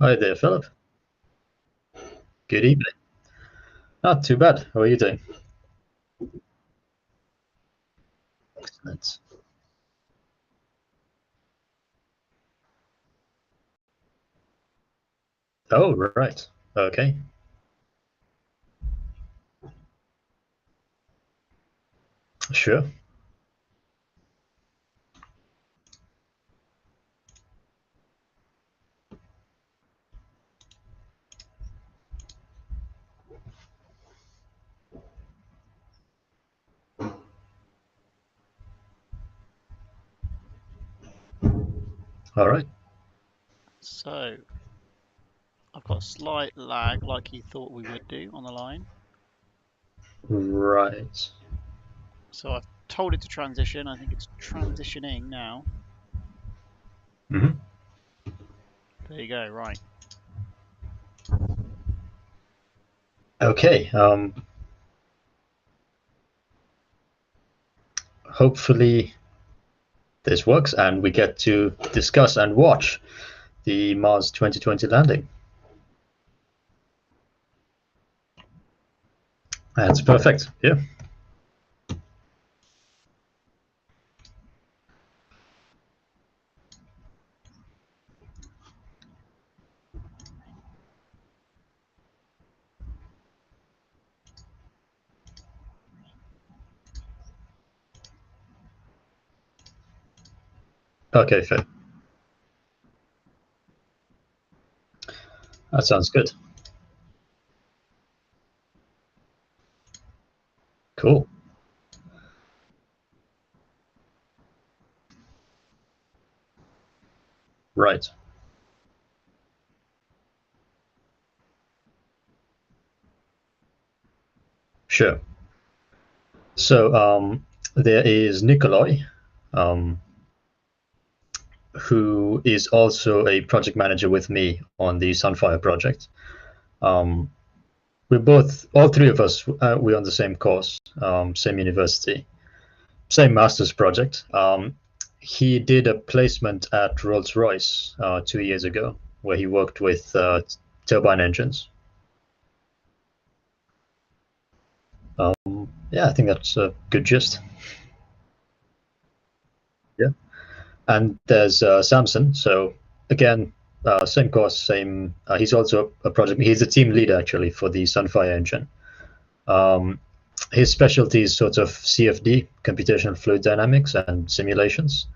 Hi there, Philip. Good evening. Not too bad. How are you doing? Excellent. Oh, right. Okay. Sure. All right. So I've got a slight lag like you thought we would do on the line. Right. So I've told it to transition. I think it's transitioning now. hmm There you go, right. Okay. Hopefully this works and we get to discuss and watch the Mars 2020 landing. That's perfect. Yeah. Okay, fair. That sounds good. Cool. Right. Sure. So there is Nikolai, um, who is also a project manager with me on the Sunfire project. Um, all three of us, we're on the same course, same university, same master's project. He did a placement at Rolls-Royce 2 years ago, where he worked with turbine engines. Yeah, I think that's a good gist. Yeah. And there's Samson. So again, same course, same. He's also a project. He's a team leader actually for the Sunfire engine. Um, his specialty is sort of CFD, computational fluid dynamics, and simulations.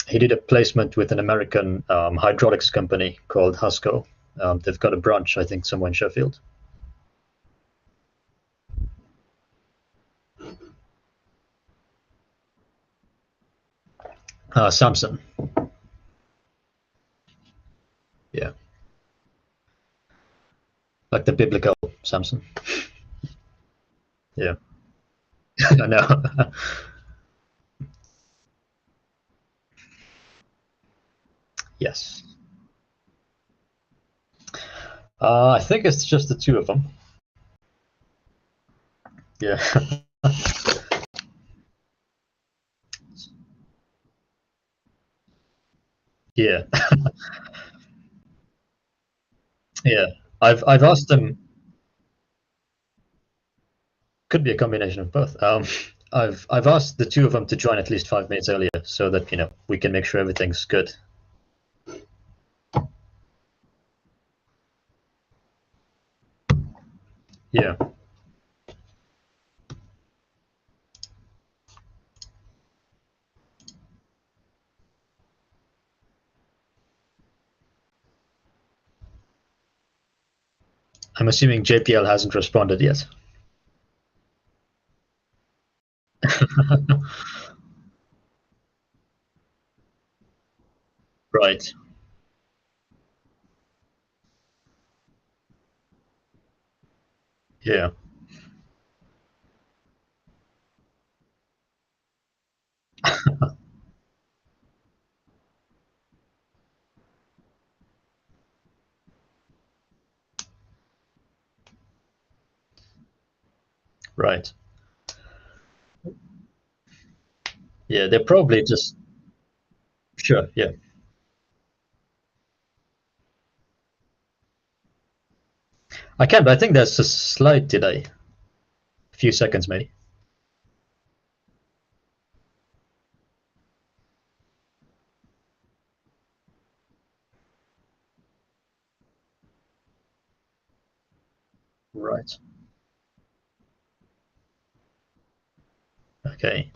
He did a placement with an American hydraulics company called Husco. They've got a branch, I think, somewhere in Sheffield. Samson. Yeah, like the biblical Samson. Yeah, I know. Yes. I think it's just the two of them. Yeah. Yeah. Yeah. I've asked them. Could be a combination of both. I've asked the two of them to join at least 5 minutes earlier so that we can make sure everything's good. Yeah. I'm assuming JPL hasn't responded yet. Right. Yeah. Right. Yeah. They're probably just sure. Yeah. I can, but I think there's a slight delay. A few seconds, maybe. Right. Okay.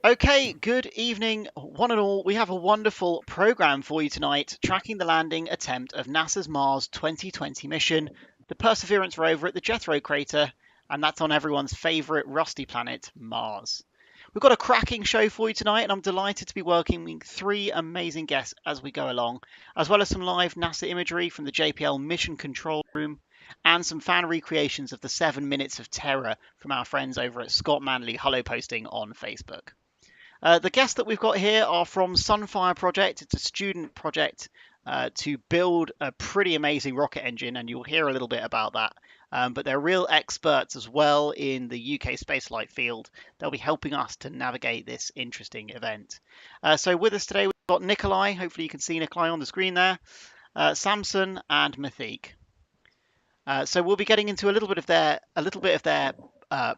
Okay, good evening, one and all. We have a wonderful program for you tonight, tracking the landing attempt of NASA's Mars 2020 mission, the Perseverance rover at the Jethro crater, and that's on everyone's favourite rusty planet, Mars. We've got a cracking show for you tonight, and I'm delighted to be welcoming three amazing guests as we go along, as well as some live NASA imagery from the JPL Mission Control Room, and some fan recreations of the 7 Minutes of Terror from our friends over at Scott Manley Hullo Posting on Facebook. The guests that we've got here are from Sunfire Project. It's a student project to build a pretty amazing rocket engine, and you'll hear a little bit about that. But they're real experts as well in the UK spaceflight field. They'll be helping us to navigate this interesting event. So with us today, we've got Nikolai. Hopefully you can see Nikolai on the screen there. Samson and Atheeq. So we'll be getting into a little bit of their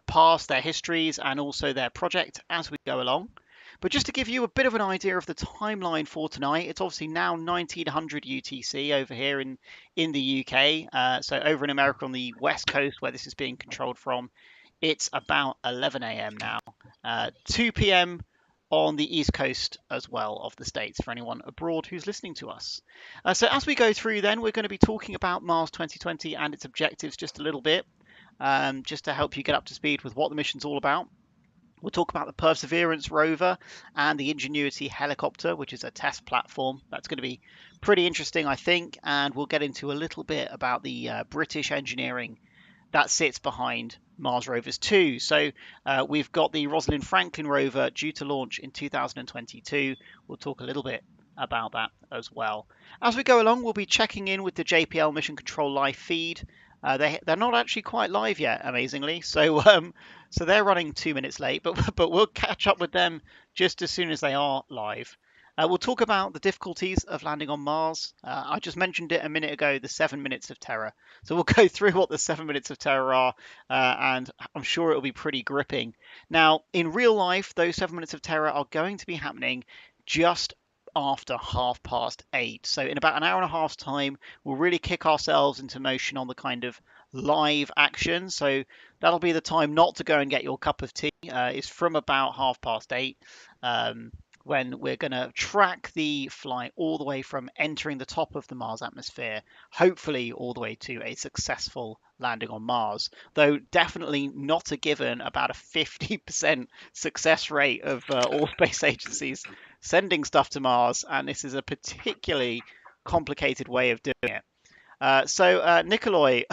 past, their histories, and also their project as we go along. But just to give you a bit of an idea of the timeline for tonight, it's obviously now 1900 UTC over here in the UK. So over in America on the west coast where this is being controlled from, it's about 11 a.m. now. 2 p.m. on the east coast as well of the States for anyone abroad who's listening to us. So as we go through then, we're going to be talking about Mars 2020 and its objectives just a little bit, just to help you get up to speed with what the mission's all about. We'll talk about the Perseverance rover and the Ingenuity helicopter, which is a test platform. That's going to be pretty interesting, I think. And we'll get into a little bit about the British engineering that sits behind Mars rovers too. So we've got the Rosalind Franklin rover due to launch in 2022. We'll talk a little bit about that as well. As we go along, we'll be checking in with the JPL Mission Control live feed. They're not actually quite live yet, amazingly. So they're running 2 minutes late, but we'll catch up with them just as soon as they are live. We'll talk about the difficulties of landing on Mars. I just mentioned it a minute ago, the 7 minutes of terror. So we'll go through what the 7 minutes of terror are, and I'm sure it'll be pretty gripping. Now, in real life, those 7 minutes of terror are going to be happening just after 8:30. So in about an hour and a half's time, we'll really kick ourselves into motion on the kind of live action. So that'll be the time not to go and get your cup of tea. It's from about 8:30. When we're going to track the flight all the way from entering the top of the Mars atmosphere, hopefully all the way to a successful landing on Mars. Though definitely not a given, about a 50% success rate of all space agencies sending stuff to Mars, and this is a particularly complicated way of doing it. So Nikolai,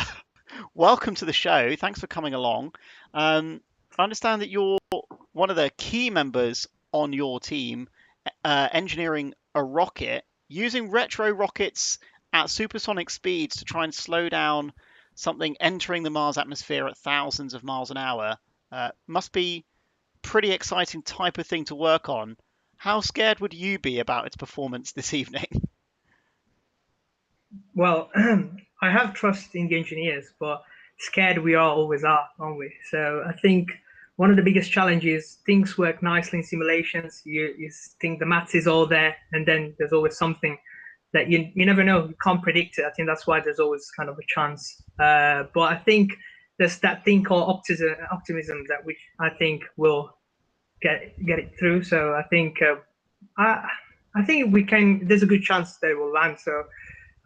welcome to the show. Thanks for coming along. I understand that you're one of the key members on your team engineering a rocket using retro rockets at supersonic speeds to try and slow down something entering the Mars atmosphere at thousands of miles an hour. Must be pretty exciting type of thing to work on. How scared would you be about its performance this evening? Well, I have trust in the engineers, but scared we always are, aren't we? So I think one of the biggest challenges, things work nicely in simulations. You think the maths is all there, and then there's always something that you never know. You can't predict it. I think that's why there's always kind of a chance. But I think there's that thing called optimism that which I think will get it through. So I think I think we can. There's a good chance that it will land. So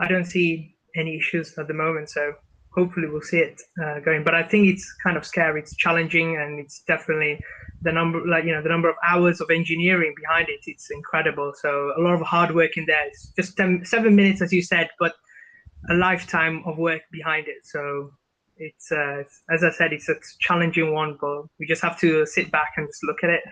I don't see any issues at the moment, so hopefully we'll see it going. But I think it's kind of scary. It's challenging, and it's definitely the number of hours of engineering behind it. It's incredible. So a lot of hard work in there. It's just 7 minutes, as you said, but a lifetime of work behind it. So it's as I said, it's a challenging one, but we just have to sit back and just look at it.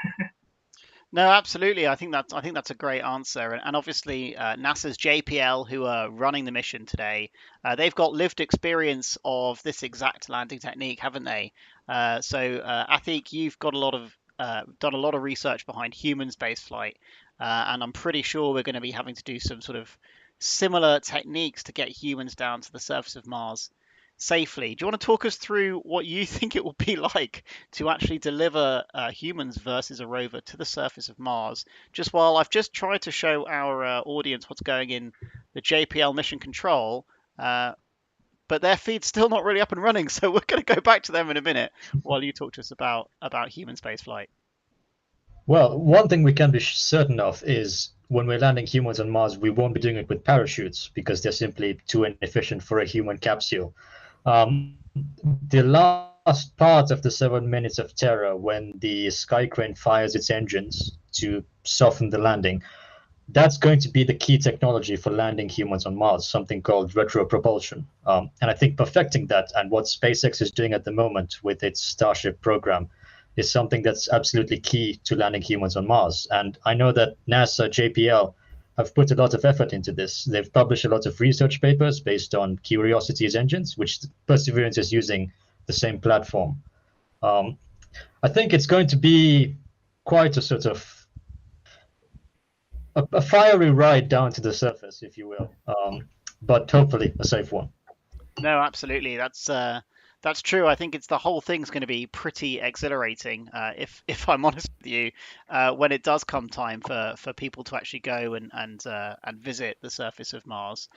No, absolutely. I think that's a great answer. And obviously, NASA's JPL, who are running the mission today, they've got lived experience of this exact landing technique, haven't they? Atheeq, you've got done a lot of research behind human spaceflight, and I'm pretty sure we're going to be having to do some sort of similar techniques to get humans down to the surface of Mars safely. Do you want to talk us through what you think it will be like to actually deliver humans versus a rover to the surface of Mars? Just while I've just tried to show our audience what's going in the JPL mission control, but their feed's still not really up and running, so we're going to go back to them in a minute while you talk to us about human spaceflight. Well, one thing we can be certain of is when we're landing humans on Mars, we won't be doing it with parachutes because they're simply too inefficient for a human capsule. The last part of the 7 minutes of terror, when the sky crane fires its engines to soften the landing, that's going to be the key technology for landing humans on Mars, something called retropropulsion. And I think perfecting that and what SpaceX is doing at the moment with its Starship program is something that's absolutely key to landing humans on Mars. And I know that NASA JPL have put a lot of effort into this. They've published a lot of research papers based on Curiosity's engines, which Perseverance is using the same platform. Um, I think it's going to be quite a sort of a fiery ride down to the surface, if you will, but hopefully a safe one. No, absolutely. That's true. I think it's the whole thing's going to be pretty exhilarating, if I'm honest with you, when it does come time for people to actually go and visit the surface of Mars.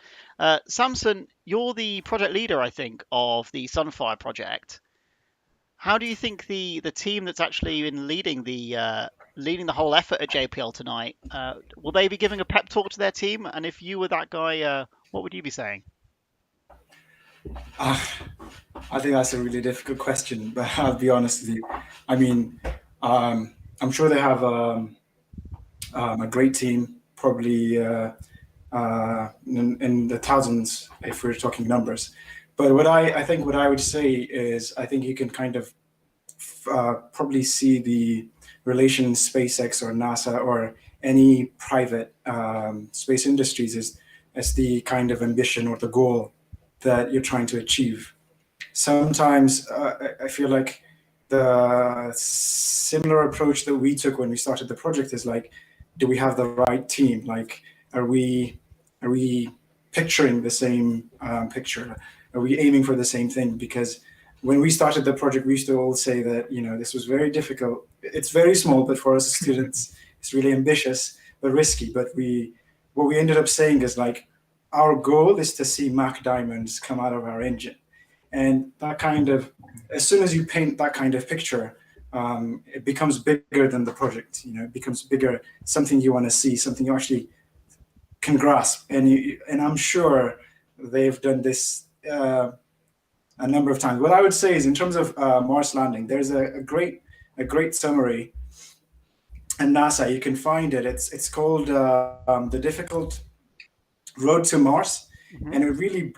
Samson, you're the project leader, I think, of the Sunfire project. How do you think the team that's actually been leading the whole effort at JPL tonight, will they be giving a pep talk to their team? And if you were that guy, what would you be saying? I think that's a really difficult question, but I'll be honest with you. I mean, I'm sure they have a great team, probably in the thousands if we're talking numbers. But I think what I would say is I think you can kind of probably see the relation SpaceX or NASA or any private space industries as the kind of ambition or the goal that you're trying to achieve. Sometimes I feel like the similar approach that we took when we started the project is like, do we have the right team? Like, are we picturing the same picture? Are we aiming for the same thing? Because when we started the project, we used to all say that, this was very difficult. It's very small, but for us as students, it's really ambitious, but risky. But what we ended up saying is like, our goal is to see Mac diamonds come out of our engine. And that kind of, as soon as you paint that kind of picture, it becomes bigger than the project. It becomes bigger, something you want to see, something you actually can grasp. And I'm sure they've done this a number of times. What I would say is, in terms of Mars landing, there's a great summary in NASA. You can find it. It's called The Difficult Road to Mars. Mm-hmm. And it really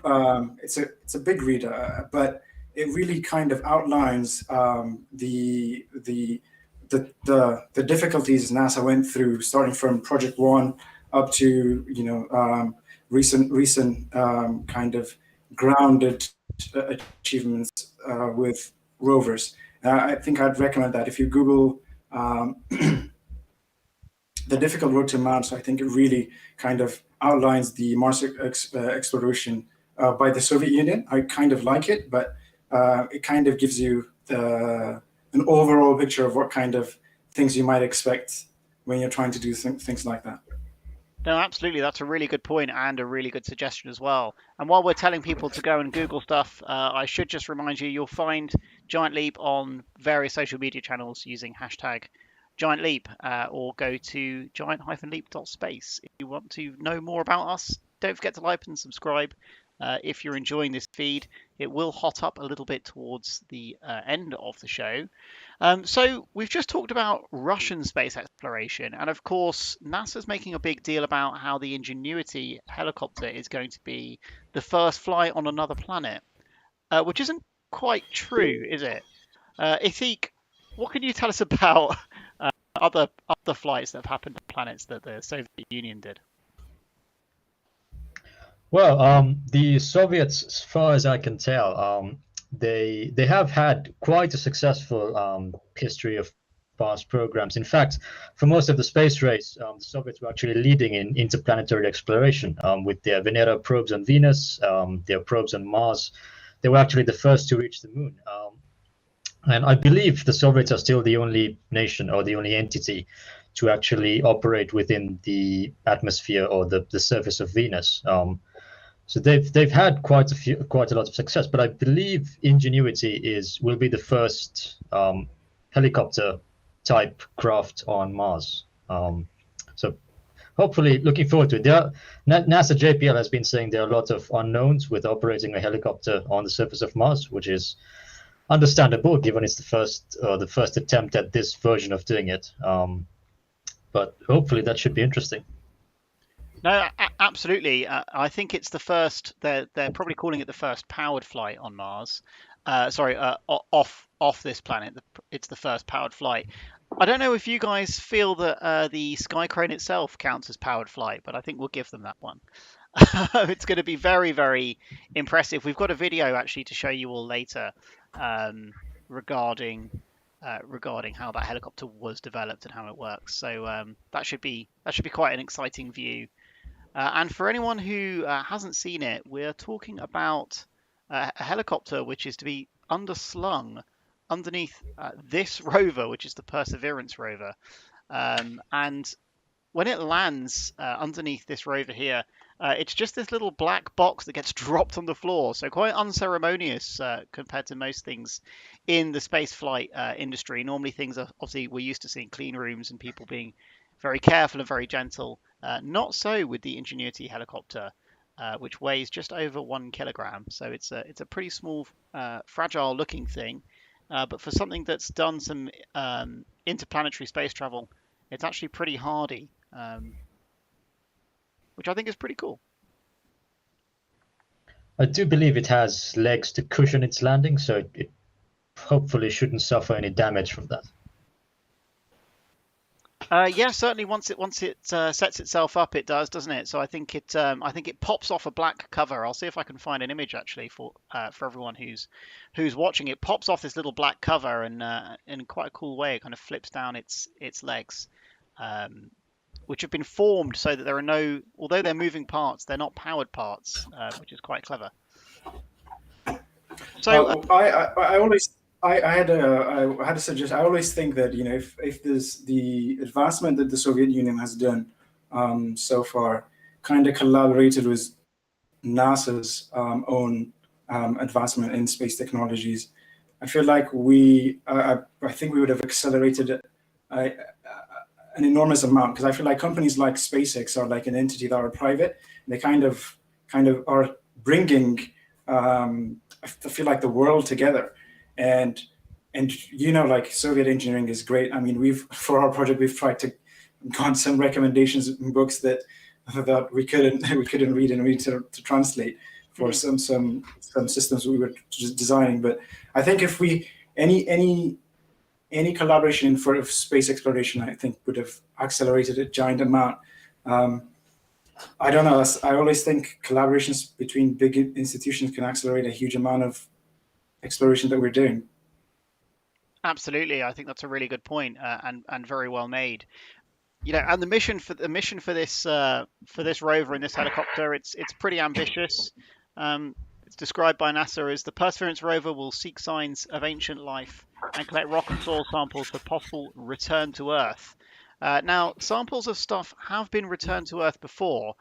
it's a big reader, but it really kind of outlines the difficulties NASA went through, starting from Project One up to recent kind of grounded achievements with rovers. I think I'd recommend that if you Google The Difficult Road to Mars. I think it really kind of outlines the Mars exploration by the Soviet Union. I kind of like it, but it kind of gives you an overall picture of what kind of things you might expect when you're trying to do things like that. No, absolutely. That's a really good point and a really good suggestion as well. And while we're telling people to go and Google stuff, I should just remind you, you'll find Giant Leap on various social media channels using hashtag GiantLeap, or go to giant-leap.space. If you want to know more about us, don't forget to like and subscribe. If you're enjoying this feed, it will hot up a little bit towards the end of the show. So we've just talked about Russian space exploration, and of course NASA's making a big deal about how the Ingenuity helicopter is going to be the first flight on another planet, which isn't quite true, is it? Atheeq, what can you tell us about other flights that have happened to planets that the Soviet Union did? Well, the Soviets, as far as I can tell, they have had quite a successful history of past programs. In fact, for most of the space race, the Soviets were actually leading in interplanetary exploration with their Venera probes on Venus, their probes on Mars. They were actually the first to reach the moon. And I believe the Soviets are still the only nation or the only entity to actually operate within the atmosphere or the surface of Venus. So they've had quite a lot of success, but I believe Ingenuity will be the first helicopter type craft on Mars. So hopefully, looking forward to it. NASA JPL has been saying there are a lot of unknowns with operating a helicopter on the surface of Mars, which is understandable given it's the first attempt at this version of doing it. But hopefully that should be interesting. No, absolutely. I think it's the first. They're probably calling it the first powered flight on Mars. Off this planet. It's the first powered flight. I don't know if you guys feel that the Sky Crane itself counts as powered flight, but I think we'll give them that one. It's going to be very, very impressive. We've got a video actually to show you all later regarding how that helicopter was developed and how it works. So that should be quite an exciting view. And for anyone who hasn't seen it, we're talking about a helicopter which is to be underslung underneath this rover, which is the Perseverance rover. And when it lands underneath this rover here, it's just this little black box that gets dropped on the floor. So quite unceremonious compared to most things in the spaceflight industry. Normally things are, obviously, we're used to seeing clean rooms and people being very careful and very gentle. Not so with the Ingenuity helicopter, which weighs just over 1 kilogram. So it's a pretty small, fragile looking thing. But for something that's done some interplanetary space travel, it's actually pretty hardy, which I think is pretty cool. I do believe it has legs to cushion its landing, so it hopefully shouldn't suffer any damage from that. Yeah, certainly. Once it sets itself up, it does, doesn't it? So I think it pops off a black cover. I'll see if I can find an image actually for everyone who's watching. It pops off this little black cover, and in quite a cool way, it kind of flips down its legs, which have been formed so that there are no, although they're moving parts, they're not powered parts, which is quite clever. So I had a suggestion. I always think that, you know, if there's the advancement that the Soviet Union has done so far, kind of collaborated with NASA's own advancement in space technologies, I feel like I think we would have accelerated an enormous amount, because I feel like companies like SpaceX are like an entity that are private. And they kind of are bringing I feel like the world together. And you know, like, Soviet engineering is great. I mean, for our project we've tried to got some recommendations in books that we couldn't read and read to translate for some systems we were just designing. But I think if we any collaboration for space exploration, I think would have accelerated a giant amount. I don't know. I always think collaborations between big institutions can accelerate a huge amount of exploration that we're doing. Absolutely, I think that's a really good point, and very well made. You know, and the mission for this rover and this helicopter, it's pretty ambitious. It's described by NASA as the Perseverance rover will seek signs of ancient life and collect rock and soil samples for possible return to Earth. Now, samples of stuff have been returned to Earth before,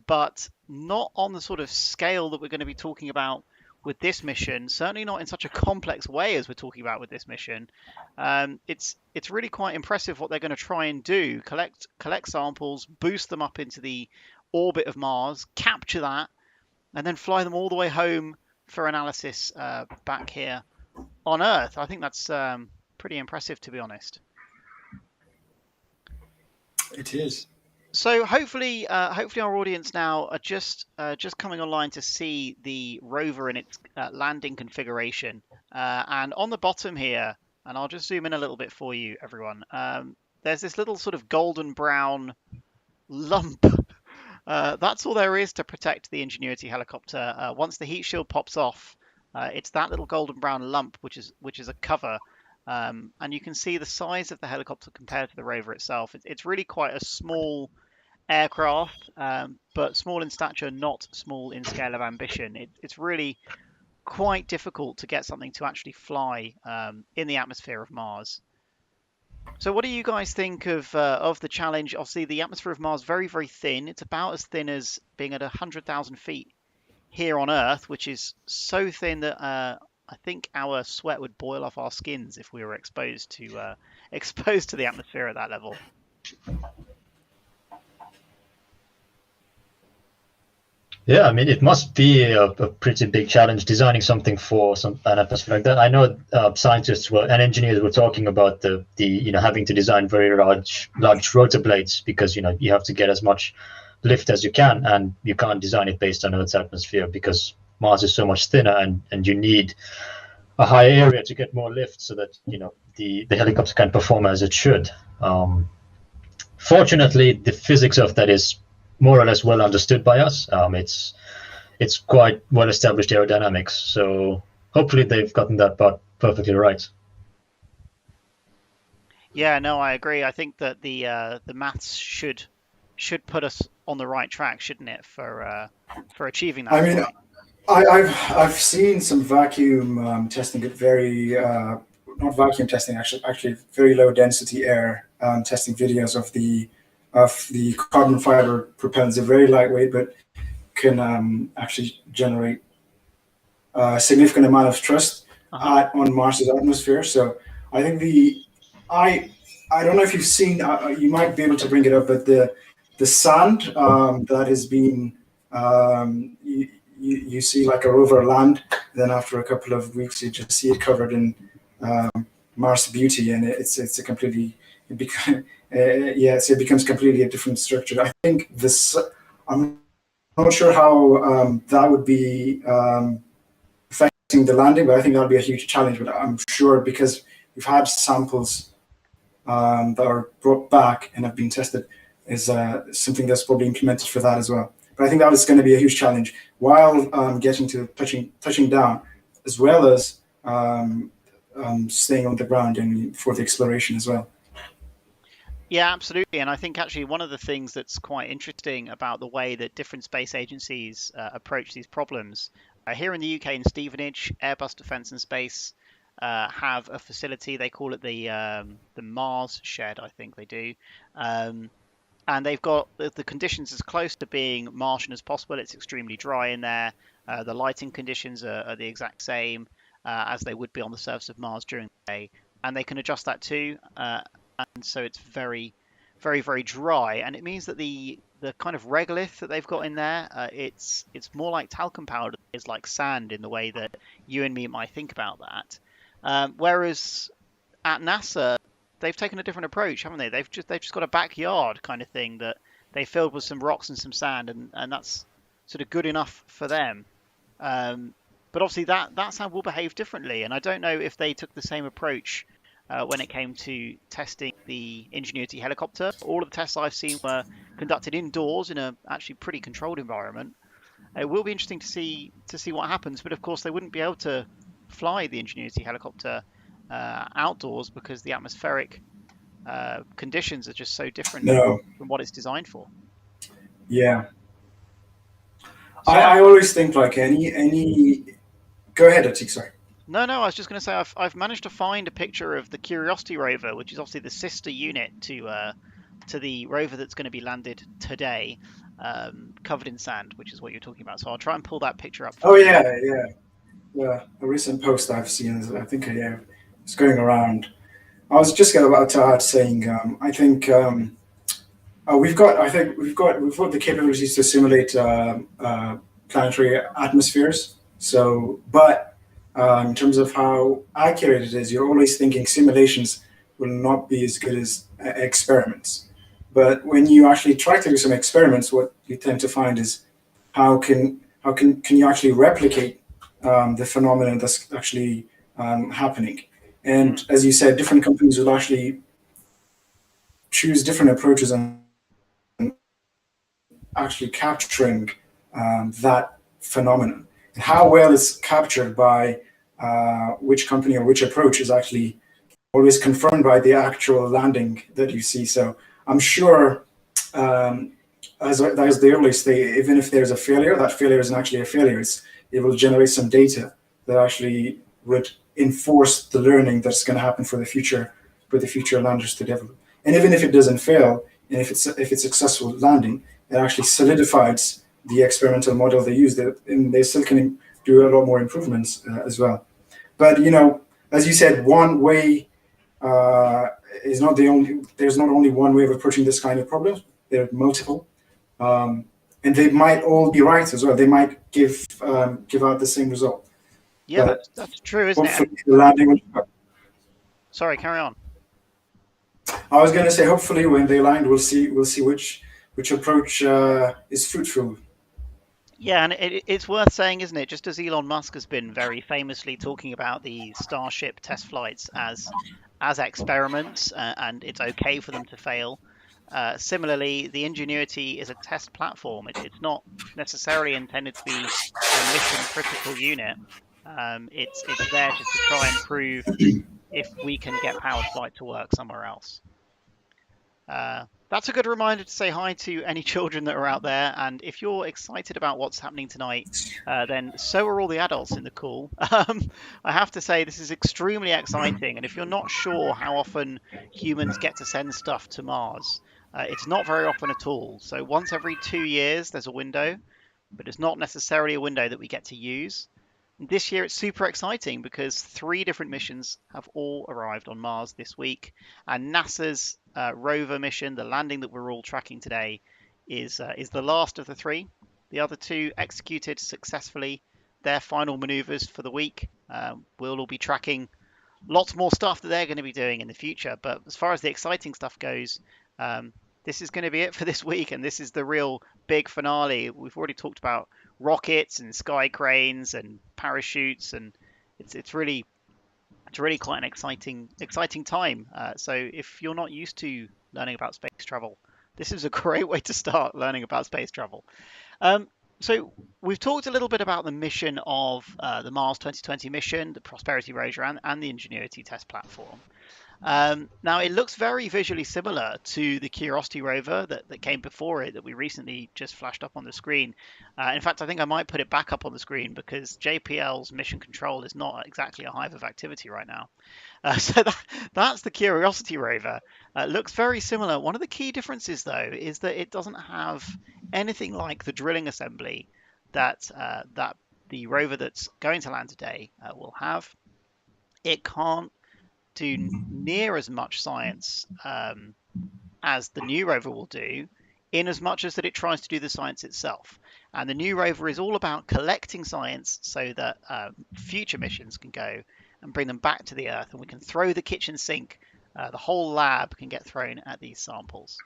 but not on the sort of scale that we're going to be talking about with this mission. Certainly not in such a complex way as we're talking about with this mission. It's really quite impressive what they're going to try and do: collect samples, boost them up into the orbit of Mars, capture that, and then fly them all the way home for analysis back here on Earth. I think that's pretty impressive, to be honest. It is. So hopefully our audience now are just coming online to see the rover in its landing configuration. And on the bottom here, and I'll just zoom in a little bit for you, everyone. There's this little sort of golden brown lump. That's all there is to protect the Ingenuity helicopter. Once the heat shield pops off, it's that little golden brown lump which is a cover. And you can see the size of the helicopter compared to the rover itself. It's really quite a small aircraft, but small in stature, not small in scale of ambition. It's really quite difficult to get something to actually fly in the atmosphere of Mars. So what do you guys think of the challenge? Obviously, the atmosphere of Mars very, very thin. It's about as thin as being at 100,000 feet here on Earth, which is so thin that I think our sweat would boil off our skins if we were exposed to exposed to the atmosphere at that level. Yeah, I mean, it must be a pretty big challenge designing something for an atmosphere like that. I know scientists and engineers were talking about the having to design very large rotor blades because you have to get as much lift as you can, and you can't design it based on Earth's atmosphere because Mars is so much thinner, and you need a higher area to get more lift so that the helicopter can perform as it should. Fortunately, the physics of that is more or less well understood by us. It's quite well established aerodynamics, so hopefully they've gotten that part perfectly right. Yeah, no, I agree. I think that the maths should put us on the right track, shouldn't it, for achieving that? I mean, I've seen some vacuum testing at very not vacuum testing, actually very low density air testing videos of the carbon fiber propellants. They're very lightweight, but can actually generate a significant amount of thrust on Mars's atmosphere. So I think I don't know if you've seen, you might be able to bring it up, but the sand that has been you see like a rover land, then after a couple of weeks you just see it covered in Mars beauty, and it's a completely it becomes completely a different structure. I think I'm not sure how that would be affecting the landing, but I think that would be a huge challenge. But I'm sure because we've had samples that are brought back and have been tested, is something that's probably implemented for that as well. But I think that is going to be a huge challenge while getting to touching down, as well as staying on the ground and for the exploration as well. Yeah, absolutely. And I think actually one of the things that's quite interesting about the way that different space agencies approach these problems, here in the UK in Stevenage, Airbus Defence and Space have a facility. They call it the Mars Shed, I think they do. And they've got the conditions as close to being Martian as possible. It's extremely dry in there. The lighting conditions are the exact same as they would be on the surface of Mars during the day. And they can adjust that too. And so it's very, very, very dry. And it means that the kind of regolith that they've got in there, it's more like talcum powder. It's like sand in the way that you and me might think about that. Whereas at NASA, they've taken a different approach, haven't they? They've just got a backyard kind of thing that they filled with some rocks and some sand, and that's sort of good enough for them. But obviously that sand will behave differently, and I don't know if they took the same approach when it came to testing the Ingenuity helicopter. All of the tests I've seen were conducted indoors in a actually pretty controlled environment. It will be interesting to see what happens, but of course they wouldn't be able to fly the Ingenuity helicopter outdoors because the atmospheric conditions are just so different from what it's designed for. Yeah. So, I always think like any. Go ahead, Atheeq, sorry. No, I was just going to say I've managed to find a picture of the Curiosity rover, which is obviously the sister unit to the rover that's going to be landed today, covered in sand, which is what you're talking about. So I'll try and pull that picture up. Yeah. A recent post I've seen, I think it's going around. I was just about to add saying, I think we've got the capabilities to simulate planetary atmospheres. So, but in terms of how accurate it is, you're always thinking simulations will not be as good as experiments. But when you actually try to do some experiments, what you tend to find is how can you actually replicate the phenomenon that's actually happening. And as you said, different companies will actually choose different approaches on actually capturing that phenomenon. And how well it's captured by which company or which approach is actually always confirmed by the actual landing that you see. So I'm sure, as they always say, even if there's a failure, that failure isn't actually a failure. It will generate some data that actually would enforce the learning that's going to happen for the future landers to develop. And even if it doesn't fail, and if it's successful landing, it actually solidifies the experimental model they used, and they still can do a lot more improvements as well. But as you said, one way is not the only. There's not only one way of approaching this kind of problem. There are multiple, and they might all be right as well. They might give out the same result. Yeah, that's true, isn't hopefully it? The landing. Sorry, carry on. I was going to say, hopefully, when they land, we'll see which approach is fruitful. Yeah, and it's worth saying, isn't it? Just as Elon Musk has been very famously talking about the Starship test flights as experiments, and it's okay for them to fail. Similarly, the Ingenuity is a test platform. It's not necessarily intended to be a mission critical unit. It's there just to try and prove if we can get powered flight to work somewhere else. That's a good reminder to say hi to any children that are out there, and if you're excited about what's happening tonight, then so are all the adults in the call. I have to say this is extremely exciting, and if you're not sure how often humans get to send stuff to Mars, it's not very often at all. So once every 2 years there's a window, but it's not necessarily a window that we get to use. This year it's super exciting because 3 different missions have all arrived on Mars this week, and NASA's Rover mission, the landing that we're all tracking today, is the last of the 3. The other 2 executed successfully their final maneuvers for the week. We'll all be tracking lots more stuff that they're going to be doing in the future, but as far as the exciting stuff goes, this is going to be it for this week, and this is the real big finale. We've already talked about rockets and sky cranes and parachutes, and it's really quite an exciting time. So if you're not used to learning about space travel, this is a great way to start learning about space travel. So we've talked a little bit about the mission of the Mars 2020 mission, the Prosperity Rover, and the Ingenuity test platform. Now it looks very visually similar to the Curiosity rover that came before it, that we recently just flashed up on the screen. In fact, I think I might put it back up on the screen because JPL's mission control is not exactly a hive of activity right now. So that's the Curiosity rover. Looks very similar. One of the key differences, though, is that it doesn't have anything like the drilling assembly that the rover that's going to land today will have. It can't do near as much science as the new rover will do, in as much as that it tries to do the science itself. And the new rover is all about collecting science so that future missions can go and bring them back to the Earth, and we can throw the kitchen sink, the whole lab can get thrown at these samples.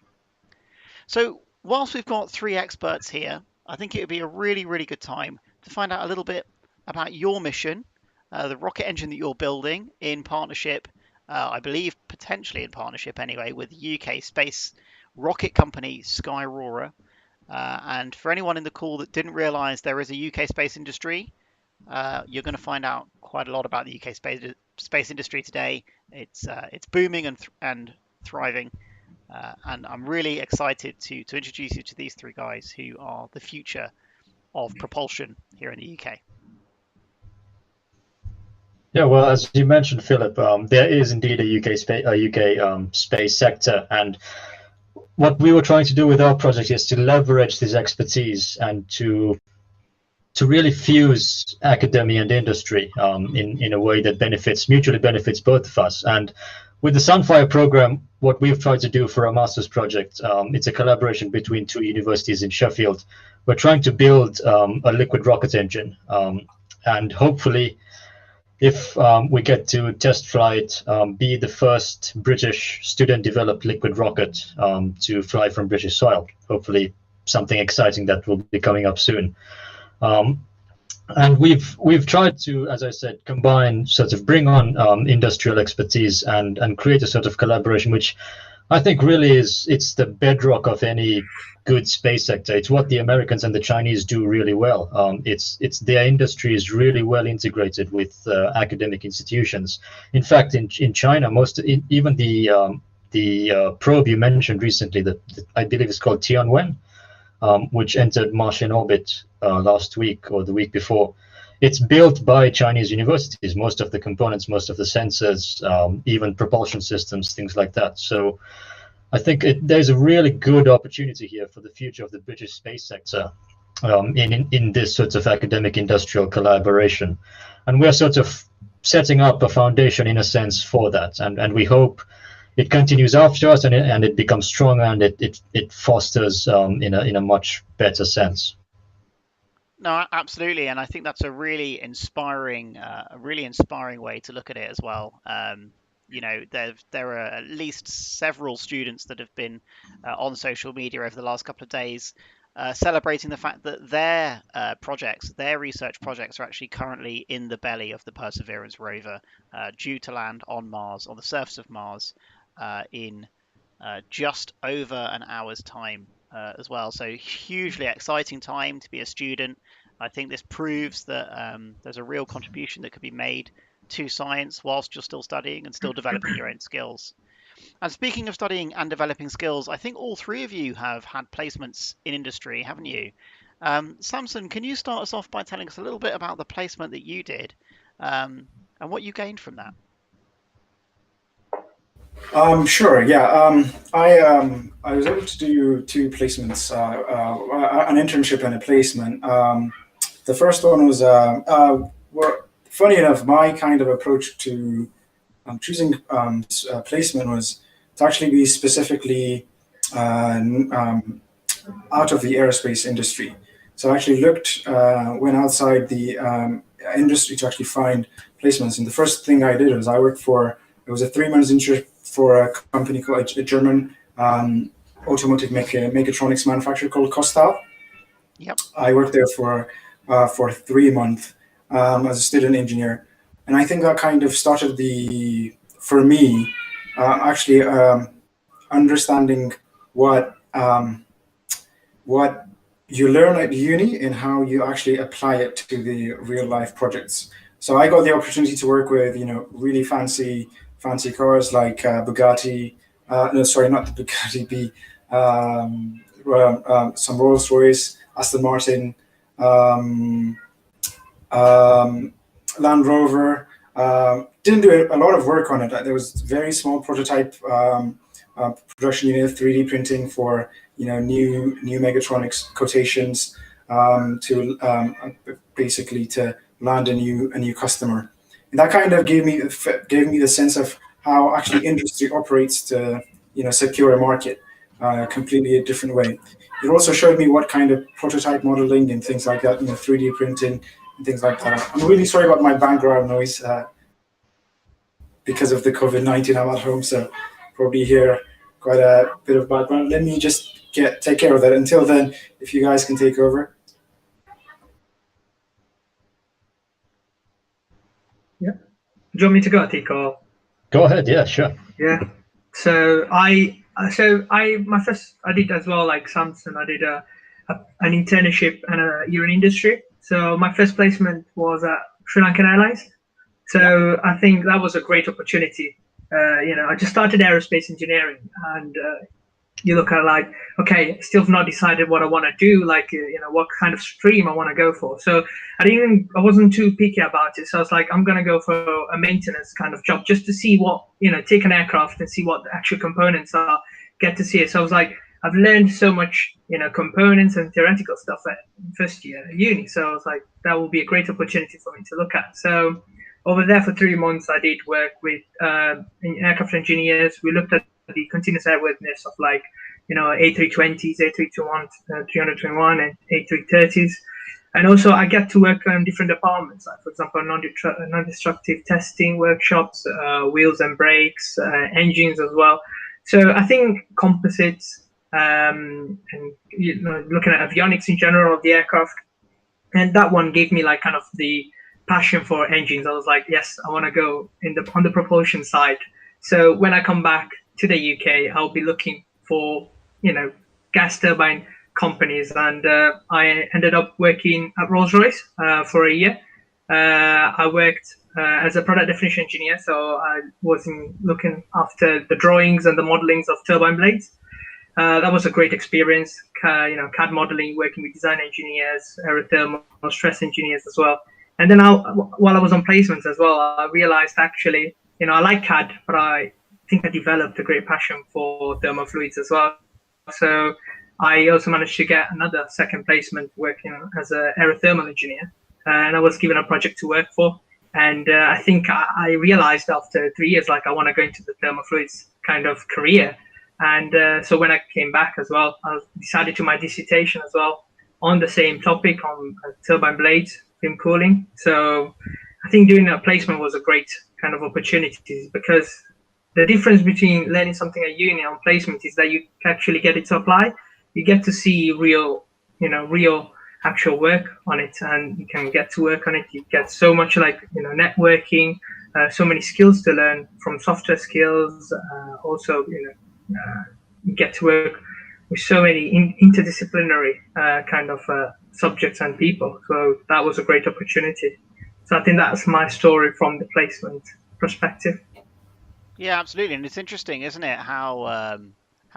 So whilst we've got 3 experts here, I think it would be a really, really good time to find out a little bit about your mission, the rocket engine that you're building in partnership, I believe potentially in partnership anyway, with UK space rocket company Sky Rover. And for anyone in the call that didn't realise there is a UK space industry, you're going to find out quite a lot about the UK space industry today. It's booming and thriving, and I'm really excited to introduce you to these 3 guys who are the future of propulsion here in the UK. Yeah, well, as you mentioned, Philip, there is indeed a UK space sector, and what we were trying to do with our project is to leverage this expertise and to really fuse academia and industry in a way that mutually benefits both of us. And with the Sunfire program, what we've tried to do for our master's project, it's a collaboration between 2 universities in Sheffield. We're trying to build a liquid rocket engine, and hopefully, if we get to test flight, be the first British student-developed liquid rocket to fly from British soil. Hopefully, something exciting that will be coming up soon. And we've tried to, as I said, combine, sort of bring on industrial expertise and create a sort of collaboration, which I think really it's the bedrock of any good space sector. It's what the Americans and the Chinese do really well. It's their industry is really well integrated with academic institutions. In fact, in China, even the probe you mentioned recently, that I believe is called Tianwen, which entered Martian orbit last week or the week before. It's built by Chinese universities, most of the components, most of the sensors, even propulsion systems, things like that. So I think there's a really good opportunity here for the future of the British space sector in this sort of academic industrial collaboration. And we're sort of setting up a foundation in a sense for that, and we hope it continues after us, and it becomes stronger, and it fosters in a much better sense. No, absolutely, and I think that's a really inspiring way to look at it as well. There are at least several students that have been on social media over the last couple of days celebrating the fact that their research projects, are actually currently in the belly of the Perseverance rover, due to land on Mars, on the surface of Mars, in just over an hour's time as well. So hugely exciting time to be a student. I think this proves that there's a real contribution that could be made to science whilst you're still studying and still developing your own skills. And speaking of studying and developing skills, I think all three of you have had placements in industry, haven't you? Samson, can you start us off by telling us a little bit about the placement that you did and what you gained from that? Sure. Yeah. I was able to do two placements, an internship and a placement. The first one was, funny enough, my kind of approach to choosing placement was to actually be specifically out of the aerospace industry. So I actually went outside the industry to actually find placements. And the first thing I did was it was a 3 months internship for a company called a German automotive mechatronics manufacturer called Kostal. Yep. I worked there for 3 months as a student engineer, and I think that kind of started for me actually understanding what you learn at uni and how you actually apply it to the real life projects. So I got the opportunity to work with really fancy cars like Bugatti. No, sorry, not the Bugatti. Some Rolls Royce, Aston Martin, Land Rover. Didn't do a lot of work on it. There was very small prototype production unit, 3D printing for new Megatronics quotations to basically to land a new customer. And that kind of gave me the sense of how actually industry operates to secure a market completely a different way. It also showed me what kind of prototype modeling and things like that, 3D printing and things like that. I'm really sorry about my background noise because of the COVID-19. I'm at home, so probably hear quite a bit of background. Let me just take care of that. Until then, if you guys can take over. Yeah. Do you want me to go, Atheeq, or? Go ahead. Yeah, sure. Yeah. So I did as well, like Samson. I did an internship and a year in industry. So my first placement was at Sri Lankan Airlines. So I think that was a great opportunity. I just started aerospace engineering, and you look at like, okay, still not decided what I want to do, like, what kind of stream I want to go for. So I wasn't too picky about it. So I was like, I'm going to go for a maintenance kind of job just to see what, take an aircraft and see what the actual components are, get to see it. So I was like, I've learned so much, components and theoretical stuff at first year at uni. So I was like, that will be a great opportunity for me to look at. So over there for 3 months, I did work with aircraft engineers. We looked at the continuous airworthiness of like, A320s, A321, 321, and A330s. And also I get to work on different departments, like for example, non-destructive testing workshops, wheels and brakes, engines as well. So I think composites and looking at avionics in general of the aircraft, and that one gave me like kind of the passion for engines. I was like, yes, I want to go on the propulsion side. So when I come back to the UK, I'll be looking for gas turbine companies, and I ended up working at Rolls-Royce for a year. I worked as a product definition engineer, so I was looking after the drawings and the modelings of turbine blades. That was a great experience. CAD modeling, working with design engineers, aerothermal stress engineers as well. And then while I was on placements as well, I realized actually, I like CAD, but I think I developed a great passion for thermal fluids as well. So I also managed to get another second placement working as an aerothermal engineer, and I was given a project to work for. And I think I realized after 3 years, like, I want to go into the thermofluids kind of career. And so when I came back as well, I decided to my dissertation as well on the same topic on turbine blades, film cooling. So I think doing a placement was a great kind of opportunity, because the difference between learning something at uni and placement is that you actually get it to apply. You get to see real actual work on it, and you can get to work on it. You get so much, like, networking, so many skills to learn, from software skills. Also, you get to work with so many interdisciplinary kind of subjects and people. So that was a great opportunity. So I think that's my story from the placement perspective. Yeah, absolutely, and it's interesting, isn't it, how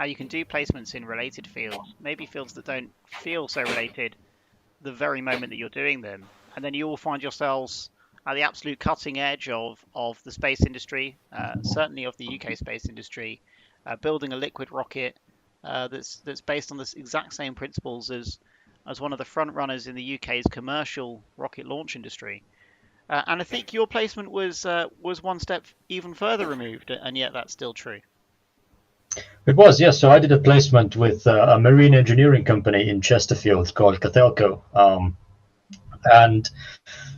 you can do placements in related fields, maybe fields that don't feel so related the very moment that you're doing them, and then you all find yourselves at the absolute cutting edge of the space industry, certainly of the UK space industry, building a liquid rocket that's based on the exact same principles as one of the front runners in the UK's commercial rocket launch industry. And I think your placement was one step even further removed, and yet that's still true. It was, yes. So I did a placement with a marine engineering company in Chesterfield called Cathelco. And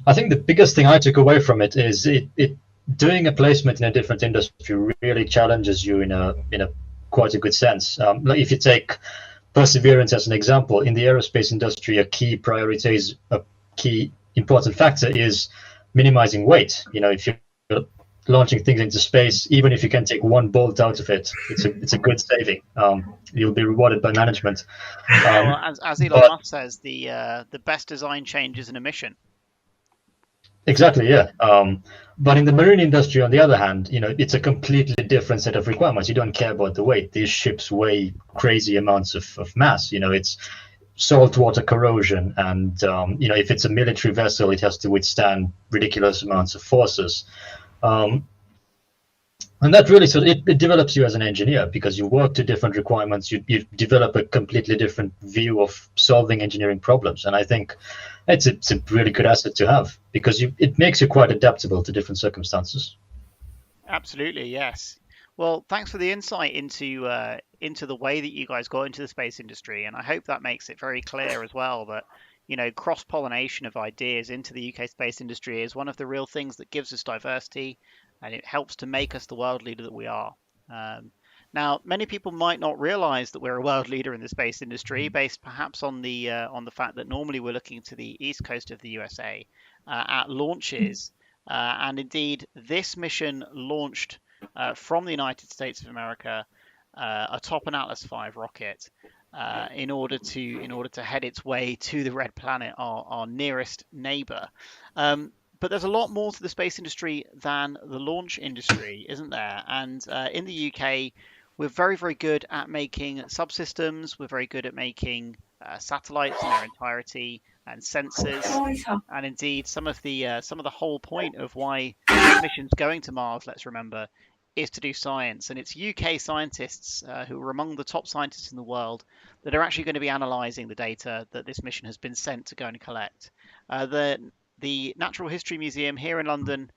I think the biggest thing I took away from it is it doing a placement in a different industry really challenges you in a quite a good sense. Like, if you take perseverance as an example, in the aerospace industry, a key important factor is minimizing weight. If you're launching things into space, even if you can take one bolt out of it, it's a good saving. You'll be rewarded by management. Well, as Elon Musk says, the best design change is an emission. Exactly, yeah. But in the marine industry, on the other hand, it's a completely different set of requirements. You don't care about the weight. These ships weigh crazy amounts of mass. It's saltwater corrosion, and if it's a military vessel, it has to withstand ridiculous amounts of forces. And that really, so it develops you as an engineer, because you work to different requirements. You develop a completely different view of solving engineering problems, and I think it's a really good asset to have, because it makes you quite adaptable to different circumstances. Absolutely, yes. Well, thanks for the insight into the way that you guys got into the space industry, and I hope that makes it very clear as well that cross-pollination of ideas into the UK space industry is one of the real things that gives us diversity, and it helps to make us the world leader that we are. Now, many people might not realize that we're a world leader in the space industry, based perhaps on the fact that normally we're looking to the east coast of the USA at launches, and indeed this mission launched from the United States of America atop an Atlas V rocket in order to head its way to the red planet, our nearest neighbor. But there's a lot more to the space industry than the launch industry, isn't there? And in the UK, we're very, very good at making subsystems. We're very good at making satellites in their entirety and sensors. And indeed, some of the whole point of why this mission's going to Mars, let's remember, is to do science. And it's UK scientists who are among the top scientists in the world that are actually going to be analysing the data that this mission has been sent to go and collect. The Natural History Museum here in London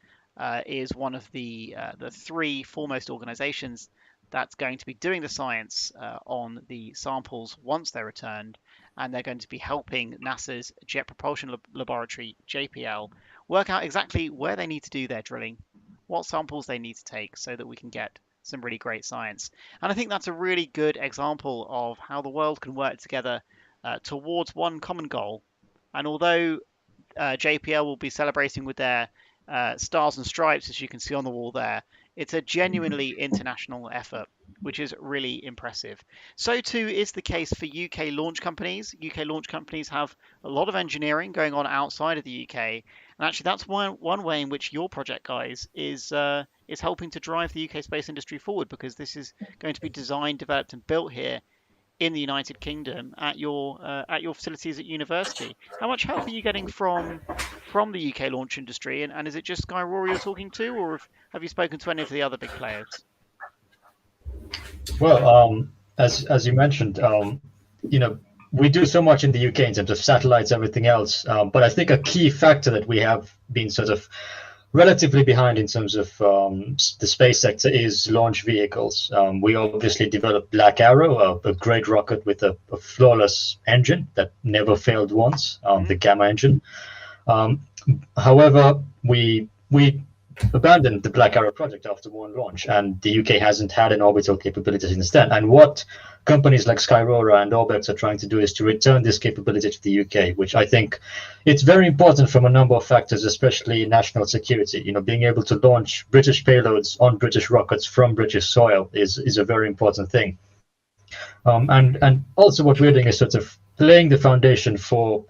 is one of the three foremost organisations that's going to be doing the science on the samples once they're returned, and they're going to be helping NASA's Jet Propulsion Laboratory, JPL, work out exactly where they need to do their drilling, what samples they need to take, so that we can get some really great science. And I think that's a really good example of how the world can work together towards one common goal. And although JPL will be celebrating with their stars and stripes, as you can see on the wall there, it's a genuinely international effort, which is really impressive. So too is the case for UK launch companies. UK launch companies have a lot of engineering going on outside of the UK, and actually that's one way in which your project, guys, is helping to drive the UK space industry forward, because this is going to be designed, developed, and built here in the United Kingdom at your facilities at university. How much help are you getting from the UK launch industry, and is it just Sky Rory you're talking to, or have you spoken to any of the other big players? Well, as you mentioned, we do so much in the UK in terms of satellites, everything else. But I think a key factor that we have been sort of relatively behind in terms of the space sector is launch vehicles. We obviously developed Black Arrow, a great rocket with a flawless engine that never failed once, the Gamma engine. However, we abandoned the Black Arrow project after one launch, and the UK hasn't had an orbital capability since then. And what companies like Skyrora and Orbex are trying to do is to return this capability to the UK, which I think it's very important from a number of factors, especially national security. You know, being able to launch British payloads on British rockets from British soil is a very important thing. And also what we're doing is sort of laying the foundation for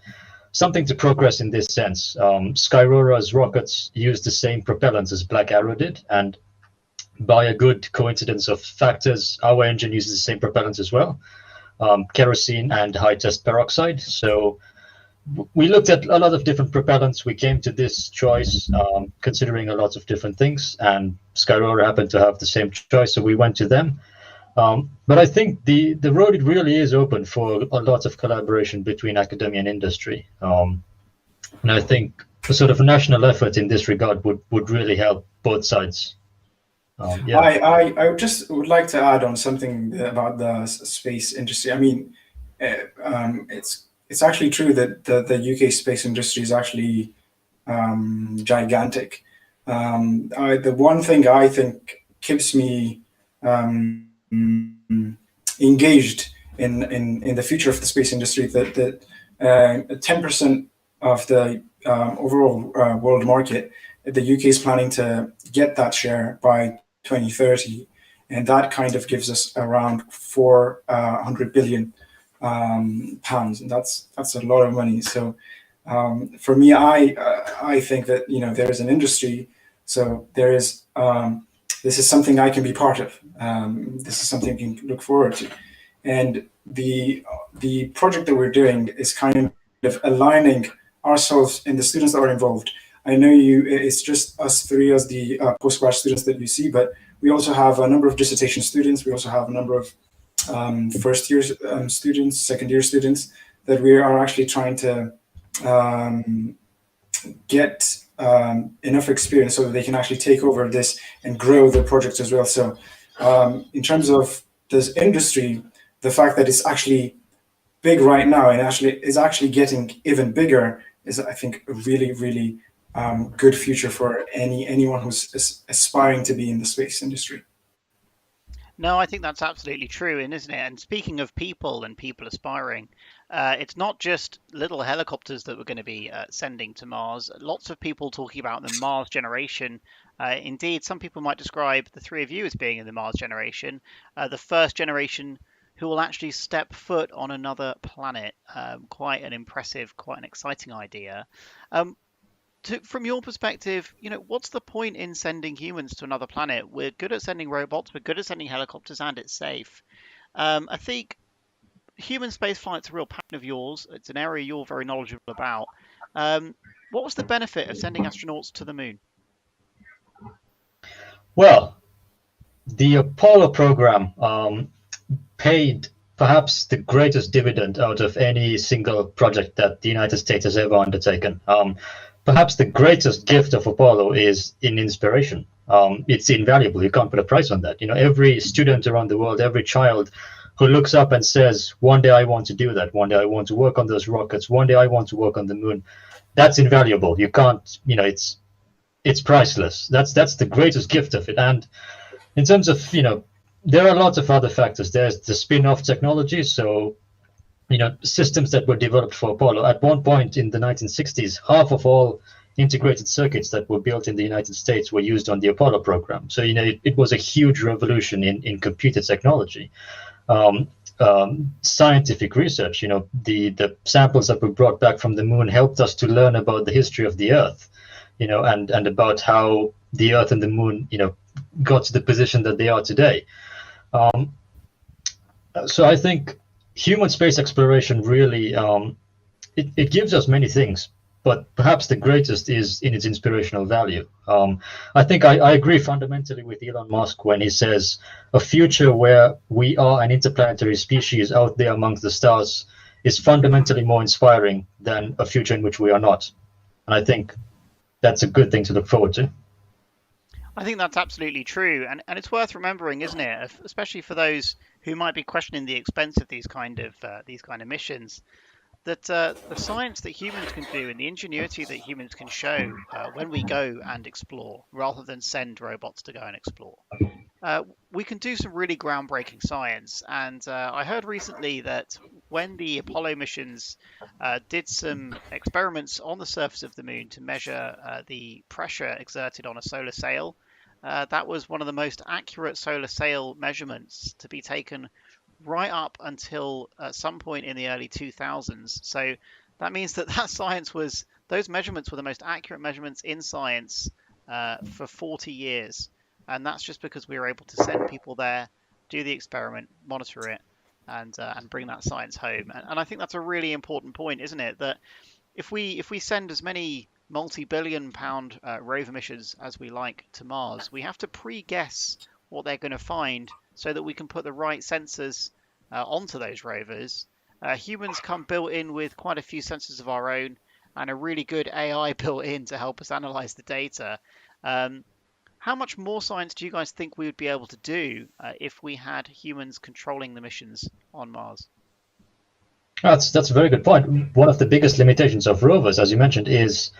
something to progress in this sense. Skyrora's rockets use the same propellants as Black Arrow did, and by a good coincidence of factors, our engine uses the same propellants as well, kerosene and high test peroxide. So we looked at a lot of different propellants. We came to this choice considering a lot of different things, and Skyrora happened to have the same choice, so we went to them. But I think the road really is open for a lot of collaboration between academia and industry. And I think a sort of national effort in this regard would really help both sides. Yeah. I just would like to add on something about the space industry. I mean, it's actually true that the UK space industry is actually gigantic. The one thing I think keeps me engaged in the future of the space industry, that 10% of the overall world market, the UK is planning to get that share by 2030, and that kind of gives us around 400 billion pounds, and that's a lot of money. So for me, I think that there is an industry, so there is this is something I can be part of. This is something I can look forward to, and the project that we're doing is kind of aligning ourselves and the students that are involved. I know it's just us three as the postgrad students that you see, but we also have a number of dissertation students. We also have a number of first year students, second year students that we are actually trying to get enough experience so that they can actually take over this and grow the project as well. So in terms of this industry, the fact that it's actually big right now and is actually getting even bigger is, I think, a really, really good future for anyone who's aspiring to be in the space industry. No, I think that's absolutely true, isn't it? And speaking of people and people aspiring, it's not just little helicopters that we're going to be sending to Mars. Lots of people talking about the Mars generation. Indeed, some people might describe the three of you as being in the Mars generation, the first generation who will actually step foot on another planet. Quite an impressive, quite an exciting idea. From your perspective, what's the point in sending humans to another planet? We're good at sending robots, we're good at sending helicopters, and it's safe. Atheeq, human space flight's a real passion of yours. It's an area you're very knowledgeable about. What was the benefit of sending astronauts to the moon? Well, the Apollo program paid perhaps the greatest dividend out of any single project that the United States has ever undertaken. Perhaps the greatest gift of Apollo is in inspiration. It's invaluable. You can't put a price on that. Every student around the world, every child who looks up and says, one day I want to do that. One day I want to work on those rockets. One day I want to work on the moon. That's invaluable. You can't, it's priceless. That's the greatest gift of it. And in terms of, there are lots of other factors. There's the spin-off technology. So, systems that were developed for Apollo. At one point in the 1960s, half of all integrated circuits that were built in the United States were used on the Apollo program. So, it was a huge revolution in computer technology. Scientific research, the samples that were brought back from the moon helped us to learn about the history of the Earth, and about how the Earth and the moon, got to the position that they are today. So I think human space exploration really, it gives us many things, but perhaps the greatest is in its inspirational value. I think I agree fundamentally with Elon Musk when he says a future where we are an interplanetary species out there amongst the stars is fundamentally more inspiring than a future in which we are not. And I think that's a good thing to look forward to. I think that's absolutely true, and it's worth remembering, isn't it? Especially for those who might be questioning the expense of these kind of missions, that the science that humans can do and the ingenuity that humans can show when we go and explore, rather than send robots to go and explore, we can do some really groundbreaking science. And I heard recently that when the Apollo missions did some experiments on the surface of the moon to measure the pressure exerted on a solar sail, that was one of the most accurate solar sail measurements to be taken right up until some point in the early 2000s. So that means that those measurements were the most accurate measurements in science for 40 years. And that's just because we were able to send people there, do the experiment, monitor it, and bring that science home. And I think that's a really important point, isn't it? That if we send as many multi-billion-pound rover missions as we like to Mars, we have to pre-guess what they're going to find so that we can put the right sensors onto those rovers. Humans come built in with quite a few sensors of our own and a really good AI built in to help us analyze the data. How much more science do you guys think we would be able to do if we had humans controlling the missions on Mars? That's a very good point. One of the biggest limitations of rovers, as you mentioned, is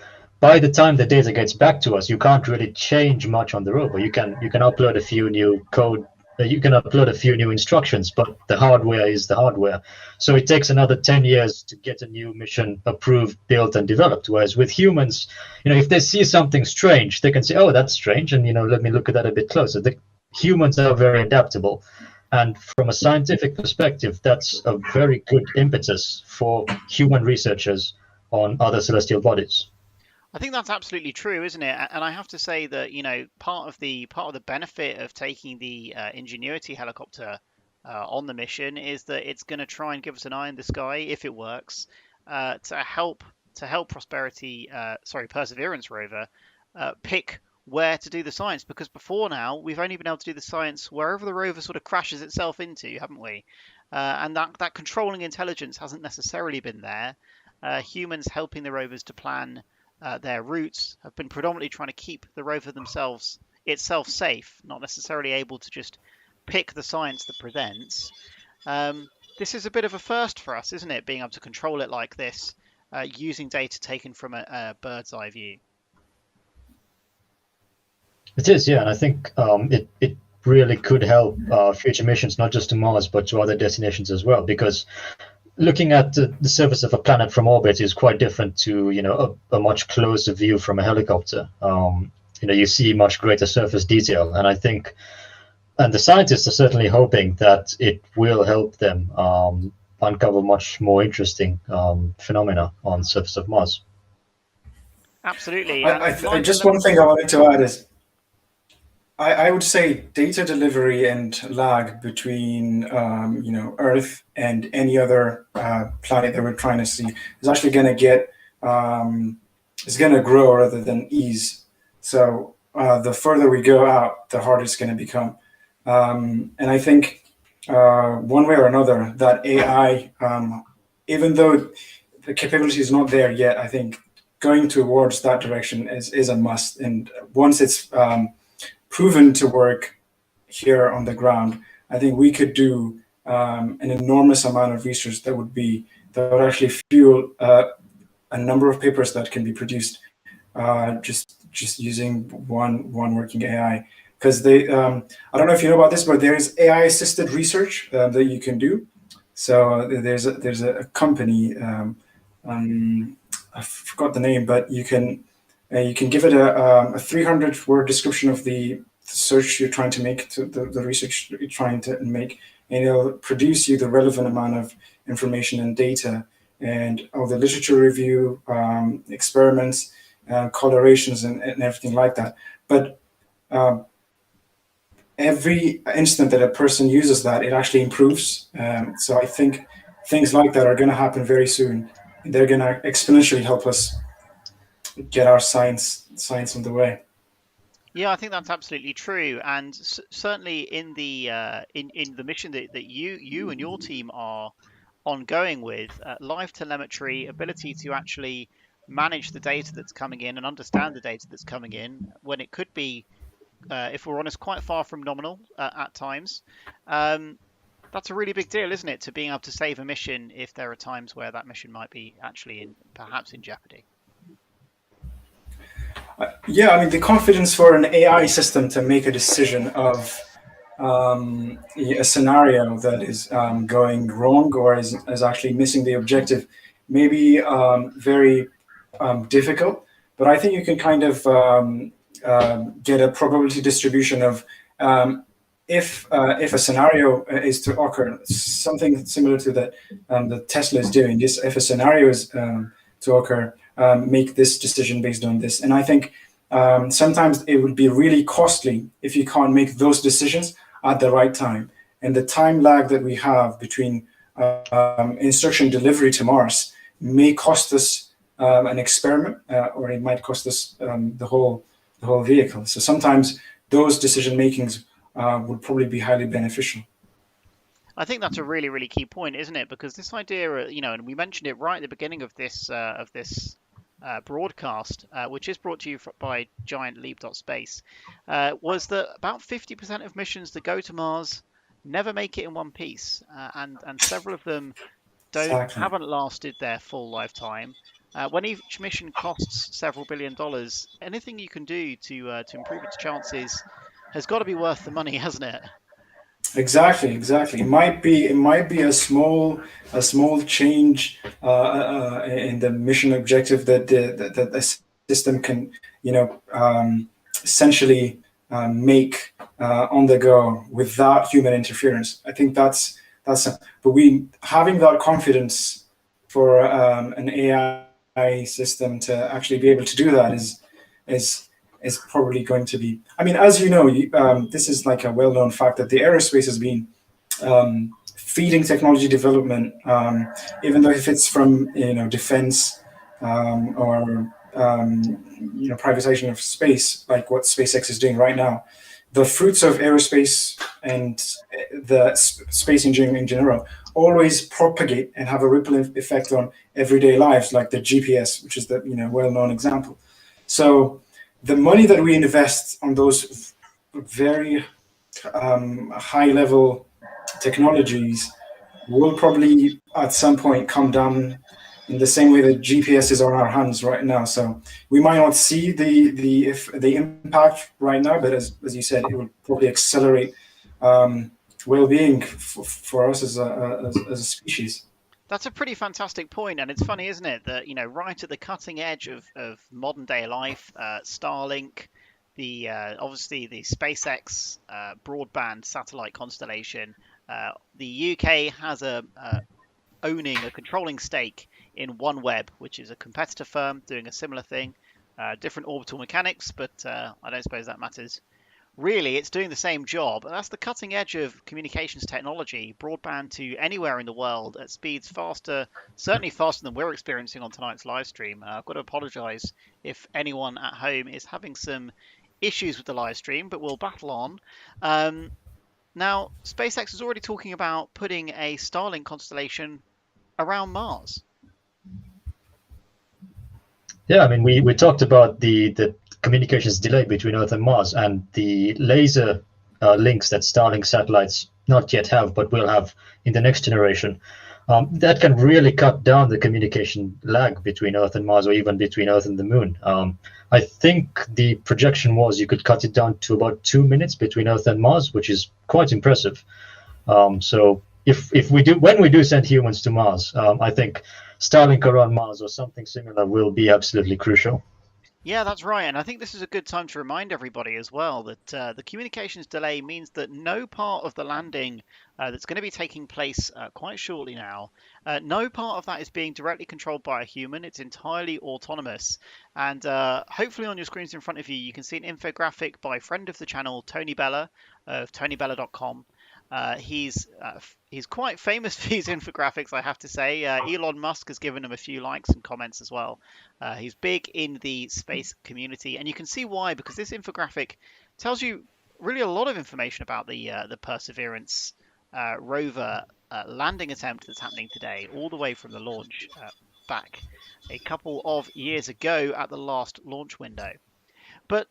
by the time the data gets back to us, you can't really change much on the rover. You can upload a few new code, you can upload a few new instructions, but the hardware is the hardware. So it takes another 10 years to get a new mission approved, built, and developed. Whereas with humans, if they see something strange, they can say, "Oh, that's strange," and let me look at that a bit closer. The humans are very adaptable. And from a scientific perspective, that's a very good impetus for human researchers on other celestial bodies. I think that's absolutely true, isn't it? And I have to say that part of the benefit of taking the Ingenuity helicopter on the mission is that it's going to try and give us an eye in the sky, if it works, to help Perseverance rover pick where to do the science. Because before now, we've only been able to do the science wherever the rover sort of crashes itself into, haven't we? And that controlling intelligence hasn't necessarily been there. Humans helping the rovers to plan their routes have been predominantly trying to keep the rover itself safe, not necessarily able to just pick the science that presents. This is a bit of a first for us, isn't it? Being able to control it like this, using data taken from a bird's eye view. It is, yeah, and I think it really could help future missions, not just to Mars, but to other destinations as well, because looking at the surface of a planet from orbit is quite different to a much closer view from a helicopter. You see much greater surface detail, and I think, and the scientists are certainly hoping that it will help them uncover much more interesting phenomena on the surface of Mars. Absolutely. Just one thing I wanted to add is I would say data delivery and lag between Earth and any other planet that we're trying to see is actually going to is going to grow rather than ease. So the further we go out, the harder it's going to become. And I think one way or another, that AI, even though the capability is not there yet, I think going towards that direction is a must. And once it's proven to work here on the ground, I think we could do an enormous amount of research that would actually fuel a number of papers that can be produced just using one working AI. Because I don't know if you know about this, but there is AI assisted research that you can do. So there's a company, I forgot the name, but you can give it a 300-word description of the search you're trying to make, to the research you're trying to make, and it'll produce you the relevant amount of information and data and all the literature review, experiments, colorations, and everything like that. But every instant that a person uses that, it actually improves. So I think things like that are going to happen very soon. They're going to exponentially help us get our science on the way. Yeah, I think that's absolutely true, and certainly in the mission that you and your team are ongoing with, live telemetry, ability to actually manage the data that's coming in and understand the data that's coming in when it could be, if we're honest, quite far from nominal at times. That's a really big deal, isn't it, to being able to save a mission if there are times where that mission might be actually perhaps in jeopardy. Yeah, I mean, the confidence for an AI system to make a decision of a scenario that is going wrong or is actually missing the objective may be very difficult, but I think you can kind of get a probability distribution of if a scenario is to occur, something similar to that Tesla is doing. Just if a scenario is to occur, make this decision based on this. And I think sometimes it would be really costly if you can't make those decisions at the right time. And the time lag that we have between instruction delivery to Mars may cost us an experiment, or it might cost us the whole vehicle. So sometimes those decision makings would probably be highly beneficial. I think that's a really, really key point, isn't it? Because this idea, and we mentioned it right at the beginning of this broadcast, which is brought to you by GiantLeap.Space, was that about 50% of missions that go to Mars never make it in one piece, and several of them haven't lasted their full lifetime. When each mission costs several $billion, anything you can do to improve its chances has got to be worth the money, hasn't it? Exactly. It might be a small change in the mission objective that the system can, essentially make on the go without human interference. I think that's. But having that confidence for an AI system to actually be able to do that is probably going to be. I mean, as you know, this is like a well-known fact that the aerospace has been feeding technology development, even though if it's from defense or privatization of space, like what SpaceX is doing right now. The fruits of aerospace and the space engineering in general always propagate and have a ripple effect on everyday lives, like the GPS, which is the well-known example. So the money that we invest on those very high-level technologies will probably at some point come down in the same way that GPS is on our hands right now. So we might not see the impact right now, but as you said, it will probably accelerate well-being for us as a species. That's a pretty fantastic point, and it's funny, isn't it, that right at the cutting edge of modern day life, Starlink, obviously the SpaceX broadband satellite constellation, the UK has owning a controlling stake in OneWeb, which is a competitor firm doing a similar thing, different orbital mechanics, but I don't suppose that matters. Really, it's doing the same job. That's the cutting edge of communications technology, broadband to anywhere in the world at speeds faster, certainly faster than we're experiencing on tonight's live stream. I've got to apologize if anyone at home is having some issues with the live stream, but we'll battle on. Now, SpaceX is already talking about putting a Starlink constellation around Mars. Yeah, I mean, we talked about the communications delay between Earth and Mars, and the laser links that Starlink satellites not yet have, but will have in the next generation. That can really cut down the communication lag between Earth and Mars, or even between Earth and the Moon. I think the projection was you could cut it down to about 2 minutes between Earth and Mars, which is quite impressive. So when we do send humans to Mars, I think Starlink around Mars or something similar will be absolutely crucial. Yeah, that's right. And I think this is a good time to remind everybody as well that the communications delay means that no part of the landing that's going to be taking place quite shortly now, no part of that is being directly controlled by a human. It's entirely autonomous. And hopefully on your screens in front of you, you can see an infographic by friend of the channel, Tony Bella of tonybella.com. He's quite famous for his infographics, I have to say. Elon Musk has given him a few likes and comments as well. He's big in the space community, and you can see why, because this infographic tells you really a lot of information about the Perseverance rover landing attempt that's happening today, all the way from the launch back a couple of years ago at the last launch window. But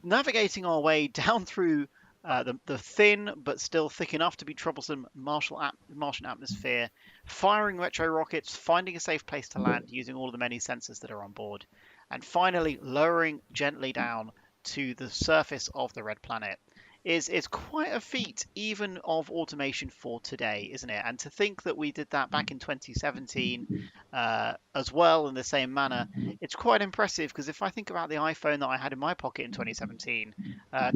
navigating our way down through the thin but still thick enough to be troublesome Martian atmosphere, firing retro rockets, finding a safe place to land using all of the many sensors that are on board, and finally lowering gently down to the surface of the red planet is quite a feat, even of automation for today, isn't it? And to think that we did that back in 2017 as well in the same manner, it's quite impressive, because if I think about the iPhone that I had in my pocket in 2017,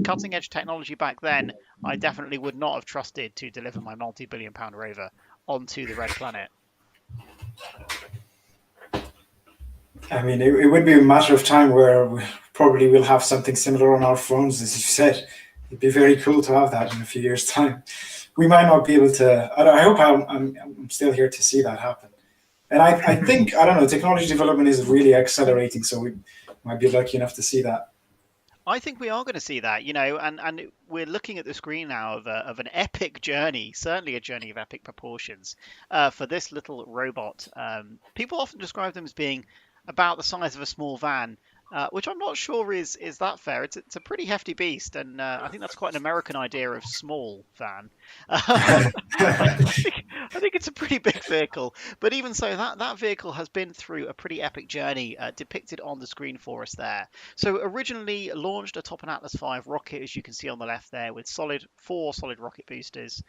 cutting edge technology back then, I definitely would not have trusted to deliver my multi-billion-pound rover onto the red planet. I mean, it would be a matter of time where we probably will have something similar on our phones, as you said. It'd be very cool to have that in a few years' time. We might not be able to. I hope I'm still here to see that happen. And I think, I don't know, technology development is really accelerating, so we might be lucky enough to see that. I think we are going to see that, and we're looking at the screen now of an epic journey, certainly a journey of epic proportions for this little robot. People often describe them as being about the size of a small van, which I'm not sure is that fair. It's a pretty hefty beast, and I think that's quite an American idea of small van. I think it's a pretty big vehicle, but even so, that vehicle has been through a pretty epic journey depicted on the screen for us there. So originally launched atop an Atlas V rocket, as you can see on the left there, with four solid rocket boosters.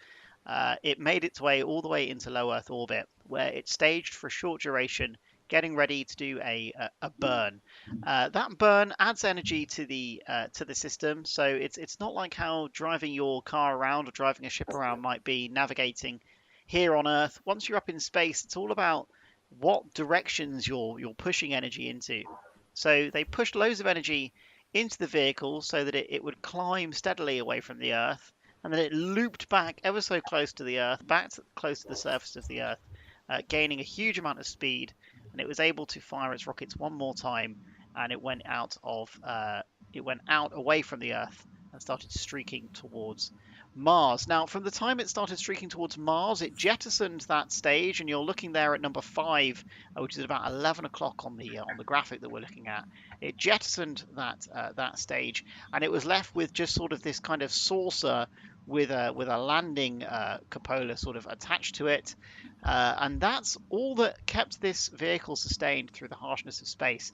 It made its way all the way into low Earth orbit, where it staged for a short duration, getting ready to do a burn. That burn adds energy to the system, so it's not like how driving your car around or driving a ship around might be navigating here on Earth. Once you're up in space, it's all about what directions you're pushing energy into. So they pushed loads of energy into the vehicle so that it would climb steadily away from the Earth, and then it looped back ever so close to the Earth, close to the surface of the Earth, gaining a huge amount of speed. And it was able to fire its rockets one more time, and it went out away from the Earth and started streaking towards Mars. Now, from the time it started streaking towards Mars, it jettisoned that stage, and you're looking there at number 5, which is about 11 o'clock on the graphic that we're looking at. It jettisoned that stage, and it was left with just sort of this kind of saucer with a landing cupola sort of attached to it. And that's all that kept this vehicle sustained through the harshness of space.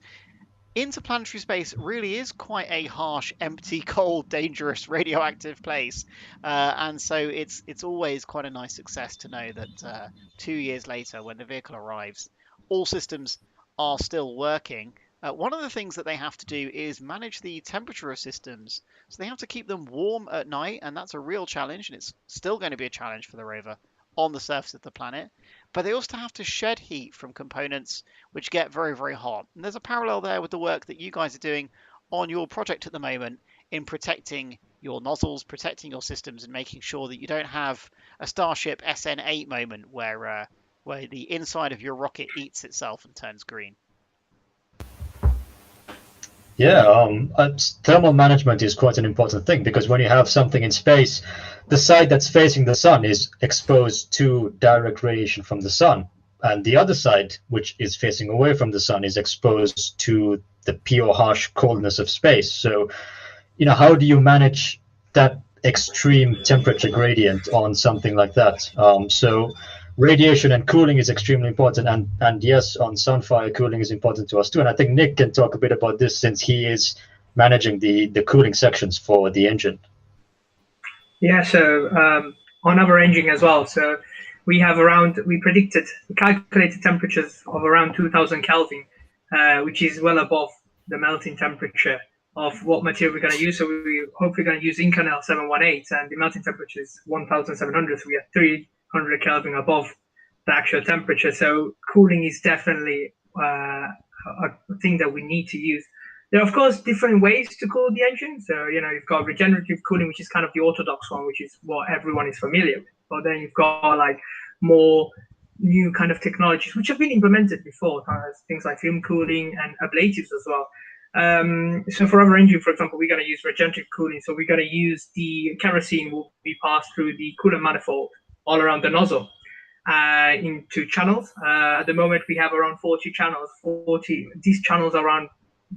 Interplanetary space really is quite a harsh, empty, cold, dangerous, radioactive place. And so it's always quite a nice success to know that 2 years later, when the vehicle arrives, all systems are still working. One of the things that they have to do is manage the temperature of systems. So they have to keep them warm at night, and that's a real challenge, and it's still going to be a challenge for the rover on the surface of the planet. But they also have to shed heat from components which get very, very hot. And there's a parallel there with the work that you guys are doing on your project at the moment in protecting your nozzles, protecting your systems, and making sure that you don't have a Starship SN8 moment where the inside of your rocket eats itself and turns green. Yeah, thermal management is quite an important thing, because when you have something in space, the side that's facing the sun is exposed to direct radiation from the sun, and the other side, which is facing away from the sun, is exposed to the pure harsh coldness of space. So, how do you manage that extreme temperature gradient on something like that? So radiation and cooling is extremely important, and yes, on Sunfire, cooling is important to us too. And I think Nick can talk a bit about this, since he is managing the cooling sections for the engine. Yeah, so on our engine as well. So we calculated temperatures of around 2000 Kelvin, which is well above the melting temperature of what material we're going to use. So we're hopefully going to use Inconel 718, and the melting temperature is 1700, so we are 300 Kelvin above the actual temperature. So cooling is definitely a thing that we need to use. There are, of course, different ways to cool the engine. So, you've got regenerative cooling, which is kind of the orthodox one, which is what everyone is familiar with. But then you've got like more new kind of technologies, which have been implemented before, things like film cooling and ablatives as well. So for our engine, for example, we're going to use regenerative cooling. So we're going to use the kerosene will be passed through the coolant manifold all around the nozzle. into channels. At the moment, we have around 40 channels. These channels are around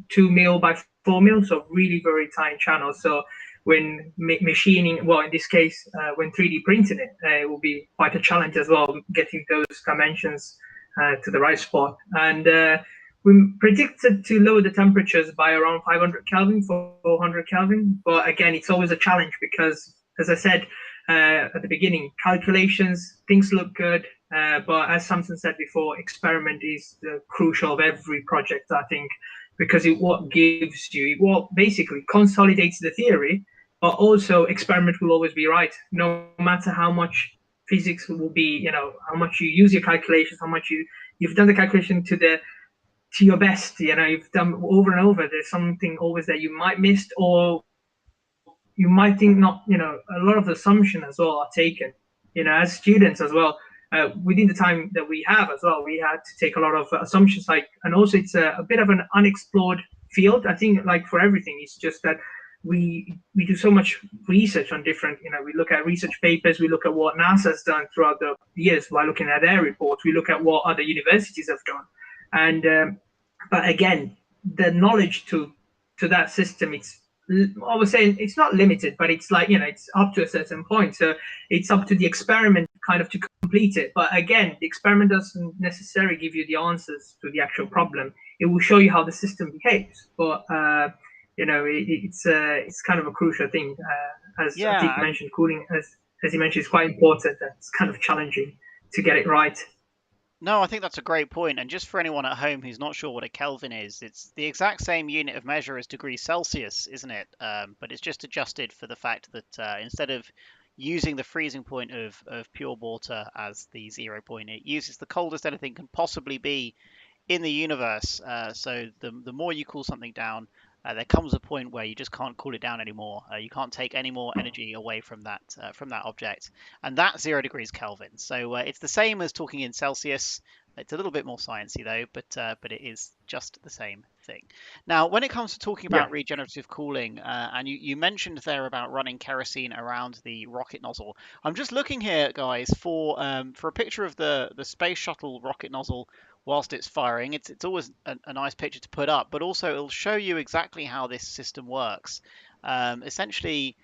2 mil by 4 mil, so really very tiny channels. So when machining, well, in this case, when 3D printing it, it will be quite a challenge as well, getting those dimensions to the right spot. And we predicted to lower the temperatures by around 500 Kelvin, 400 Kelvin. But again, it's always a challenge because, as I said at the beginning, calculations, things look good. But as Samson said before, experiment is the crucial of every project, I think, because what basically consolidates the theory, but also experiment will always be right, no matter how much physics will be, how much you use your calculations, how much you've done the calculation to your best, you've done over and over. There's something always that you might miss, or you might think not. A lot of the assumptions as well are taken. As students as well, within the time that we have as well, we had to take a lot of assumptions. And also it's a bit of an unexplored field. I think, like for everything, it's just that we do so much research on different. We look at research papers, we look at what NASA has done throughout the years by looking at their reports. We look at what other universities have done, and but again, the knowledge to that system, I was saying it's not limited, but it's like, it's up to a certain point. So it's up to the experiment kind of to complete it. But again, the experiment doesn't necessarily give you the answers to the actual problem. It will show you how the system behaves. But it's kind of a crucial thing. As Atheeq mentioned, cooling, as he mentioned, is quite important. It's kind of challenging to get it right. No, I think that's a great point. And just for anyone at home who's not sure what a Kelvin is, it's the exact same unit of measure as degrees Celsius, isn't it? But it's just adjusted for the fact that instead of using the freezing point of pure water as the 0 point, it uses the coldest anything can possibly be in the universe. So the more you cool something down, there comes a point where you just can't cool it down anymore. You can't take any more energy away from that object, and that's 0 degrees Kelvin. So it's the same as talking in Celsius. It's a little bit more sciencey though, but it is just the same thing. Now, when it comes to talking about regenerative cooling, and you mentioned there about running kerosene around the rocket nozzle, I'm just looking here, guys, for a picture of the space shuttle rocket nozzle whilst it's firing. It's always a nice picture to put up, but also it'll show you exactly how this system works. Essentially,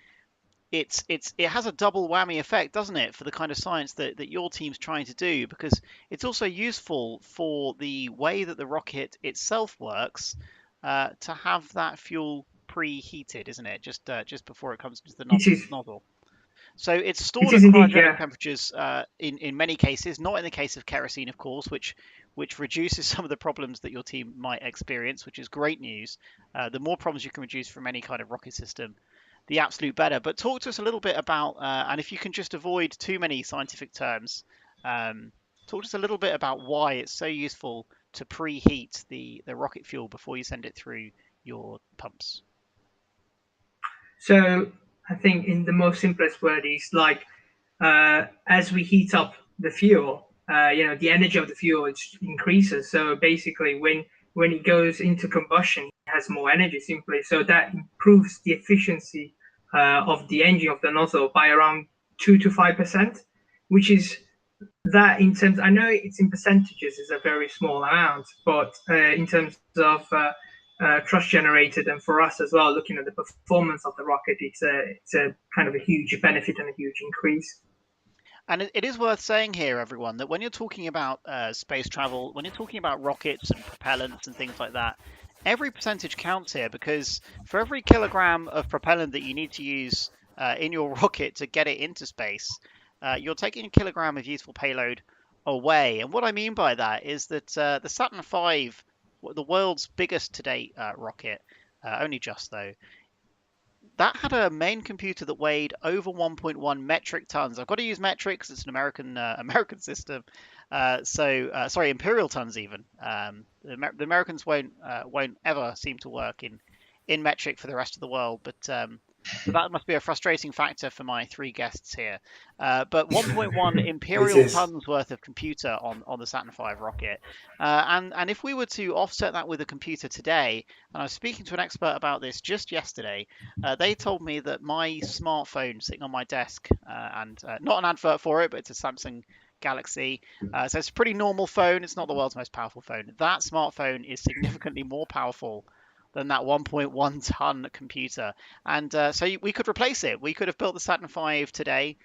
it has a double whammy effect, doesn't it, for the kind of science that your team's trying to do, because it's also useful for the way that the rocket itself works, to have that fuel preheated, isn't it, just before it comes into the nozzle. So it's stored at cryogenic temperatures in many cases, not in the case of kerosene, of course, which reduces some of the problems that your team might experience, which is great news. The more problems you can reduce from any kind of rocket system, the absolute better. But talk to us a little bit about, and if you can just avoid too many scientific terms, talk to us a little bit about why it's so useful to preheat the rocket fuel before you send it through your pumps. So I think in the most simplest word is like, as we heat up the fuel, the energy of the fuel increases. So basically, when it goes into combustion, it has more energy simply. So that improves the efficiency of the engine of the nozzle by around 2 to 5%, which is that in terms. I know it's in percentages is a very small amount, but in terms of thrust generated, and for us as well, looking at the performance of the rocket, it's a kind of a huge benefit and a huge increase. And it is worth saying here, everyone, that when you're talking about space travel, when you're talking about rockets and propellants and things like that, every percentage counts here, because for every kilogram of propellant that you need to use in your rocket to get it into space, you're taking a kilogram of useful payload away. And what I mean by that is that the Saturn V, the world's biggest to date rocket, only just though, that had a main computer that weighed over 1.1 metric tons. I've got to use metric because it's an American system. Sorry, imperial tons even. The Americans won't ever seem to work in metric for the rest of the world, but that must be a frustrating factor for my 3 guests here. But 1.1 imperial tons worth of computer on the Saturn V rocket. And if we were to offset that with a computer today, and I was speaking to an expert about this just yesterday, they told me that my smartphone sitting on my desk, and not an advert for it, but it's a Samsung Galaxy. So it's a pretty normal phone. It's not the world's most powerful phone. That smartphone is significantly more powerful than that 1.1 ton computer. And so we could replace it. We could have built the Saturn V today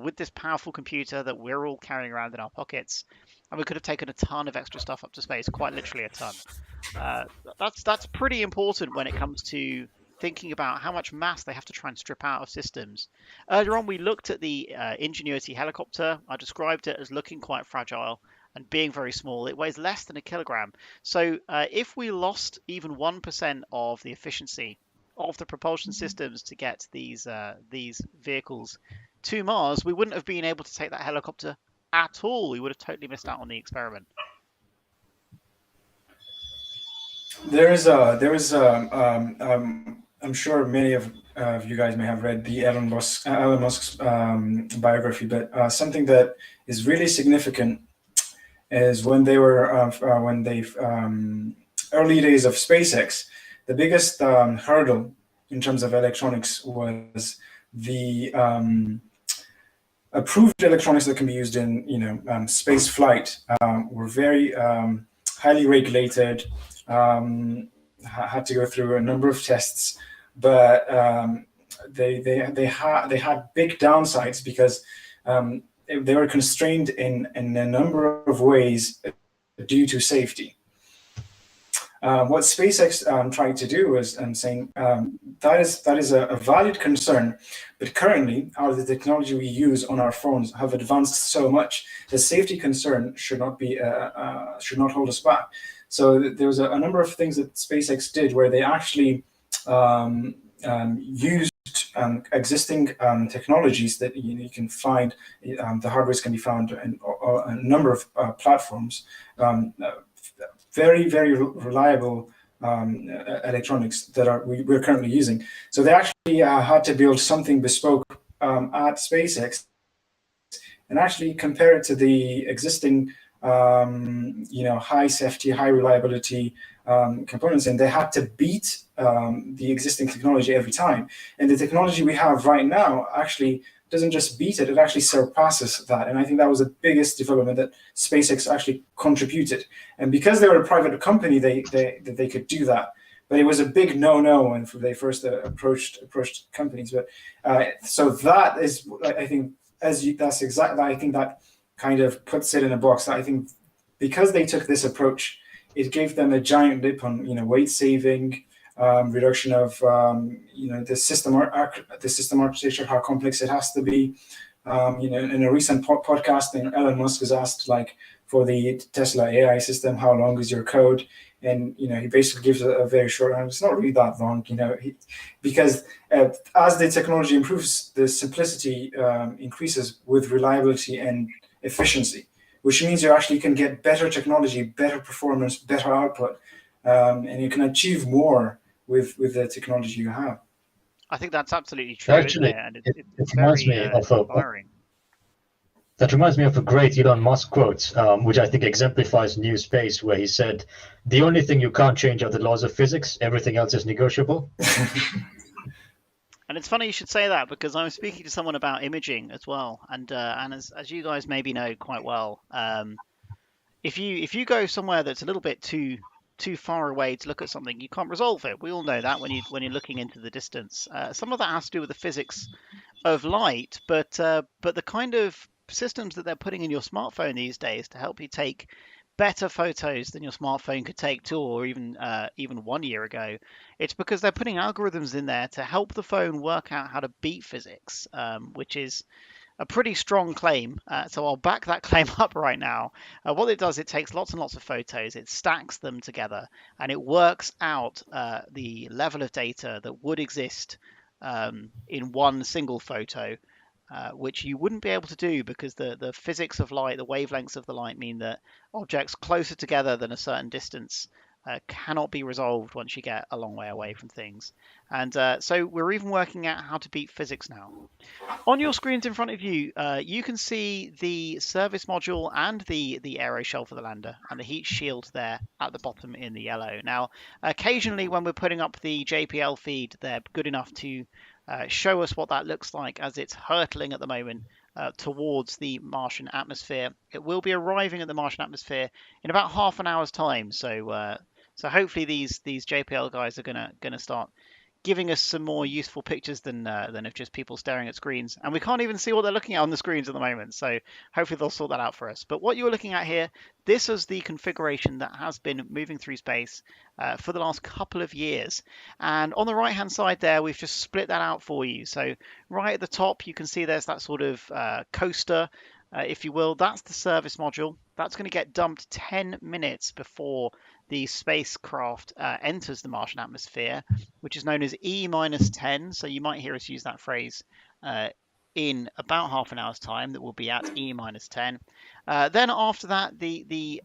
with this powerful computer that we're all carrying around in our pockets. And we could have taken a ton of extra stuff up to space, quite literally a ton. That's pretty important when it comes to thinking about how much mass they have to try and strip out of systems. Earlier on, we looked at the Ingenuity helicopter. I described it as looking quite fragile and being very small. It weighs less than a kilogram. So if we lost even 1% of the efficiency of the propulsion systems to get these vehicles to Mars, we wouldn't have been able to take that helicopter at all. We would have totally missed out on the experiment. I'm sure many of you guys may have read the Elon Musk's biography, but something that is really significant is when they were early days of SpaceX, the biggest hurdle in terms of electronics was the approved electronics that can be used in space flight were very highly regulated, had to go through a number of tests, but they had big downsides because they were constrained in a number of ways due to safety. What SpaceX tried to do was saying that is a valid concern, but currently the technology we use on our phones have advanced so much the safety concern should not hold us back. So there was a number of things that SpaceX did where they actually used existing technologies that you can find. The hardware can be found in a number of platforms. Very, very reliable electronics that we're currently using. So they actually had to build something bespoke at SpaceX and actually compare it to the existing high safety, high reliability components, and they had to beat the existing technology every time. And the technology we have right now actually doesn't just beat it, it actually surpasses that. And I think that was the biggest development that SpaceX actually contributed. And because they were a private company, they could do that. But it was a big no-no when they first approached companies. But so that is, I think, that's exactly, I think that kind of puts it in a box. I think because they took this approach, it gave them a giant leap on weight saving, reduction of the system architecture, how complex it has to be. In a recent podcast, Elon Musk was asked, like, for the Tesla AI system, how long is your code? And he basically gives a very short answer. It's not really that long, because as the technology improves, the simplicity increases with reliability and efficiency, which means you actually can get better technology, better performance, better output, and you can achieve more with the technology you have. I think that's absolutely true. Actually, isn't it? And it reminds me of inspiring. That reminds me of a great Elon Musk quote, which I think exemplifies new space, where he said, "The only thing you can't change are the laws of physics. Everything else is negotiable." And it's funny you should say that, because I was speaking to someone about imaging as well, and as you guys maybe know quite well, if you go somewhere that's a little bit too far away to look at something, you can't resolve it. We all know that when you're looking into the distance. Some of that has to do with the physics of light, but the kind of systems that they're putting in your smartphone these days to help you take better photos than your smartphone could take 2 or even 1 year ago, it's because they're putting algorithms in there to help the phone work out how to beat physics, which is a pretty strong claim. So I'll back that claim up right now. What it does, it takes lots and lots of photos, it stacks them together, and it works out the level of data that would exist in one single photo, which you wouldn't be able to do because the physics of light, the wavelengths of the light, mean that objects closer together than a certain distance cannot be resolved once you get a long way away from things. And so we're even working out how to beat physics now. On your screens in front of you, you can see the service module and the aero shell for the lander and the heat shield there at the bottom in the yellow. Now, occasionally when we're putting up the JPL feed, they're good enough to show us what that looks like as it's hurtling at the moment towards the Martian atmosphere. It will be arriving at the Martian atmosphere in about half an hour's time. So hopefully these JPL guys are gonna start giving us some more useful pictures than of just people staring at screens. And we can't even see what they're looking at on the screens at the moment. So hopefully they'll sort that out for us. But what you're looking at here, this is the configuration that has been moving through space for the last couple of years. And on the right-hand side there, we've just split that out for you. So right at the top, you can see there's that sort of coaster, if you will. That's the service module. That's going to get dumped 10 minutes before the spacecraft enters the Martian atmosphere, which is known as E-10. So you might hear us use that phrase in about half an hour's time, that will be at E-10. Then after that, the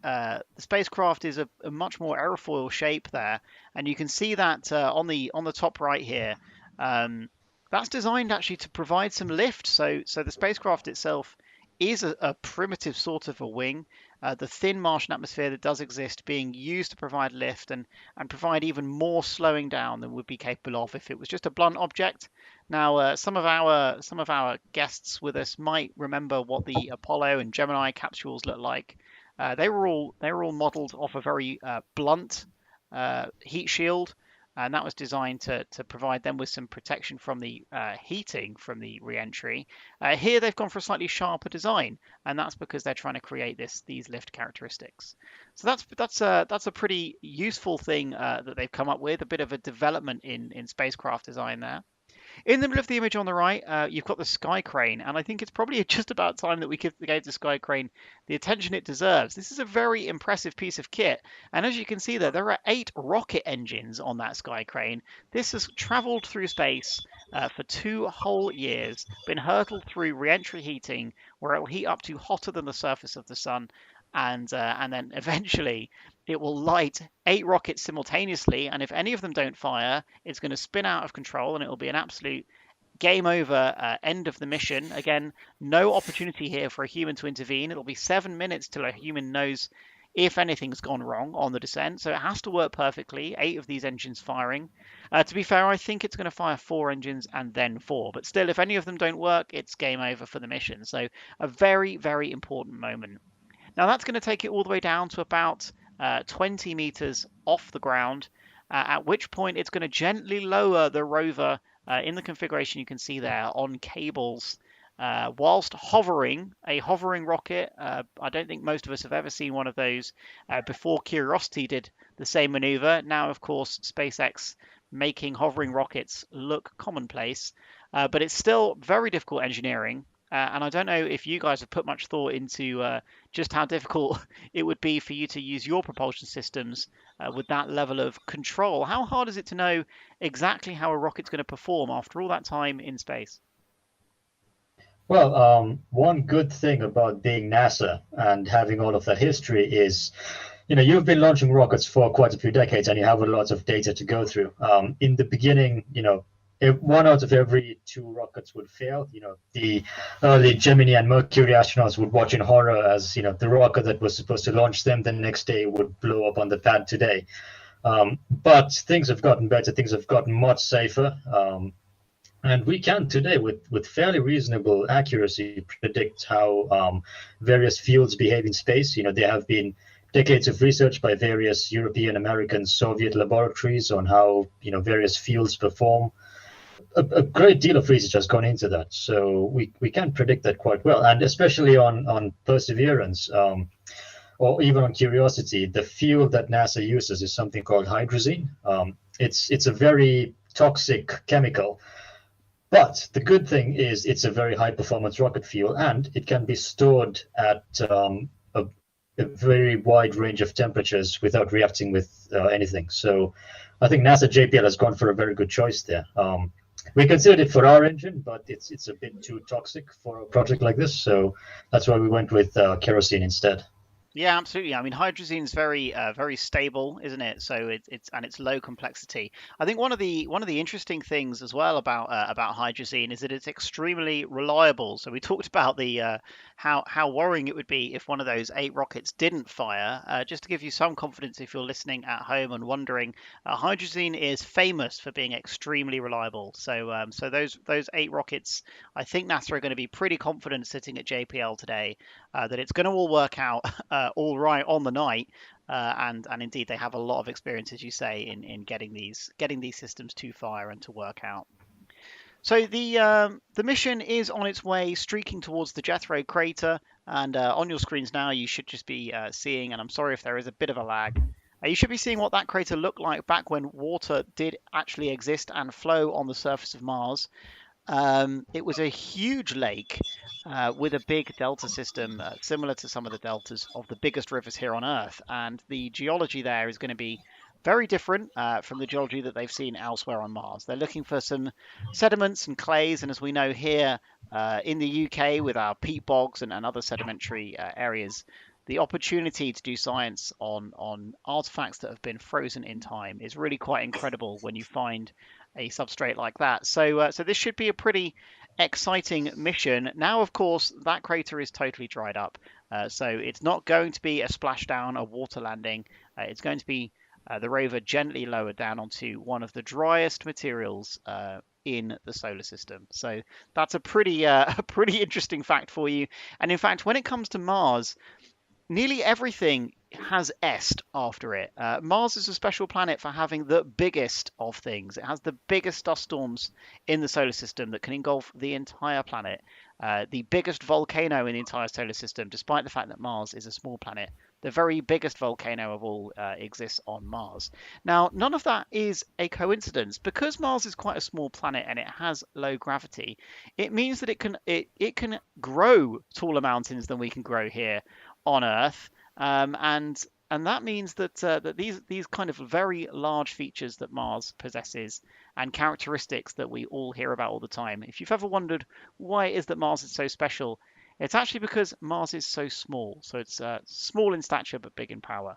spacecraft is a much more aerofoil shape there, and you can see that on the top right here. That's designed actually to provide some lift. So the spacecraft itself is a primitive sort of a wing. The thin Martian atmosphere that does exist being used to provide lift and provide even more slowing down than would be capable of if it was just a blunt object. Now, some of our guests with us might remember what the Apollo and Gemini capsules look like. They were all modelled off a very blunt heat shield, and that was designed to provide them with some protection from the heating from the re-entry. Here they've gone for a slightly sharper design, and that's because they're trying to create these lift characteristics. So that's a pretty useful thing that they've come up with, a bit of a development in spacecraft design there. In the middle of the image on the right, you've got the Sky Crane, and I think it's probably just about time that we gave the Sky Crane the attention it deserves. This is a very impressive piece of kit, and as you can see there are 8 rocket engines on that Sky Crane. This has travelled through space for 2 whole years, been hurtled through re-entry heating, where it will heat up to hotter than the surface of the sun, and then eventually it will light 8 rockets simultaneously, and if any of them don't fire, it's going to spin out of control and it will be an absolute game over end of the mission. Again, no opportunity here for a human to intervene. It'll be 7 minutes till a human knows if anything's gone wrong on the descent, so it has to work perfectly, 8 of these engines firing. To be fair, I think it's going to fire 4 engines and then 4, but still, if any of them don't work, it's game over for the mission. So a very, very important moment. Now that's going to take it all the way down to about 20 meters off the ground, at which point it's going to gently lower the rover in the configuration you can see there on cables whilst hovering. A hovering rocket, I don't think most of us have ever seen one of those before Curiosity did the same maneuver. Now, of course, SpaceX making hovering rockets look commonplace, but it's still very difficult engineering. And I don't know if you guys have put much thought into just how difficult it would be for you to use your propulsion systems with that level of control. How hard is it to know exactly how a rocket's going to perform after all that time in space? Well, one good thing about being NASA and having all of that history is, you've been launching rockets for quite a few decades and you have a lot of data to go through. In the beginning, if 1 out of every 2 rockets would fail. The early Gemini and Mercury astronauts would watch in horror as, the rocket that was supposed to launch them the next day would blow up on the pad today. But things have gotten better. Things have gotten much safer. And we can today, with fairly reasonable accuracy, predict how various fields behave in space. There have been decades of research by various European, American, Soviet laboratories on how, various fields perform. A great deal of research has gone into that, so we can predict that quite well, and especially on Perseverance or even on Curiosity, the fuel that NASA uses is something called hydrazine. It's a very toxic chemical, but the good thing is it's a very high performance rocket fuel, and it can be stored at a very wide range of temperatures without reacting with anything. So I think NASA JPL has gone for a very good choice there. We considered it for our engine, but it's a bit too toxic for a project like this, so that's why we went with kerosene instead. Yeah, absolutely. I mean, hydrazine's very stable, isn't it? So it's low complexity. I think one of the interesting things as well about hydrazine is that it's extremely reliable. So we talked about the how worrying it would be if one of those 8 rockets didn't fire. Just to give you some confidence, if you're listening at home and wondering, hydrazine is famous for being extremely reliable. So those 8 rockets, I think NASA are going to be pretty confident sitting at JPL today that it's going to all work out all right on the night, and indeed they have a lot of experience, as you say, in getting these systems to fire and to work out. So the mission is on its way, streaking towards the Jethro crater, and on your screens now you should just be seeing, and I'm sorry if there is a bit of a lag. You should be seeing what that crater looked like back when water did actually exist and flow on the surface of Mars. It was a huge lake with a big delta system, similar to some of the deltas of the biggest rivers here on Earth. And the geology there is going to be very different from the geology that they've seen elsewhere on Mars. They're looking for some sediments and clays, and as we know here in the UK with our peat bogs and other sedimentary areas, the opportunity to do science on artifacts that have been frozen in time is really quite incredible when you find a substrate like that. So this should be a pretty exciting mission. Now, of course, that crater is totally dried up, so it's not going to be a splashdown, a water landing. It's going to be the rover gently lowered down onto one of the driest materials in the solar system. So that's a pretty a pretty interesting fact for you. And in fact, when it comes to Mars, nearly everything has est after it. Mars is a special planet for having the biggest of things. It has the biggest dust storms in the solar system that can engulf the entire planet. The biggest volcano in the entire solar system, despite the fact that Mars is a small planet. The very biggest volcano of all exists on Mars. Now, none of that is a coincidence. Because Mars is quite a small planet and it has low gravity, it means that it can grow taller mountains than we can grow here on Earth, and that means that these kind of very large features that Mars possesses and characteristics that we all hear about all the time. If you've ever wondered why it is that Mars is so special, it's actually because Mars is so small. So it's small in stature but big in power.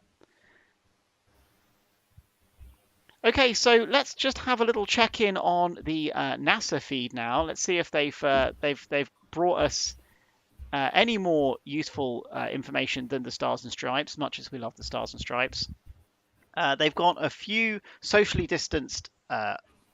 Okay, so let's just have a little check-in on the NASA feed now. Let's see if they've brought us any more useful information than the stars and stripes, much as we love the stars and stripes. They've got a few socially distanced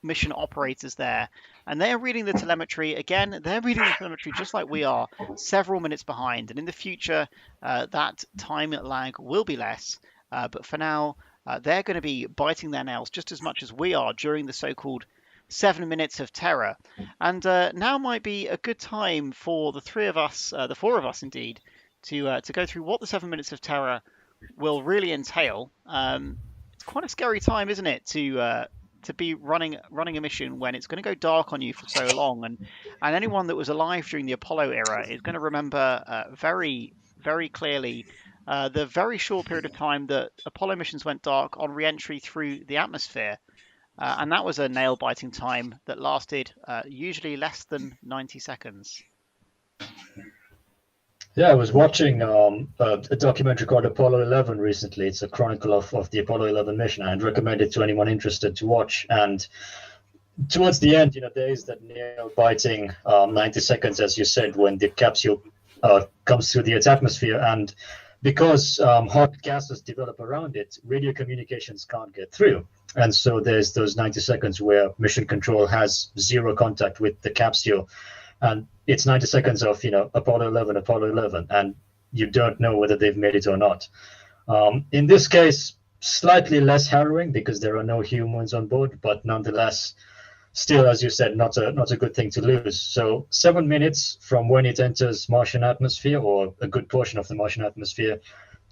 mission operators there, and they're reading the telemetry. Again, they're reading the telemetry just like we are, several minutes behind. And in the future, that time lag will be less. But for now, they're going to be biting their nails just as much as we are during the so-called 7 minutes of terror. And now might be a good time for the four of us indeed, to go through what the 7 minutes of terror will really entail. It's quite a scary time, isn't it, to be running a mission when it's going to go dark on you for so long. And anyone that was alive during the Apollo era is going to remember very, very clearly the very short period of time that Apollo missions went dark on re-entry through the atmosphere. And that was a nail-biting time that lasted usually less than 90 seconds. Yeah, I was watching a documentary called Apollo 11 recently. It's a chronicle of the Apollo 11 mission. I'd recommend it to anyone interested to watch. And towards the end, there is that nail-biting 90 seconds, as you said, when the capsule comes through the Earth's atmosphere. And because hot gases develop around it, radio communications can't get through. And so there's those 90 seconds where mission control has zero contact with the capsule. And it's 90 seconds of, Apollo 11, and you don't know whether they've made it or not. In this case, slightly less harrowing because there are no humans on board, but nonetheless, still, as you said, not a good thing to lose. So 7 minutes from when it enters Martian atmosphere, or a good portion of the Martian atmosphere,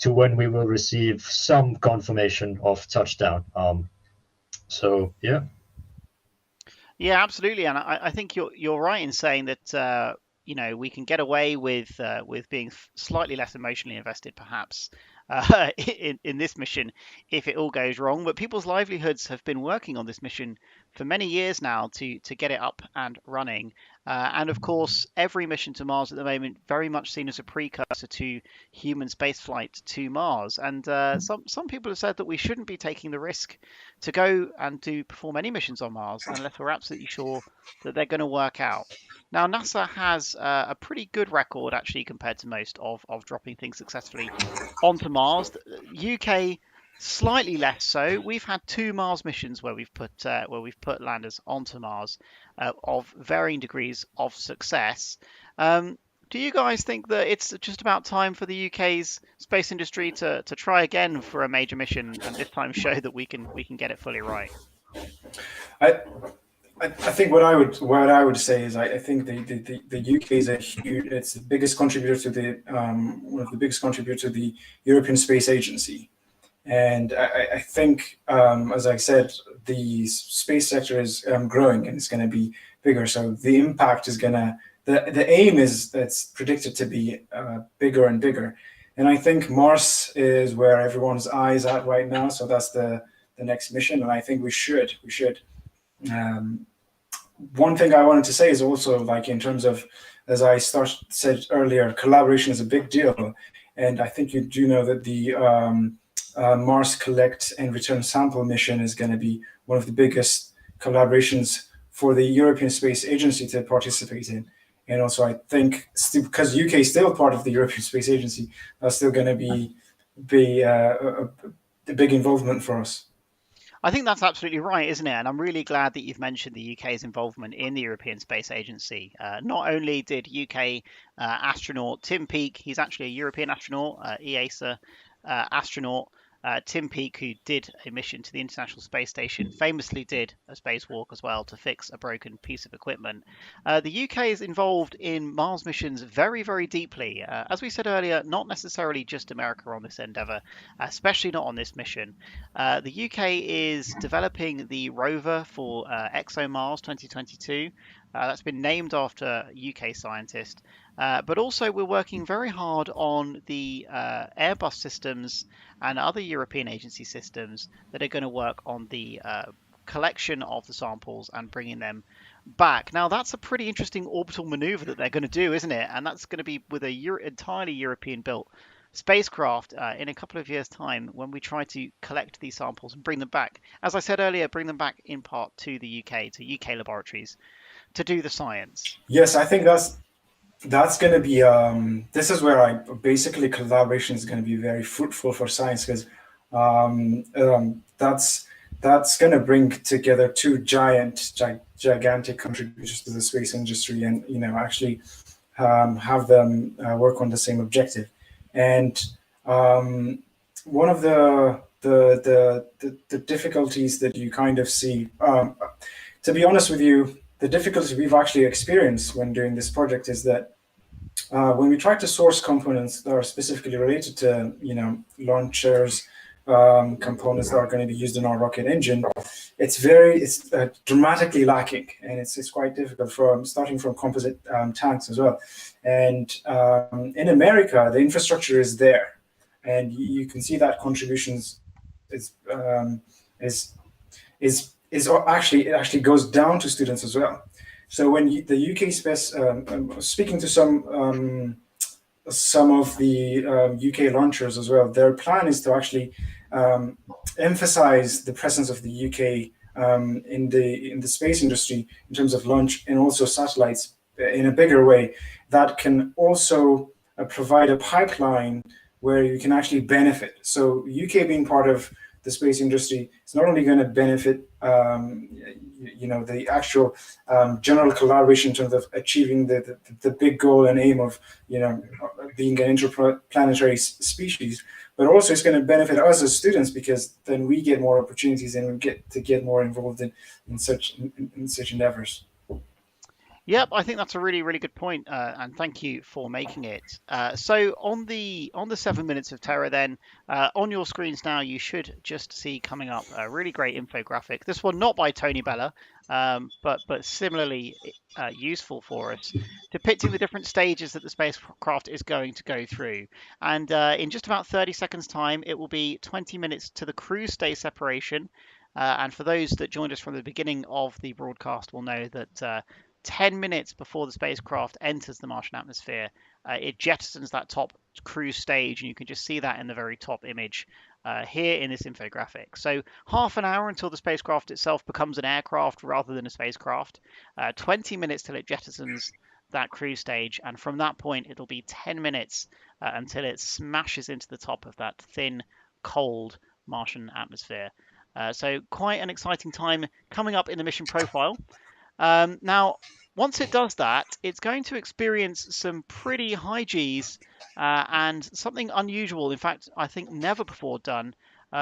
to when we will receive some confirmation of touchdown. So yeah. Yeah, absolutely, and I think you're right in saying that we can get away with being slightly less emotionally invested, perhaps, in this mission if it all goes wrong. But people's livelihoods have been working on this mission for many years now to get it up and running. And of course, every mission to Mars at the moment very much seen as a precursor to human spaceflight to Mars. And some people have said that we shouldn't be taking the risk to go and to perform any missions on Mars unless we're absolutely sure that they're going to work out. Now, NASA has a pretty good record, actually, compared to most of dropping things successfully onto Mars. UK slightly less so. We've had 2 Mars missions where we've put landers onto Mars of varying degrees of success. Do you guys think that it's just about time for the UK's space industry to try again for a major mission and this time show that we can get it fully right? I think what I would say is I think the UK is it's the biggest contributor to the one of the biggest contributors to the European Space Agency, and I think as I said, the space sector is growing and it's going to be bigger. So the impact is the aim is that's predicted to be bigger and bigger, and I think Mars is where everyone's eyes at right now. So that's the next mission, and I think we should. One thing I wanted to say is also, like, in terms of, as I said earlier, collaboration is a big deal, and I think you do know that the Mars Collect and Return Sample mission is going to be one of the biggest collaborations for the European Space Agency to participate in. And also, I think because UK is still part of the European Space Agency, that's still going to be a big involvement for us. I think that's absolutely right, isn't it? And I'm really glad that you've mentioned the UK's involvement in the European Space Agency. Not only did UK astronaut Tim Peake, he's actually a European astronaut, EASA astronaut, Tim Peake, who did a mission to the International Space Station, famously did a spacewalk as well to fix a broken piece of equipment. The UK is involved in Mars missions very, very deeply. As we said earlier, not necessarily just America on this endeavour, especially not on this mission. The UK is developing the Rover for ExoMars 2022. That's been named after a UK scientist. But also we're working very hard on the Airbus systems and other European agency systems that are going to work on the collection of the samples and bringing them back. Now, that's a pretty interesting orbital maneuver that they're going to do, isn't it? And that's going to be with a entirely European-built spacecraft in a couple of years' time when we try to collect these samples and bring them back. As I said earlier, bring them back in part to the UK, to UK laboratories, to do the science. Yes, I think that's going to be this is where basically collaboration is going to be very fruitful for science, because that's going to bring together 2 gigantic contributors to the space industry, and actually have them work on the same objective. And one of the difficulties that you kind of see, to be honest with you, the difficulty we've actually experienced when doing this project is that when we try to source components that are specifically related to, launchers, components that are going to be used in our rocket engine, it's dramatically lacking, and it's quite difficult starting from composite tanks as well. And in America, the infrastructure is there, and you can see that contributions actually goes down to students as well. So when the UK space, speaking to some of the UK launchers as well, their plan is to actually emphasize the presence of the UK in the space industry in terms of launch and also satellites in a bigger way that can also provide a pipeline where you can actually benefit. So UK being part of the space industry is not only going to benefit the actual general collaboration in terms of achieving the big goal and aim of being an interplanetary species, but also it's going to benefit us as students, because then we get more opportunities and we get more involved in such endeavors. Yep, I think that's a really, really good point, and thank you for making it. So on the 7 minutes of terror, then on your screens now, you should just see coming up a really great infographic. This one not by Tony Bella, but similarly useful for us, depicting the different stages that the spacecraft is going to go through. And in just about 30 seconds time, it will be 20 minutes to the cruise stage separation. And for those that joined us from the beginning of the broadcast will know that 10 minutes before the spacecraft enters the Martian atmosphere, it jettisons that top cruise stage, and you can just see that in the very top image here in this infographic. So half an hour until the spacecraft itself becomes an aircraft rather than a spacecraft, 20 minutes till it jettisons that cruise stage, and from that point it'll be 10 minutes until it smashes into the top of that thin, cold Martian atmosphere. So quite an exciting time coming up in the mission profile. Now, once it does that, it's going to experience some pretty high Gs and something unusual. In fact, I think never before done.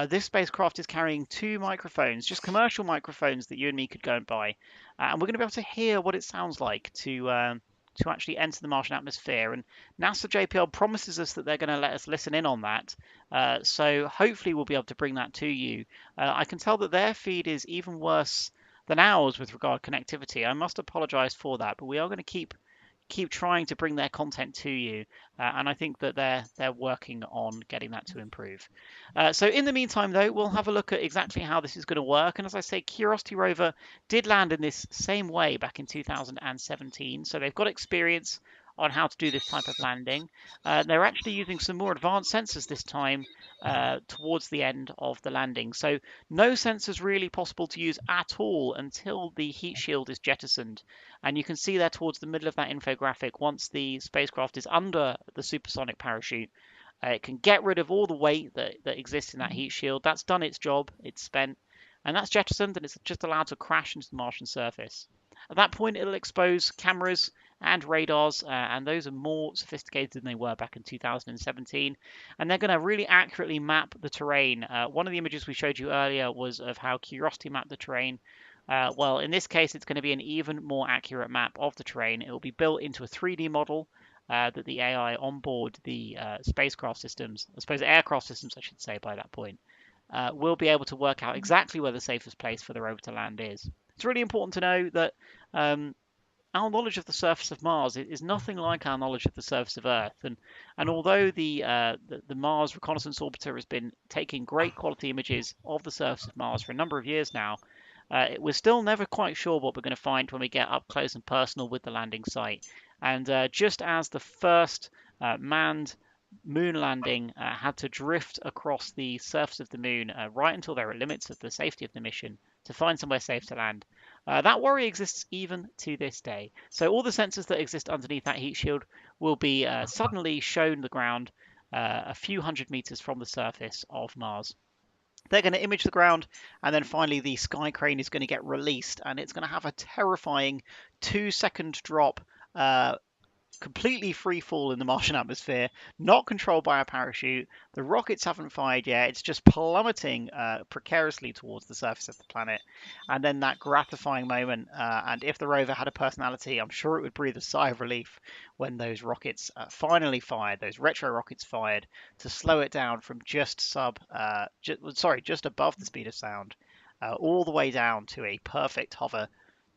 This spacecraft is carrying 2 microphones, just commercial microphones that you and me could go and buy. And we're going to be able to hear what it sounds like to actually enter the Martian atmosphere. And NASA JPL promises us that they're going to let us listen in on that. So hopefully we'll be able to bring that to you. I can tell that their feed is even worse than ours with regard to connectivity. I must apologize for that, but we are going to keep trying to bring their content to you, and I think that they're working on getting that to improve. So in the meantime, though, we'll have a look at exactly how this is going to work. And as I say, Curiosity rover did land in this same way back in 2017, so they've got experience on how to do this type of landing. They're actually using some more advanced sensors this time towards the end of the landing. So no sensors really possible to use at all until the heat shield is jettisoned. And you can see there towards the middle of that infographic, once the spacecraft is under the supersonic parachute, it can get rid of all the weight that exists in that heat shield. That's done its job, it's spent, and that's jettisoned, and it's just allowed to crash into the Martian surface. At that point, it'll expose cameras and radars, and those are more sophisticated than they were back in 2017. And they're going to really accurately map the terrain. One of the images we showed you earlier was of how Curiosity mapped the terrain. Well, in this case, it's going to be an even more accurate map of the terrain. It will be built into a 3D model that the AI on board the spacecraft systems, I suppose aircraft systems, I should say, by that point, will be able to work out exactly where the safest place for the rover to land is. It's really important to know that our knowledge of the surface of Mars is nothing like our knowledge of the surface of Earth. And although the Mars Reconnaissance Orbiter has been taking great quality images of the surface of Mars for a number of years now, we're still never quite sure what we're going to find when we get up close and personal with the landing site. And just as the first manned moon landing had to drift across the surface of the moon right until there are limits of the safety of the mission to find somewhere safe to land, that worry exists even to this day. So all the sensors that exist underneath that heat shield will be suddenly shown the ground a few hundred meters from the surface of Mars. They're going to image the ground, and then finally the sky crane is going to get released, and it's going to have a terrifying 2-second drop, completely free fall in the Martian atmosphere, not controlled by a parachute. The rockets haven't fired yet. It's just plummeting precariously towards the surface of the planet. And then that gratifying moment, and if the rover had a personality, I'm sure it would breathe a sigh of relief when those rockets finally fired, those retro rockets fired, to slow it down from just above the speed of sound, all the way down to a perfect hover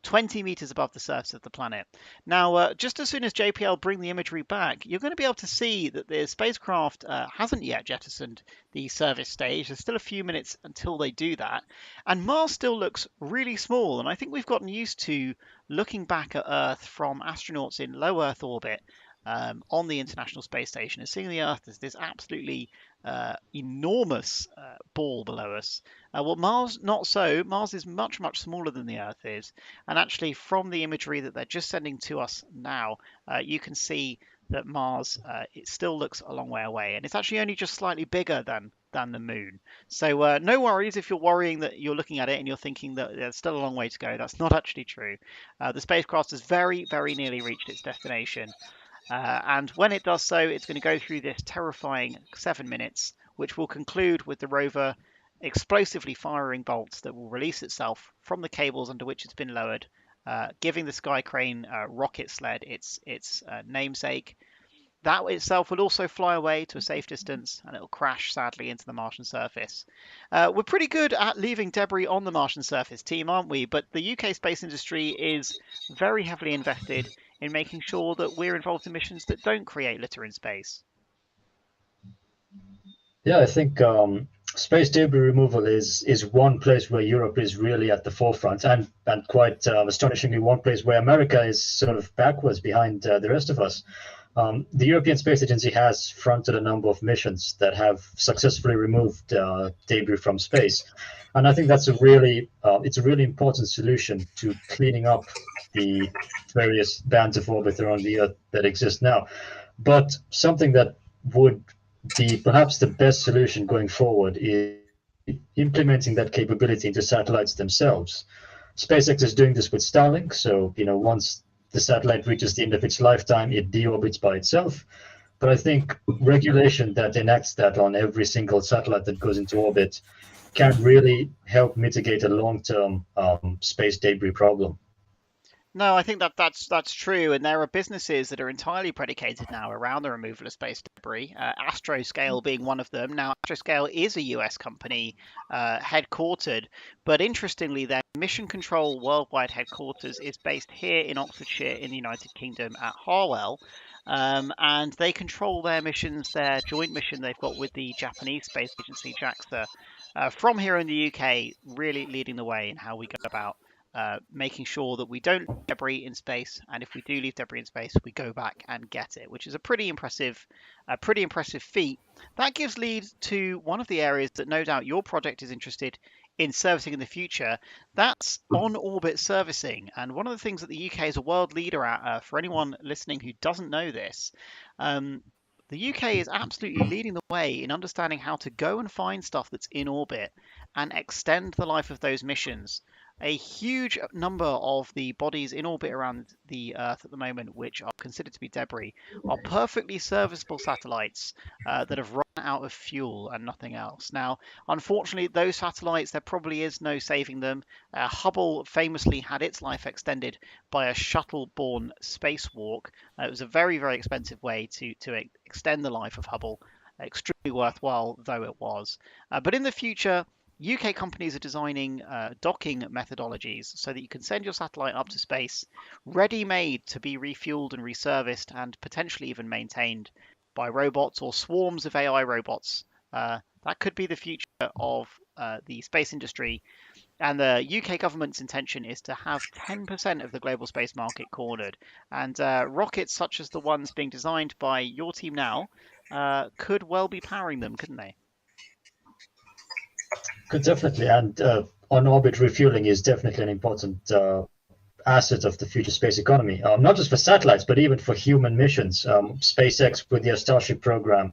20 meters above the surface of the planet. Now, just as soon as JPL bring the imagery back, you're going to be able to see that the spacecraft hasn't yet jettisoned the service stage. There's still a few minutes until they do that. And Mars still looks really small. And I think we've gotten used to looking back at Earth from astronauts in low Earth orbit on the International Space Station and seeing the Earth as this absolutely enormous ball below us. Well, Mars, not so. Mars is much, much smaller than the Earth is. And actually, from the imagery that they're just sending to us now, you can see that Mars, it still looks a long way away. And it's actually only just slightly bigger than the moon. So no worries if you're worrying that you're looking at it and you're thinking that there's still a long way to go. That's not actually true. The spacecraft has very, very nearly reached its destination. And when it does so, it's going to go through this terrifying 7 minutes, which will conclude with the rover explosively firing bolts that will release itself from the cables under which it's been lowered, giving the Sky Crane rocket sled its namesake. That itself will also fly away to a safe distance, and it will crash sadly into the Martian surface. We're pretty good at leaving debris on the Martian surface, team, aren't we? But the UK space industry is very heavily invested in making sure that we're involved in missions that don't create litter in space. Yeah, I think space debris removal is one place where Europe is really at the forefront, and quite astonishingly, one place where America is sort of backwards behind the rest of us. The European Space Agency has fronted a number of missions that have successfully removed debris from space, and I think that's it's a really important solution to cleaning up the various bands of orbit around the Earth that exist now. But something that would be perhaps the best solution going forward is implementing that capability into satellites themselves. SpaceX is doing this with Starlink, so once the satellite reaches the end of its lifetime, it deorbits by itself. But I think regulation that enacts that on every single satellite that goes into orbit can really help mitigate a long-term space debris problem. No, I think that's true, and there are businesses that are entirely predicated now around the removal of space debris. Astroscale being one of them. Now, Astroscale is a US company headquartered, but interestingly, their mission control worldwide headquarters is based here in Oxfordshire, in the United Kingdom, at Harwell. And they control their missions, their joint mission they've got with the Japanese space agency JAXA from here in the UK, really leading the way in how we go about making sure that we don't leave debris in space, and if we do leave debris in space, we go back and get it, which is a pretty impressive feat. That gives lead to one of the areas that no doubt your project is interested in servicing in the future. That's on-orbit servicing, and one of the things that the UK is a world leader at, for anyone listening who doesn't know this, the UK is absolutely leading the way in understanding how to go and find stuff that's in orbit and extend the life of those missions. A huge number of the bodies in orbit around the Earth at the moment, which are considered to be debris, are perfectly serviceable satellites that have run out of fuel and nothing else. Now, unfortunately, those satellites, there probably is no saving them. Hubble famously had its life extended by a shuttle-borne spacewalk. It was a very, very expensive way to extend the life of Hubble, extremely worthwhile though it was. But in the future, UK companies are designing docking methodologies so that you can send your satellite up to space ready-made to be refueled and reserviced and potentially even maintained by robots or swarms of AI robots. That could be the future of the space industry. And the UK government's intention is to have 10% of the global space market cornered. And rockets such as the ones being designed by your team now could well be powering them, couldn't they? Could definitely, and on-orbit refueling is definitely an important asset of the future space economy, not just for satellites, but even for human missions. SpaceX, with their Starship program,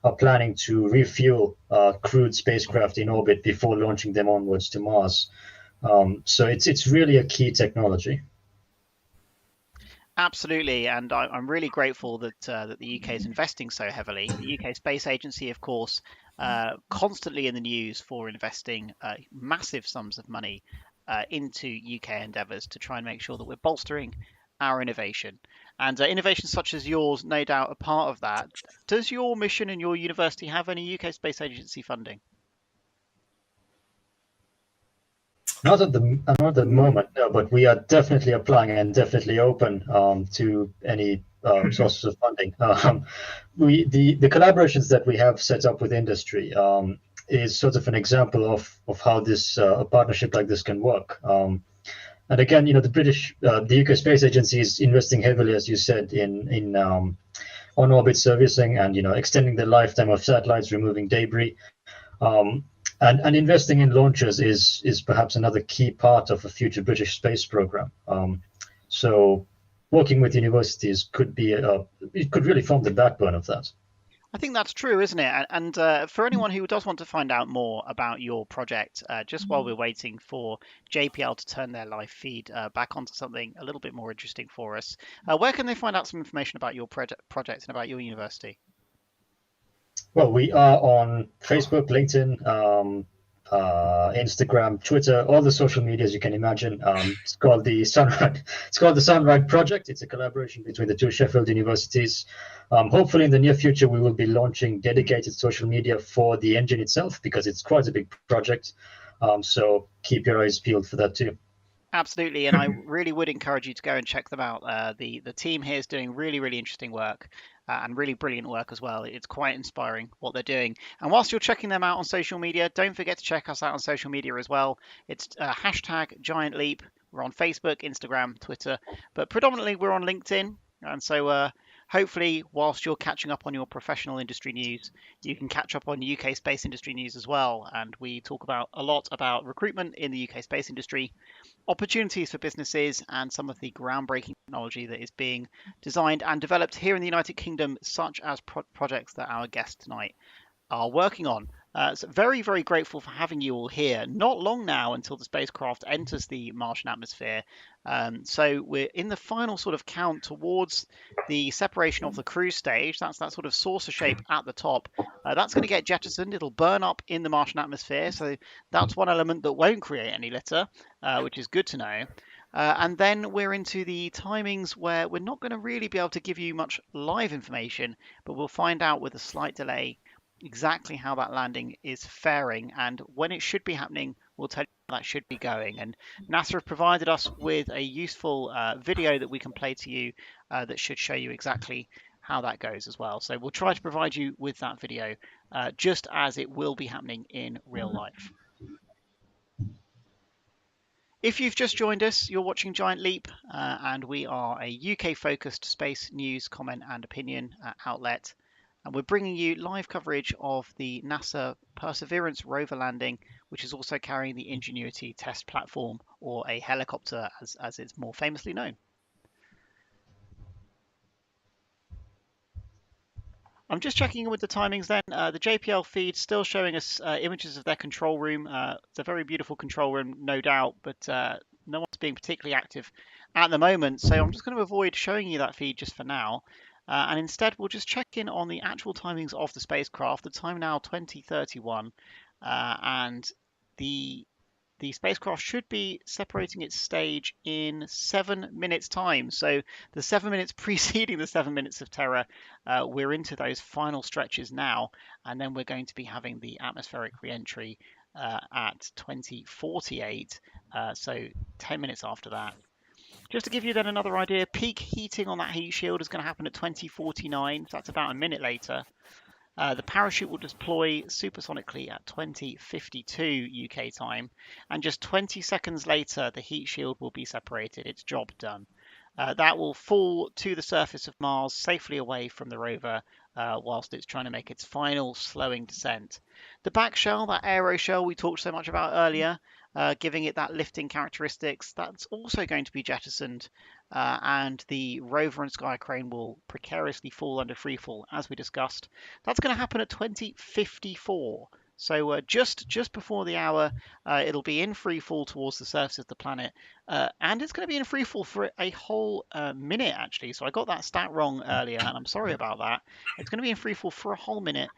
are planning to refuel crewed spacecraft in orbit before launching them onwards to Mars. So it's really a key technology. Absolutely, and I'm really grateful that the UK is investing so heavily. The UK Space Agency, of course, constantly in the news for investing massive sums of money into UK endeavours to try and make sure that we're bolstering our innovation. And innovations such as yours, no doubt, are part of that. Does your mission and your university have any UK Space Agency funding? Not at the moment, no, but we are definitely applying and definitely open to any sources of funding. The collaborations that we have set up with industry is sort of an example of how this a partnership like this can work. And again, the UK Space Agency is investing heavily, as you said, in on-orbit servicing and extending the lifetime of satellites, removing debris. And investing in launchers is perhaps another key part of a future British space program. So working with universities could really form the backbone of that. I think that's true, isn't it? And for anyone who does want to find out more about your project, just while we're waiting for JPL to turn their live feed back onto something a little bit more interesting for us, where can they find out some information about your project and about your university? Well, we are on Facebook, LinkedIn, Instagram, Twitter, all the social medias you can imagine. It's called the Sunride Project. It's a collaboration between the two Sheffield universities. Hopefully, in the near future, we will be launching dedicated social media for the engine itself because it's quite a big project. So keep your eyes peeled for that too. Absolutely, and I really would encourage you to go and check them out. The team here is doing really interesting work and really brilliant work as well. It's quite inspiring what they're doing. And whilst you're checking them out on social media, don't forget to check us out on social media as well. It's hashtag GiantLeap. We're on Facebook, Instagram, Twitter, but predominantly we're on LinkedIn. And so hopefully, whilst you're catching up on your professional industry news, you can catch up on UK space industry news as well. And we talk about a lot about recruitment in the UK space industry, opportunities for businesses, and some of the groundbreaking technology that is being designed and developed here in the United Kingdom, such as projects that our guests tonight are working on. So very grateful for having you all here. Not long now until the spacecraft enters the Martian atmosphere. So we're in the final sort of count towards the separation of the cruise stage. That's that sort of saucer shape at the top. That's going to get jettisoned. It'll burn up in the Martian atmosphere. So that's one element that won't create any litter, which is good to know. And then we're into the timings where we're not going to really be able to give you much live information, but we'll find out with a slight delay exactly how that landing is faring, and when it should be happening, we'll tell you how that should be going. And NASA have provided us with a useful video that we can play to you that should show you exactly how that goes as well. So we'll try to provide you with that video just as it will be happening in real life. If you've just joined us, you're watching Giant Leap, and we are a UK-focused space news, comment and opinion outlet. And we're bringing you live coverage of the NASA Perseverance rover landing, which is also carrying the Ingenuity test platform, or a helicopter as it's more famously known. I'm just checking in with the timings then. The JPL feed still showing us images of their control room. It's a very beautiful control room, no doubt, but no one's being particularly active at the moment. So I'm just going to avoid showing you that feed just for now. And instead, we'll just check in on the actual timings of the spacecraft. The time now 2031, and the spacecraft should be separating its stage in 7 minutes time. So the 7 minutes preceding the 7 minutes of terror, we're into those final stretches now, and then we're going to be having the atmospheric re-entry at 2048, so 10 minutes after that. Just to give you then another idea, peak heating on that heat shield is going to happen at 2049, so that's about a minute later. The parachute will deploy supersonically at 2052 UK time, and just 20 seconds later, the heat shield will be separated. It's job done. That will fall to the surface of Mars, safely away from the rover, whilst it's trying to make its final slowing descent. The back shell, that aero shell we talked so much about earlier, giving it that lifting characteristics, that's also going to be jettisoned, and the rover and sky crane will precariously fall under freefall, as we discussed. That's going to happen at 2054. So just before the hour, it'll be in free fall towards the surface of the planet, and it's going to be in free fall for a whole minute actually. So I got that stat wrong earlier, and I'm sorry about that. It's going to be in free fall for a whole minute,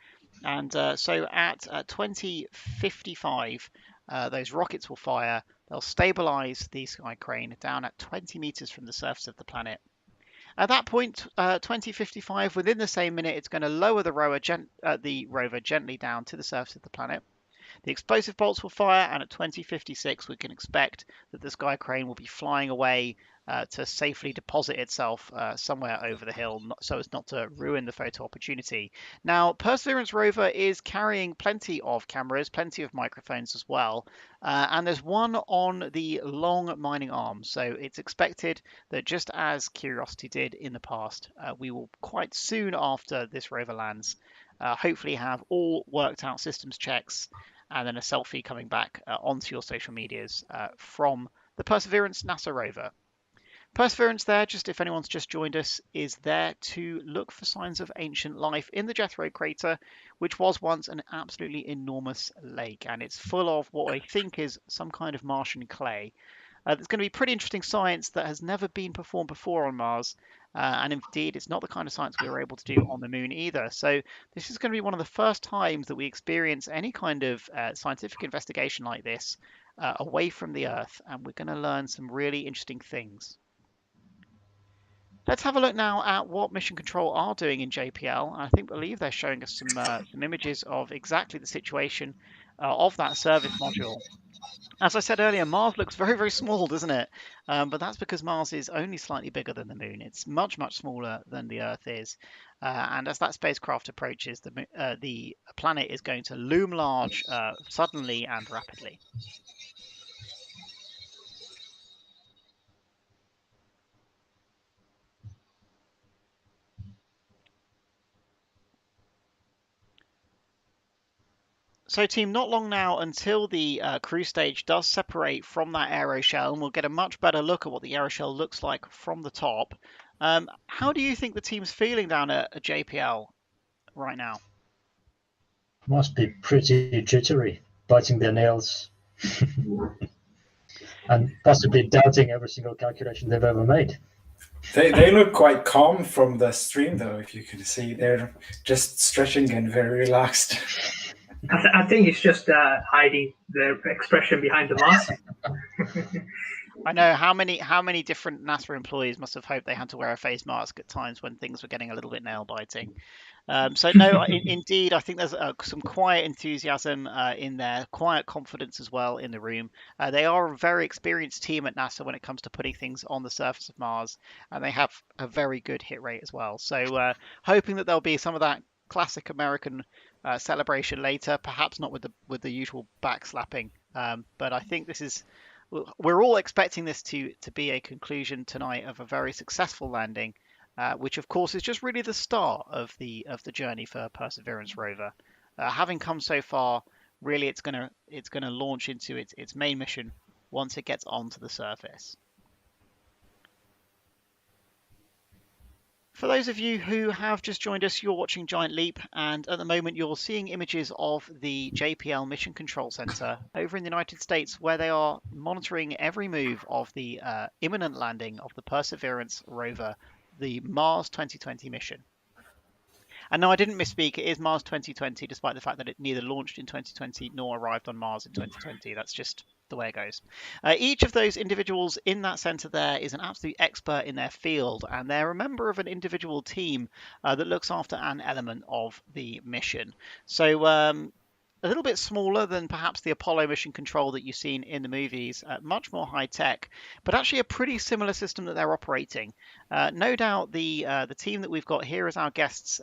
and so at 2055, those rockets will fire. They'll stabilize the sky crane down at 20 meters from the surface of the planet. At that point, 2055, within the same minute, it's going to lower the rover gently down to the surface of the planet. The explosive bolts will fire, and at 2056, we can expect that the sky crane will be flying away to safely deposit itself somewhere over the hill, so as not to ruin the photo opportunity. Now, Perseverance rover is carrying plenty of cameras, plenty of microphones as well, and there's one on the long mining arm. So it's expected that just as Curiosity did in the past, we will quite soon after this rover lands, hopefully have all worked out systems checks, and then a selfie coming back onto your social medias from the Perseverance NASA rover. Perseverance there, just if anyone's just joined us, is there to look for signs of ancient life in the Jethro crater, which was once an absolutely enormous lake, and it's full of what I think is some kind of Martian clay. There's going to be pretty interesting science that has never been performed before on Mars, and indeed it's not the kind of science we were able to do on the moon either. So this is going to be one of the first times that we experience any kind of scientific investigation like this away from the Earth, and we're going to learn some really interesting things. Let's have a look now at what Mission Control are doing in JPL. I believe they're showing us some images of exactly the situation of that service module. As I said earlier, Mars looks very, very small, doesn't it? But that's because Mars is only slightly bigger than the Moon. It's much, much smaller than the Earth is. And as that spacecraft approaches, the planet is going to loom large suddenly and rapidly. So, team, not long now until the crew stage does separate from that aeroshell, and we'll get a much better look at what the aeroshell looks like from the top. How do you think the team's feeling down at JPL right now? Must be pretty jittery, biting their nails, and possibly doubting every single calculation they've ever made. They look quite calm from the stream, though. If you can see, they're just stretching and very relaxed. I think it's just hiding the expression behind the mask. I know how many different NASA employees must have hoped they had to wear a face mask at times when things were getting a little bit nail biting. So no, indeed, I think there's some quiet enthusiasm in there, quiet confidence as well in the room. They are a very experienced team at NASA when it comes to putting things on the surface of Mars, and they have a very good hit rate as well. So hoping that there'll be some of that classic American celebration later, perhaps not with the usual backslapping, but I think we're all expecting this to be a conclusion tonight of a very successful landing. Which of course is just really the start of the journey for Perseverance rover. Having come so far, really it's gonna launch into its main mission once it gets onto the surface. For those of you who have just joined us, you're watching Giant Leap, and at the moment you're seeing images of the JPL Mission Control Center over in the United States, where they are monitoring every move of the imminent landing of the Perseverance rover, the Mars 2020 mission. And no, I didn't misspeak. It is Mars 2020, despite the fact that it neither launched in 2020 nor arrived on Mars in 2020. That's just the way it goes. Each of those individuals in that center there is an absolute expert in their field, and they're a member of an individual team that looks after an element of the mission. So a little bit smaller than perhaps the Apollo mission control that you've seen in the movies, much more high tech, but actually a pretty similar system that they're operating. No doubt the team that we've got here as our guests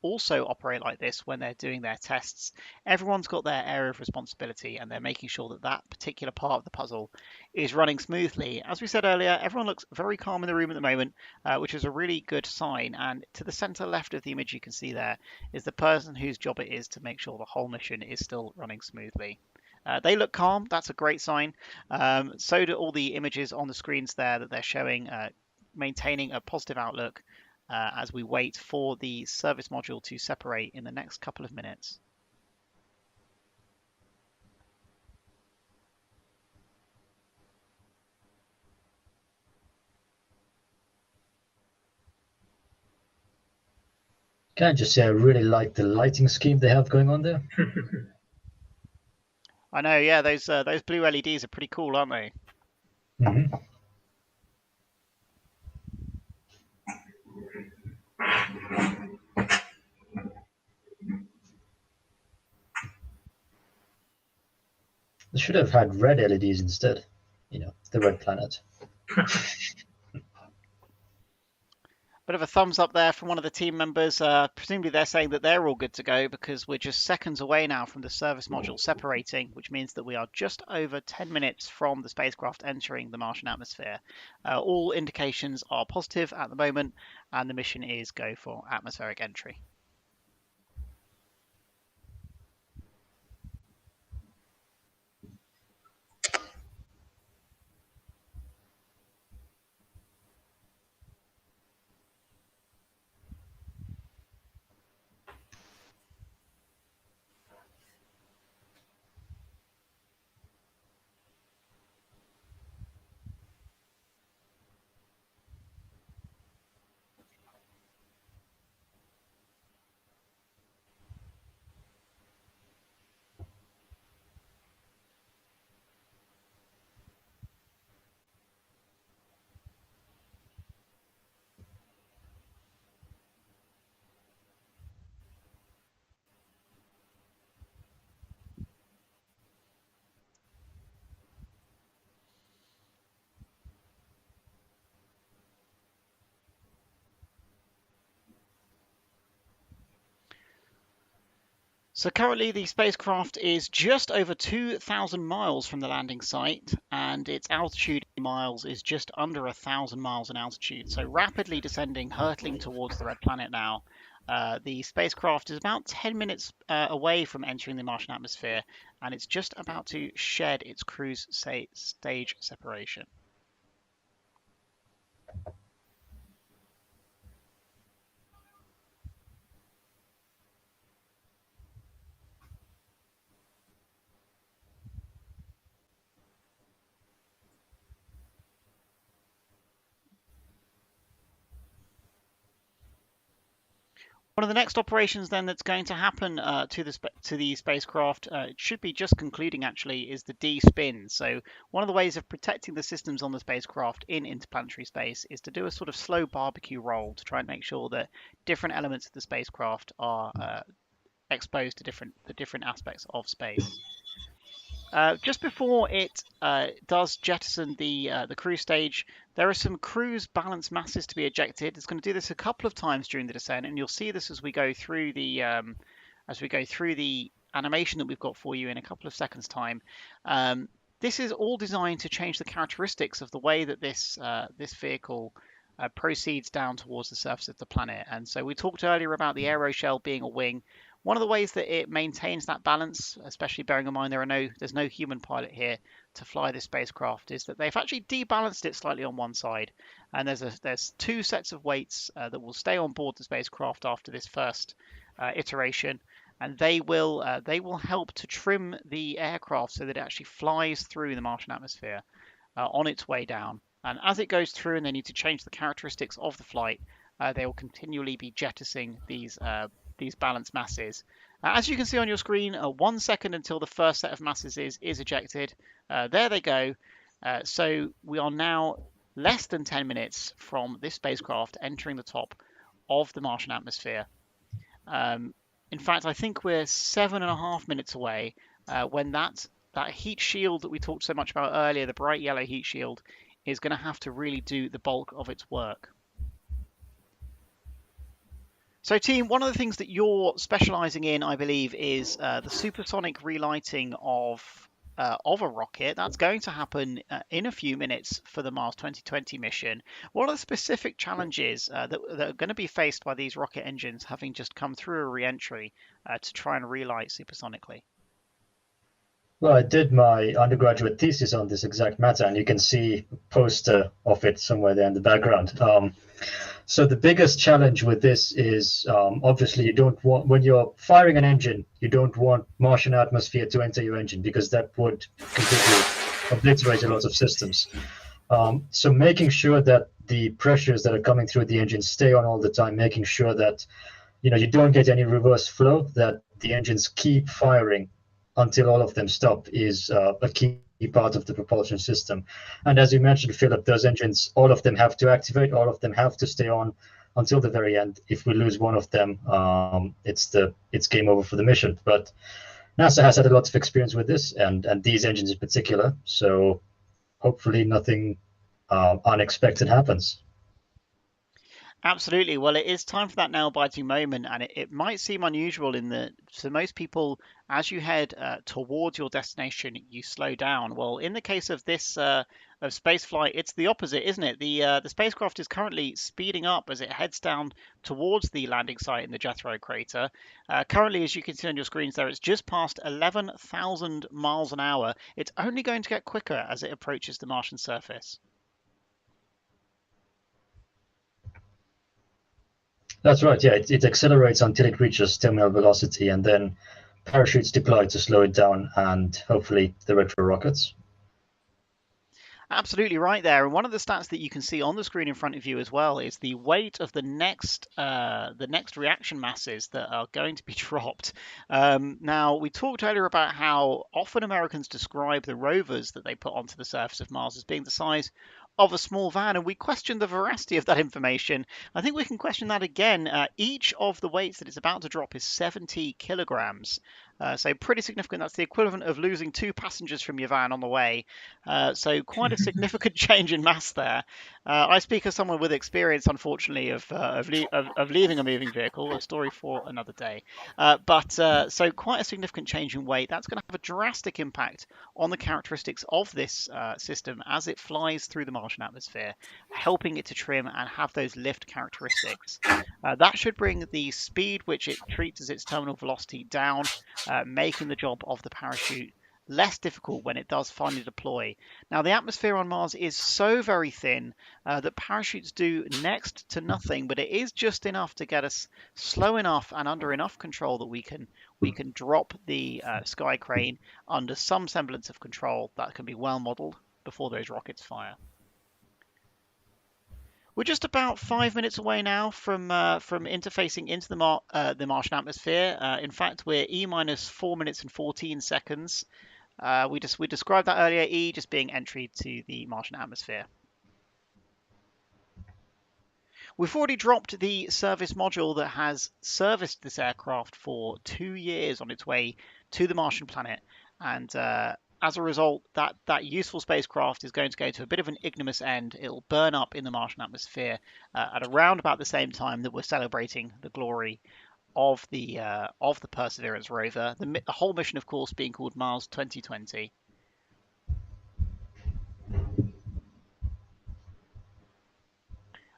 also operate like this when they're doing their tests. Everyone's got their area of responsibility, and they're making sure that that particular part of the puzzle is running smoothly. As we said earlier, everyone looks very calm in the room at the moment, which is a really good sign. And to the center left of the image you can see there is the person whose job it is to make sure the whole mission is still running smoothly. They look calm. That's a great sign. So do all the images on the screens there that they're showing, maintaining a positive outlook as we wait for the service module to separate in the next couple of minutes. Can I just say I really like the lighting scheme they have going on there? I know, yeah, those blue LEDs are pretty cool, aren't they? Mm-hmm. They should have had red LEDs instead. You know, the red planet. Bit of a thumbs up there from one of the team members. Presumably they're saying that they're all good to go because we're just seconds away now from the service module separating, which means that we are just over 10 minutes from the spacecraft entering the Martian atmosphere. All indications are positive at the moment, and the mission is go for atmospheric entry. So currently the spacecraft is just over 2,000 miles from the landing site, and its altitude in miles is just under 1,000 miles in altitude. So rapidly descending, hurtling towards the red planet now. The spacecraft is about 10 minutes away from entering the Martian atmosphere, and it's just about to shed its cruise stage separation. One of the next operations then that's going to happen to the spacecraft, it should be just concluding actually, is the de-spin. So one of the ways of protecting the systems on the spacecraft in interplanetary space is to do a sort of slow barbecue roll to try and make sure that different elements of the spacecraft are exposed to the different aspects of space. Just before it does jettison the cruise stage, there are some cruise balance masses to be ejected. It's going to do this a couple of times during the descent, and you'll see this as we go through the animation that we've got for you in a couple of seconds' time. This is all designed to change the characteristics of the way that this vehicle proceeds down towards the surface of the planet. And so we talked earlier about the aeroshell being a wing. One of the ways that it maintains that balance, especially bearing in mind there's no human pilot here to fly this spacecraft, is that they've actually debalanced it slightly on one side. And there's two sets of weights that will stay on board the spacecraft after this first iteration, and they will help to trim the aircraft so that it actually flies through the Martian atmosphere on its way down. And as it goes through and they need to change the characteristics of the flight, they will continually be jettisoning these balance masses. As you can see on your screen, 1 second until the first set of masses is ejected. There they go. So we are now less than 10 minutes from this spacecraft entering the top of the Martian atmosphere. In fact, I think we're 7.5 minutes away when that heat shield that we talked so much about earlier, the bright yellow heat shield, is going to have to really do the bulk of its work. So team, one of the things that you're specializing in, I believe, is the supersonic relighting of a rocket. That's going to happen in a few minutes for the Mars 2020 mission. What are the specific challenges that are going to be faced by these rocket engines having just come through a re-entry to try and relight supersonically? Well, I did my undergraduate thesis on this exact matter, and you can see a poster of it somewhere there in the background. So the biggest challenge with this is obviously you don't want, when you're firing an engine, you don't want Martian atmosphere to enter your engine because that would completely obliterate a lot of systems. So making sure that the pressures that are coming through the engine stay on all the time, making sure that you don't get any reverse flow, that the engines keep firing until all of them stop is a key part of the propulsion system. And as you mentioned, Philip, those engines, all of them have to activate, all of them have to stay on until the very end. If we lose one of them, it's game over for the mission. But NASA has had a lot of experience with this, and these engines in particular. So hopefully nothing unexpected happens. Absolutely. Well, it is time for that nail-biting moment, and it might seem unusual in that for most people, as you head towards your destination, you slow down. Well, in the case of this of spaceflight, it's the opposite, isn't it? The spacecraft is currently speeding up as it heads down towards the landing site in the Jethro crater. Currently, as you can see on your screens there, it's just past 11,000 miles an hour. It's only going to get quicker as it approaches the Martian surface. That's right. Yeah, it accelerates until it reaches terminal velocity, and then parachutes deployed to slow it down, and hopefully the retro rockets. Absolutely right there. And one of the stats that you can see on the screen in front of you as well is the weight of the next reaction masses that are going to be dropped. Now, we talked earlier about how often Americans describe the rovers that they put onto the surface of Mars as being the size of a small van, and we questioned the veracity of that information. I think we can question that again. Each of the weights that it's about to drop is 70 kilograms. So pretty significant. That's the equivalent of losing 2 passengers from your van on the way. So quite a significant change in mass there. I speak as someone with experience, unfortunately, of leaving a moving vehicle, a story for another day. So quite a significant change in weight. That's going to have a drastic impact on the characteristics of this system as it flies through the Martian atmosphere, helping it to trim and have those lift characteristics. That should bring the speed which it treats as its terminal velocity down, making the job of the parachute less difficult when it does finally deploy. Now, the atmosphere on Mars is so very thin that parachutes do next to nothing, but it is just enough to get us slow enough and under enough control that we can drop the sky crane under some semblance of control that can be well modeled before those rockets fire. We're just about 5 minutes away now from interfacing into the Martian atmosphere. In fact, we're E minus 4 minutes and 14 seconds. We described that earlier, E just being entry to the Martian atmosphere. We've already dropped the service module that has serviced this aircraft for 2 years on its way to the Martian planet, and as a result, that useful spacecraft is going to go to a bit of an ignominious end. It'll burn up in the Martian atmosphere at around about the same time that we're celebrating the glory of the Perseverance rover. The whole mission, of course, being called Mars 2020.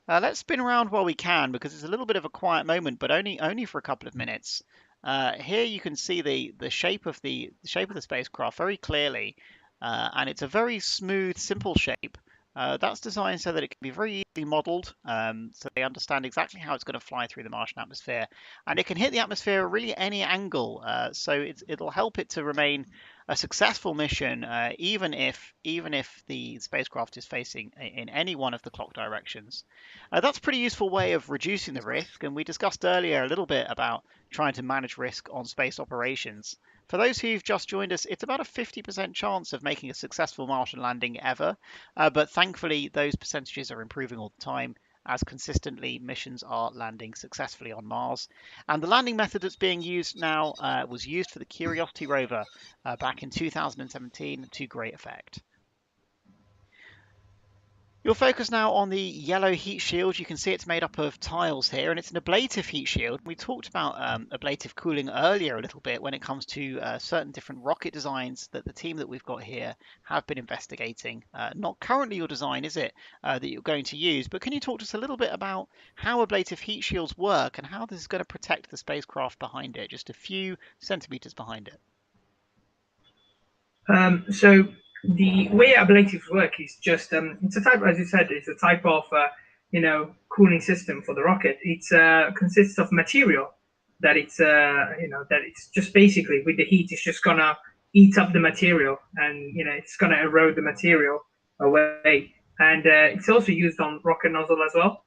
Let's spin around while we can, because it's a little bit of a quiet moment, but only for a couple of minutes. Here you can see the shape of the spacecraft very clearly, and it's a very smooth, simple shape. That's designed so that it can be very easily modeled, so they understand exactly how it's going to fly through the Martian atmosphere, and it can hit the atmosphere at really any angle. So it'll help it to remain a successful mission, even if the spacecraft is facing in any one of the clock directions. That's a pretty useful way of reducing the risk, and we discussed earlier a little bit about trying to manage risk on space operations. For those who've just joined us, it's about a 50% chance of making a successful Martian landing ever, but thankfully those percentages are improving all the time as consistently missions are landing successfully on Mars. And the landing method that's being used now was used for the Curiosity rover back in 2017 to great effect. You'll focus now on the yellow heat shield. You can see it's made up of tiles here, and it's an ablative heat shield. We talked about ablative cooling earlier a little bit when it comes to certain different rocket designs that the team that we've got here have been investigating. Not currently your design, is it, that you're going to use, but can you talk to us a little bit about how ablative heat shields work and how this is going to protect the spacecraft behind it, just a few centimeters behind it? So the way ablatives work is just it's a type, as you said, it's a type of cooling system for the rocket. It consists of material that it's just basically with the heat, it's just gonna eat up the material, and it's gonna erode the material away. And it's also used on rocket nozzle as well,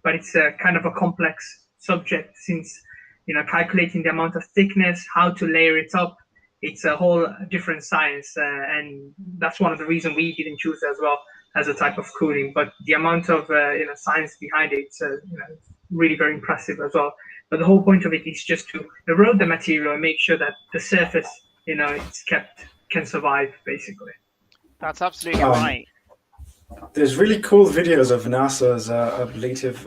but it's a kind of a complex subject, since calculating the amount of thickness, how to layer it up. It's a whole different science, and that's one of the reasons we didn't choose it as well as a type of cooling. But the amount of science behind it, it's really very impressive as well. But the whole point of it is just to erode the material and make sure that the surface, it's can survive, basically. That's absolutely right. There's really cool videos of NASA's ablative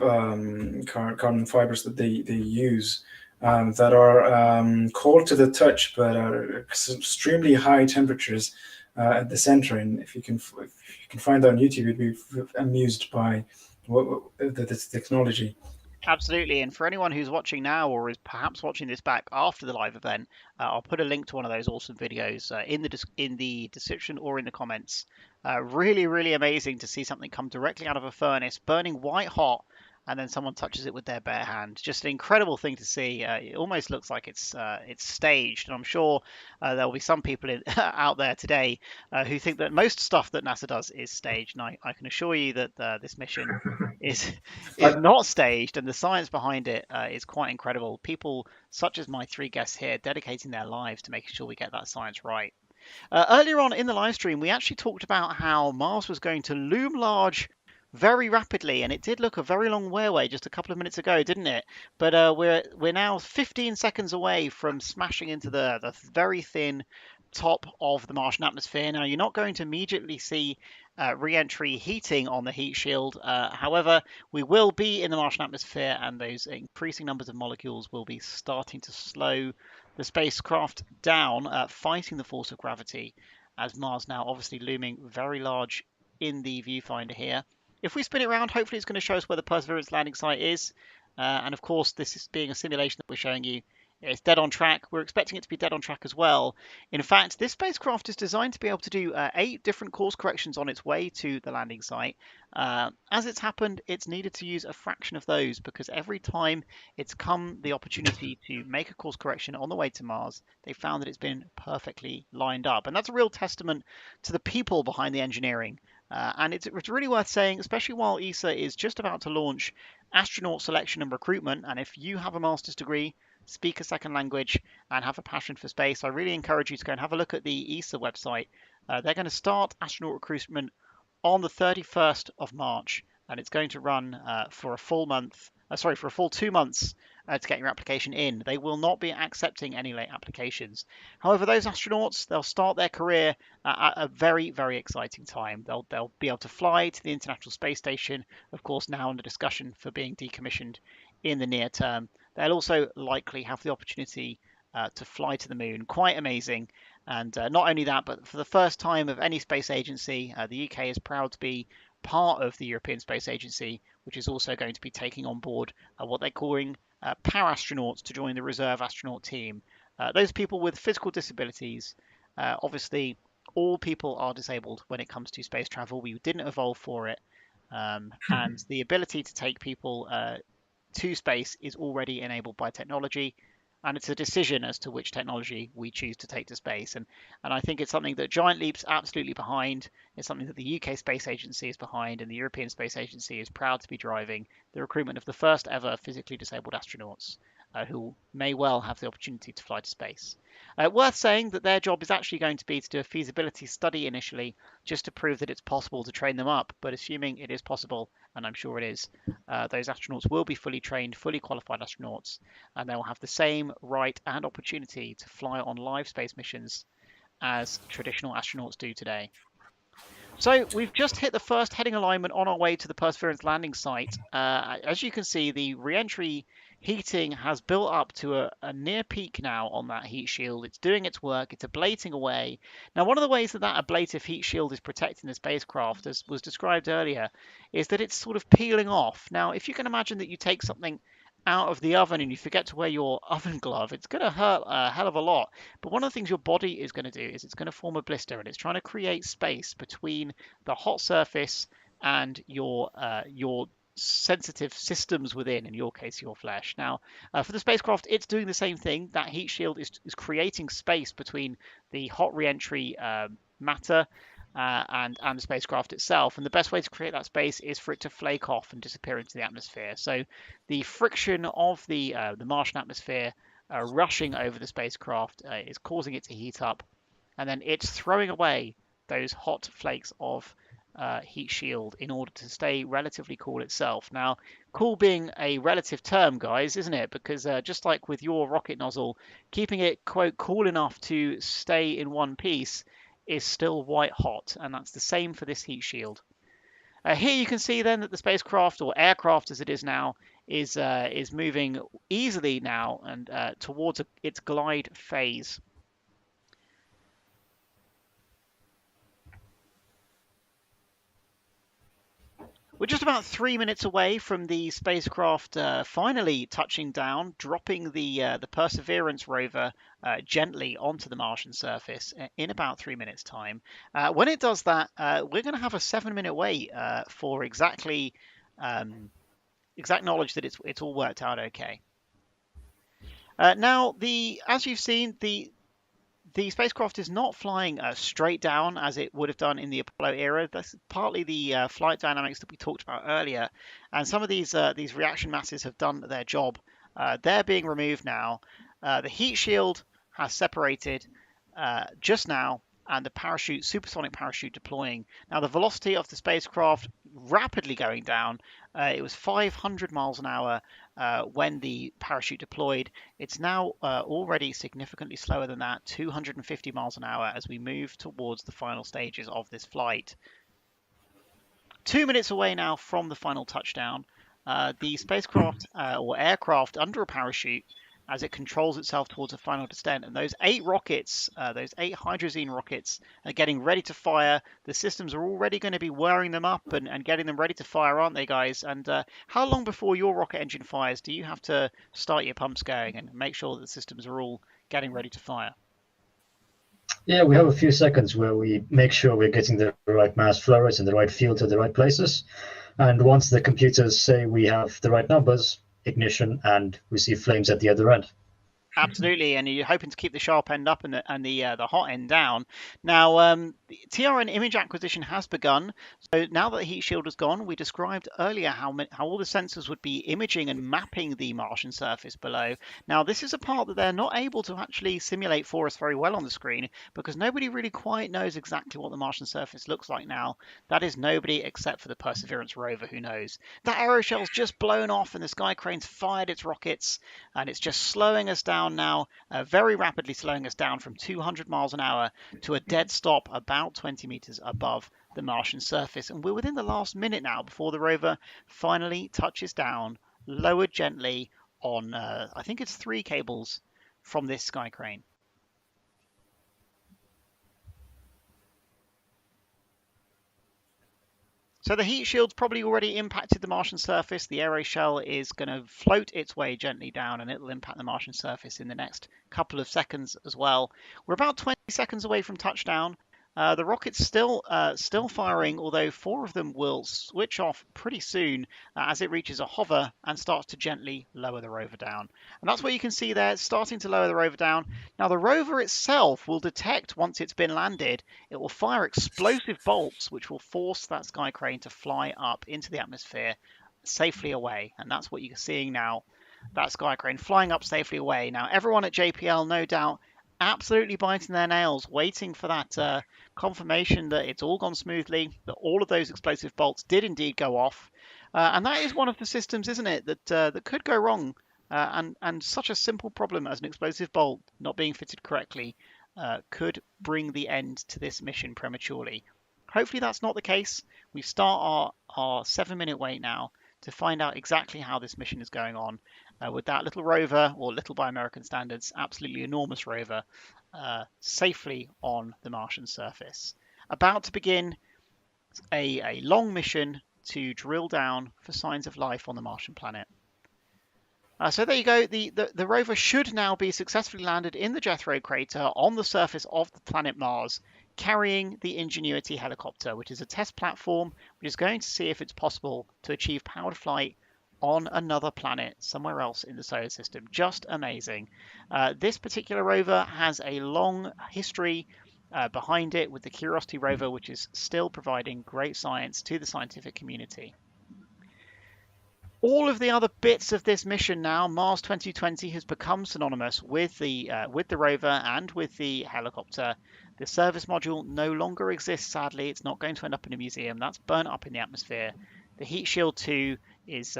carbon fibers that they use. That are cold to the touch, but are extremely high temperatures at the center. And if you can find that on YouTube, you'd be amused by this technology. Absolutely, and for anyone who's watching now or is perhaps watching this back after the live event, I'll put a link to one of those awesome videos in the description or in the comments. Really, really amazing to see something come directly out of a furnace, burning white hot, and then someone touches it with their bare hand. Just an incredible thing to see. It almost looks like it's staged, and I'm sure there will be some people out there today who think that most stuff that NASA does is staged, and I can assure you that this mission is not staged, and the science behind it is quite incredible. People such as my 3 guests here dedicating their lives to making sure we get that science right. Earlier on in the live stream, we actually talked about how Mars was going to loom large very rapidly, and it did look a very long way away just a couple of minutes ago, didn't it? But we're now 15 seconds away from smashing into the very thin top of the Martian atmosphere. Now, you're not going to immediately see re-entry heating on the heat shield. However, we will be in the Martian atmosphere, and those increasing numbers of molecules will be starting to slow the spacecraft down, fighting the force of gravity, as Mars now obviously looming very large in the viewfinder here. If we spin it around, hopefully it's going to show us where the Perseverance landing site is. And of course, this is being a simulation that we're showing you. It's dead on track. We're expecting it to be dead on track as well. In fact, this spacecraft is designed to be able to do 8 different course corrections on its way to the landing site. As it's happened, it's needed to use a fraction of those, because every time it's come the opportunity to make a course correction on the way to Mars, they found that it's been perfectly lined up. And that's a real testament to the people behind the engineering. And it's really worth saying, especially while ESA is just about to launch astronaut selection and recruitment. And if you have a master's degree, speak a second language, and have a passion for space, I really encourage you to go and have a look at the ESA website. They're going to start astronaut recruitment on the 31st of March, and it's going to run for a full 2 months to get your application in. They will not be accepting any late applications. However, those astronauts, they'll start their career at a very, very exciting time. They'll be able to fly to the International Space Station, of course, now under discussion for being decommissioned in the near term. They'll also likely have the opportunity to fly to the moon. Quite amazing. And not only that, but for the first time of any space agency, the UK is proud to be part of the European Space Agency, which is also going to be taking on board what they're calling para-astronauts to join the reserve astronaut team. Those people with physical disabilities, obviously all people are disabled when it comes to space travel. We didn't evolve for it. And the ability to take people to space is already enabled by technology, and it's a decision as to which technology we choose to take to space. And I think it's something that GiantLeap's absolutely behind. It's something that the UK Space Agency is behind, and the European Space Agency is proud to be driving the recruitment of the first ever physically disabled astronauts who may well have the opportunity to fly to space. Worth saying that their job is actually going to be to do a feasibility study initially, just to prove that it's possible to train them up. But assuming it is possible, and I'm sure it is, those astronauts will be fully trained, fully qualified astronauts, and they will have the same right and opportunity to fly on live space missions as traditional astronauts do today. So we've just hit the first heading alignment on our way to the Perseverance landing site. As you can see, the re-entry heating has built up to a near peak now on that heat shield. It's doing its work. It's ablating away. Now, one of the ways that ablative heat shield is protecting the spacecraft, as was described earlier, is that it's sort of peeling off. Now, if you can imagine that you take something out of the oven and you forget to wear your oven glove, it's going to hurt a hell of a lot. But one of the things your body is going to do is it's going to form a blister, and it's trying to create space between the hot surface and your sensitive systems within, in your case, your flesh. Now, for the spacecraft, it's doing the same thing. That heat shield is creating space between the hot re-entry matter and the spacecraft itself. And the best way to create that space is for it to flake off and disappear into the atmosphere. So the friction of the Martian atmosphere rushing over the spacecraft is causing it to heat up, and then it's throwing away those hot flakes of heat shield in order to stay relatively cool itself. Now, cool being a relative term, guys, isn't it? Because just like with your rocket nozzle, keeping it, quote, cool enough to stay in one piece is still white hot, and that's the same for this heat shield. Here you can see then that the spacecraft, or aircraft as it is now, is moving easily now and towards its glide phase. We're just about 3 minutes away from the spacecraft finally touching down, dropping the Perseverance rover gently onto the Martian surface in about 3 minutes' time. When it does that, we're going to have a 7-minute wait for exact knowledge that it's all worked out okay. Now, as you've seen, the spacecraft is not flying straight down as it would have done in the Apollo era. That's partly the flight dynamics that we talked about earlier. And some of these reaction masses have done their job. They're being removed now. The heat shield has separated just now, and the parachute, supersonic parachute deploying. Now the velocity of the spacecraft rapidly going down. It was 500 miles an hour when the parachute deployed. It's now already significantly slower than that, 250 miles an hour as we move towards the final stages of this flight. 2 minutes away now from the final touchdown. The spacecraft or aircraft under a parachute as it controls itself towards a final descent. And those 8 rockets, those 8 hydrazine rockets are getting ready to fire. The systems are already going to be wiring them up and getting them ready to fire, aren't they, guys? And how long before your rocket engine fires do you have to start your pumps going and make sure that the systems are all getting ready to fire? Yeah, we have a few seconds where we make sure we're getting the right mass flow rates in the right field to the right places. And once the computers say we have the right numbers, ignition, and we see flames at the other end. Absolutely, and you're hoping to keep the sharp end up and the hot end down. Now, the TRN image acquisition has begun. So now that the heat shield is gone, we described earlier how all the sensors would be imaging and mapping the Martian surface below. Now, this is a part that they're not able to actually simulate for us very well on the screen because nobody really quite knows exactly what the Martian surface looks like now. That is nobody except for the Perseverance rover who knows. That aeroshell's just blown off and the Sky Crane's fired its rockets and it's just slowing us down now, very rapidly slowing us down from 200 miles an hour to a dead stop about 20 meters above the Martian surface. And we're within the last minute now before the rover finally touches down, lowered gently on, I think it's 3 cables from this Sky Crane. So the heat shield's probably already impacted the Martian surface. The aeroshell is going to float its way gently down and it'll impact the Martian surface in the next couple of seconds as well. We're about 20 seconds away from touchdown. The rocket's still firing, although 4 of them will switch off pretty soon as it reaches a hover and starts to gently lower the rover down. And that's what you can see there, it's starting to lower the rover down. Now the rover itself will detect once it's been landed, it will fire explosive bolts which will force that Sky Crane to fly up into the atmosphere safely away. And that's what you're seeing now, that Sky Crane flying up safely away. Now everyone at JPL, no doubt, absolutely biting their nails, waiting for that confirmation that it's all gone smoothly, that all of those explosive bolts did indeed go off. And that is one of the systems, isn't it, that could go wrong. And such a simple problem as an explosive bolt not being fitted correctly could bring the end to this mission prematurely. Hopefully that's not the case. We start our 7-minute wait now to find out exactly how this mission is going on with that little rover, or little by American standards, absolutely enormous rover, safely on the Martian surface. About to begin a long mission to drill down for signs of life on the Martian planet. So there you go. The rover should now be successfully landed in the Jethro crater on the surface of the planet Mars, carrying the Ingenuity helicopter, which is a test platform which is going to see if it's possible to achieve powered flight on another planet somewhere else in the solar system. Just amazing. This particular rover has a long history behind it with the Curiosity rover, which is still providing great science to the scientific community. All of the other bits of this mission now, Mars 2020 has become synonymous with the rover and with the helicopter. The service module no longer exists, sadly. It's not going to end up in a museum. That's burnt up in the atmosphere. The heat shield 2 is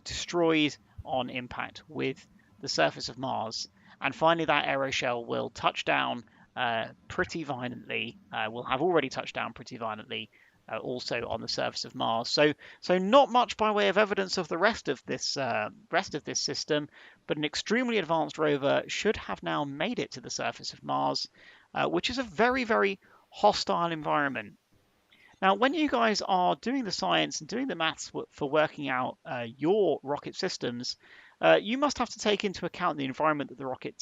destroyed on impact with the surface of Mars. And finally, that aeroshell will touch down pretty violently. Will have already touched down pretty violently also on the surface of Mars. So not much by way of evidence of the rest of this system, but an extremely advanced rover should have now made it to the surface of Mars, which is a very, very hostile environment. Now, when you guys are doing the science and doing the maths for working out your rocket systems, you must have to take into account the environment that the rocket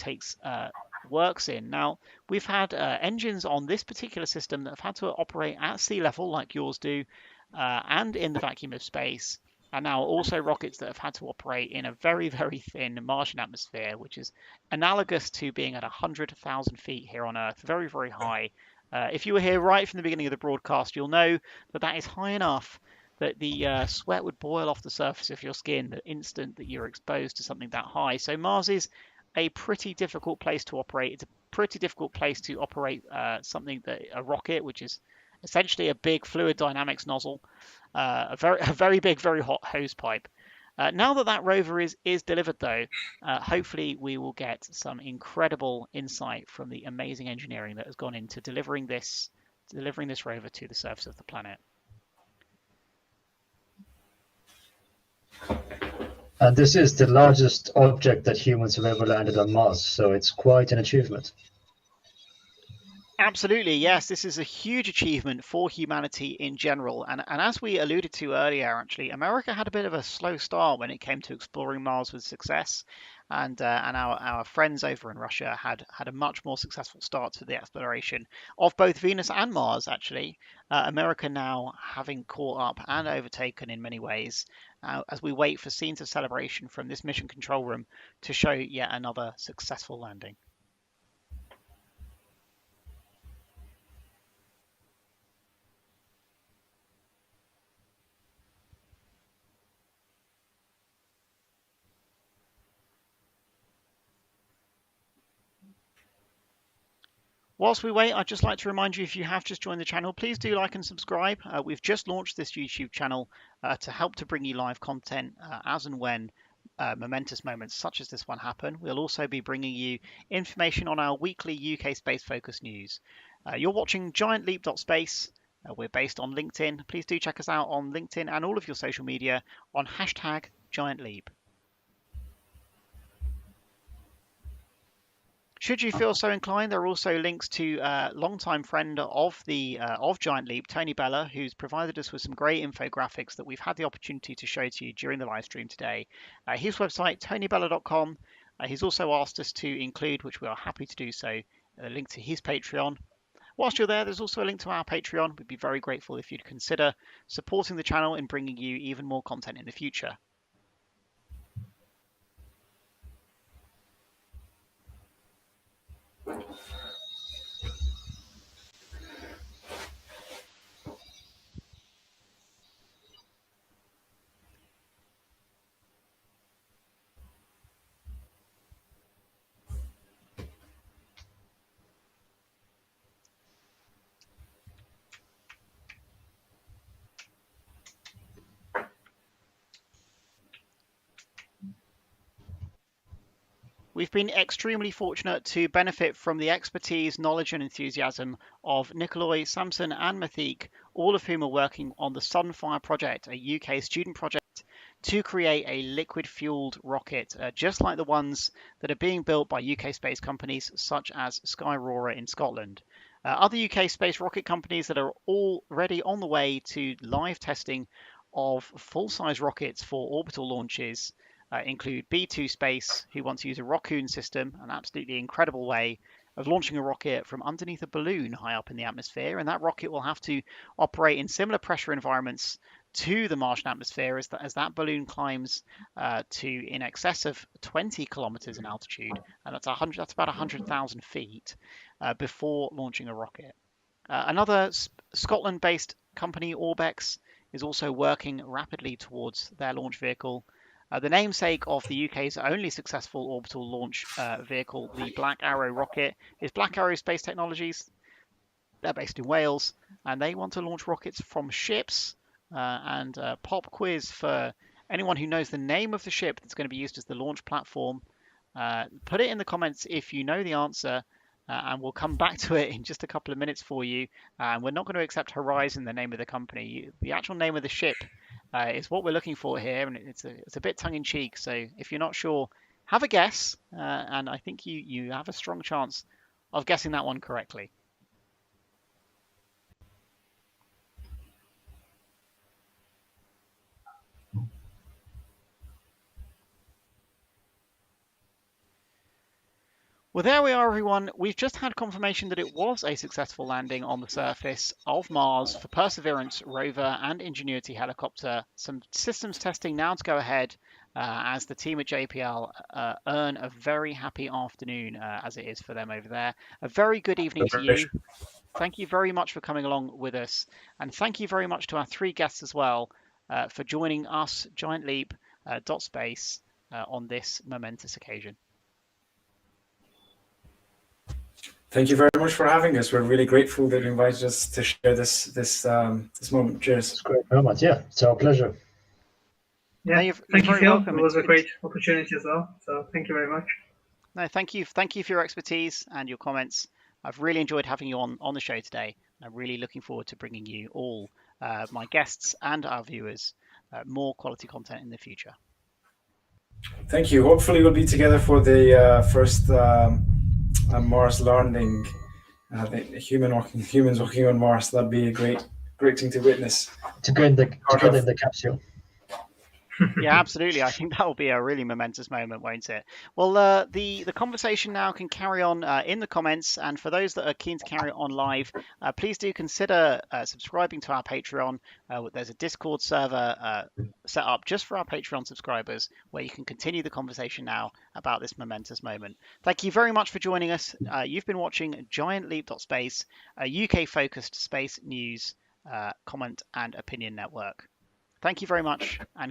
works in. Now, we've had engines on this particular system that have had to operate at sea level, like yours do, and in the vacuum of space, and now also rockets that have had to operate in a very, very thin Martian atmosphere, which is analogous to being at 100,000 feet here on Earth, very, very high. If you were here right from the beginning of the broadcast, you'll know that is high enough that the sweat would boil off the surface of your skin the instant that you're exposed to something that high. So Mars is a pretty difficult place to operate. It's a pretty difficult place to operate a rocket, which is essentially a big fluid dynamics nozzle, a very big, very hot hose pipe. Now that rover is delivered, though, hopefully we will get some incredible insight from the amazing engineering that has gone into delivering this rover to the surface of the planet. And this is the largest object that humans have ever landed on Mars, so it's quite an achievement. Absolutely, yes. This is a huge achievement for humanity in general. And as we alluded to earlier, actually, America had a bit of a slow start when it came to exploring Mars with success. And our friends over in Russia had a much more successful start to the exploration of both Venus and Mars, actually. America now having caught up and overtaken in many ways as we wait for scenes of celebration from this mission control room to show yet another successful landing. Whilst we wait, I'd just like to remind you, if you have just joined the channel, please do like and subscribe. We've just launched this YouTube channel to help to bring you live content as and when momentous moments such as this one happen. We'll also be bringing you information on our weekly UK space focus news. You're watching GiantLeap.Space. We're based on LinkedIn. Please do check us out on LinkedIn and all of your social media on #GiantLeap. Should you feel so inclined, there are also links to a longtime friend of GiantLeap, Tony Bella, who's provided us with some great infographics that we've had the opportunity to show to you during the live stream today. His website, tonybella.com. He's also asked us to include, which we are happy to do so, a link to his Patreon. Whilst you're there, there's also a link to our Patreon. We'd be very grateful if you'd consider supporting the channel in bringing you even more content in the future. We've been extremely fortunate to benefit from the expertise, knowledge and enthusiasm of Nikolai, Samson and Atheeq, all of whom are working on the Sunfire project, a UK student project to create a liquid-fueled rocket, just like the ones that are being built by UK space companies such as Rover in Scotland. Other UK space rocket companies that are already on the way to live testing of full-size rockets for orbital launches include B2 Space, who want to use a Rockoon system, an absolutely incredible way of launching a rocket from underneath a balloon high up in the atmosphere. And that rocket will have to operate in similar pressure environments to the Martian atmosphere as that balloon climbs to in excess of 20 kilometers in altitude. And that's about 100,000 feet before launching a rocket. Another Scotland-based company, Orbex, is also working rapidly towards their launch vehicle. The namesake of the UK's only successful orbital launch vehicle, the Black Arrow rocket, is Black Arrow Space Technologies. They're based in Wales, and they want to launch rockets from ships. And pop quiz for anyone who knows the name of the ship that's going to be used as the launch platform. Put it in the comments if you know the answer, and we'll come back to it in just a couple of minutes for you. We're not going to accept Horizon, the name of the company. The actual name of the ship is what we're looking for here, and it's a bit tongue-in-cheek. So if you're not sure, have a guess, and I think you have a strong chance of guessing that one correctly. Well, there we are, everyone. We've just had confirmation that it was a successful landing on the surface of Mars for Perseverance rover and Ingenuity helicopter. Some systems testing now to go ahead as the team at JPL earn a very happy afternoon, as it is for them over there. A very good evening to you. Thank you very much for coming along with us. And thank you very much to our three guests as well for joining us, GiantLeap.Space, on this momentous occasion. Thank you very much for having us. We're really grateful that you invited us to share this moment. Cheers. It's great moment. Yeah, it's our pleasure. Yeah, No, you're thank you, very Phil. welcome. It was It's a great opportunity as well. So thank you very much. No, thank you for your expertise and your comments. I've really enjoyed having you on the show today. I'm really looking forward to bringing you all, my guests and our viewers, more quality content in the future. Thank you. Hopefully we'll be together for the first Mars landing. Humans walking on Mars. That'd be a great thing to witness. Together in the capsule. Yeah, absolutely. I think that will be a really momentous moment, won't it? Well, the conversation now can carry on in the comments, and for those that are keen to carry it on live, please do consider subscribing to our Patreon. There's a Discord server set up just for our Patreon subscribers, where you can continue the conversation now about this momentous moment. Thank you very much for joining us. You've been watching GiantLeap.Space, a UK-focused space news, comment and opinion network. Thank you very much, and good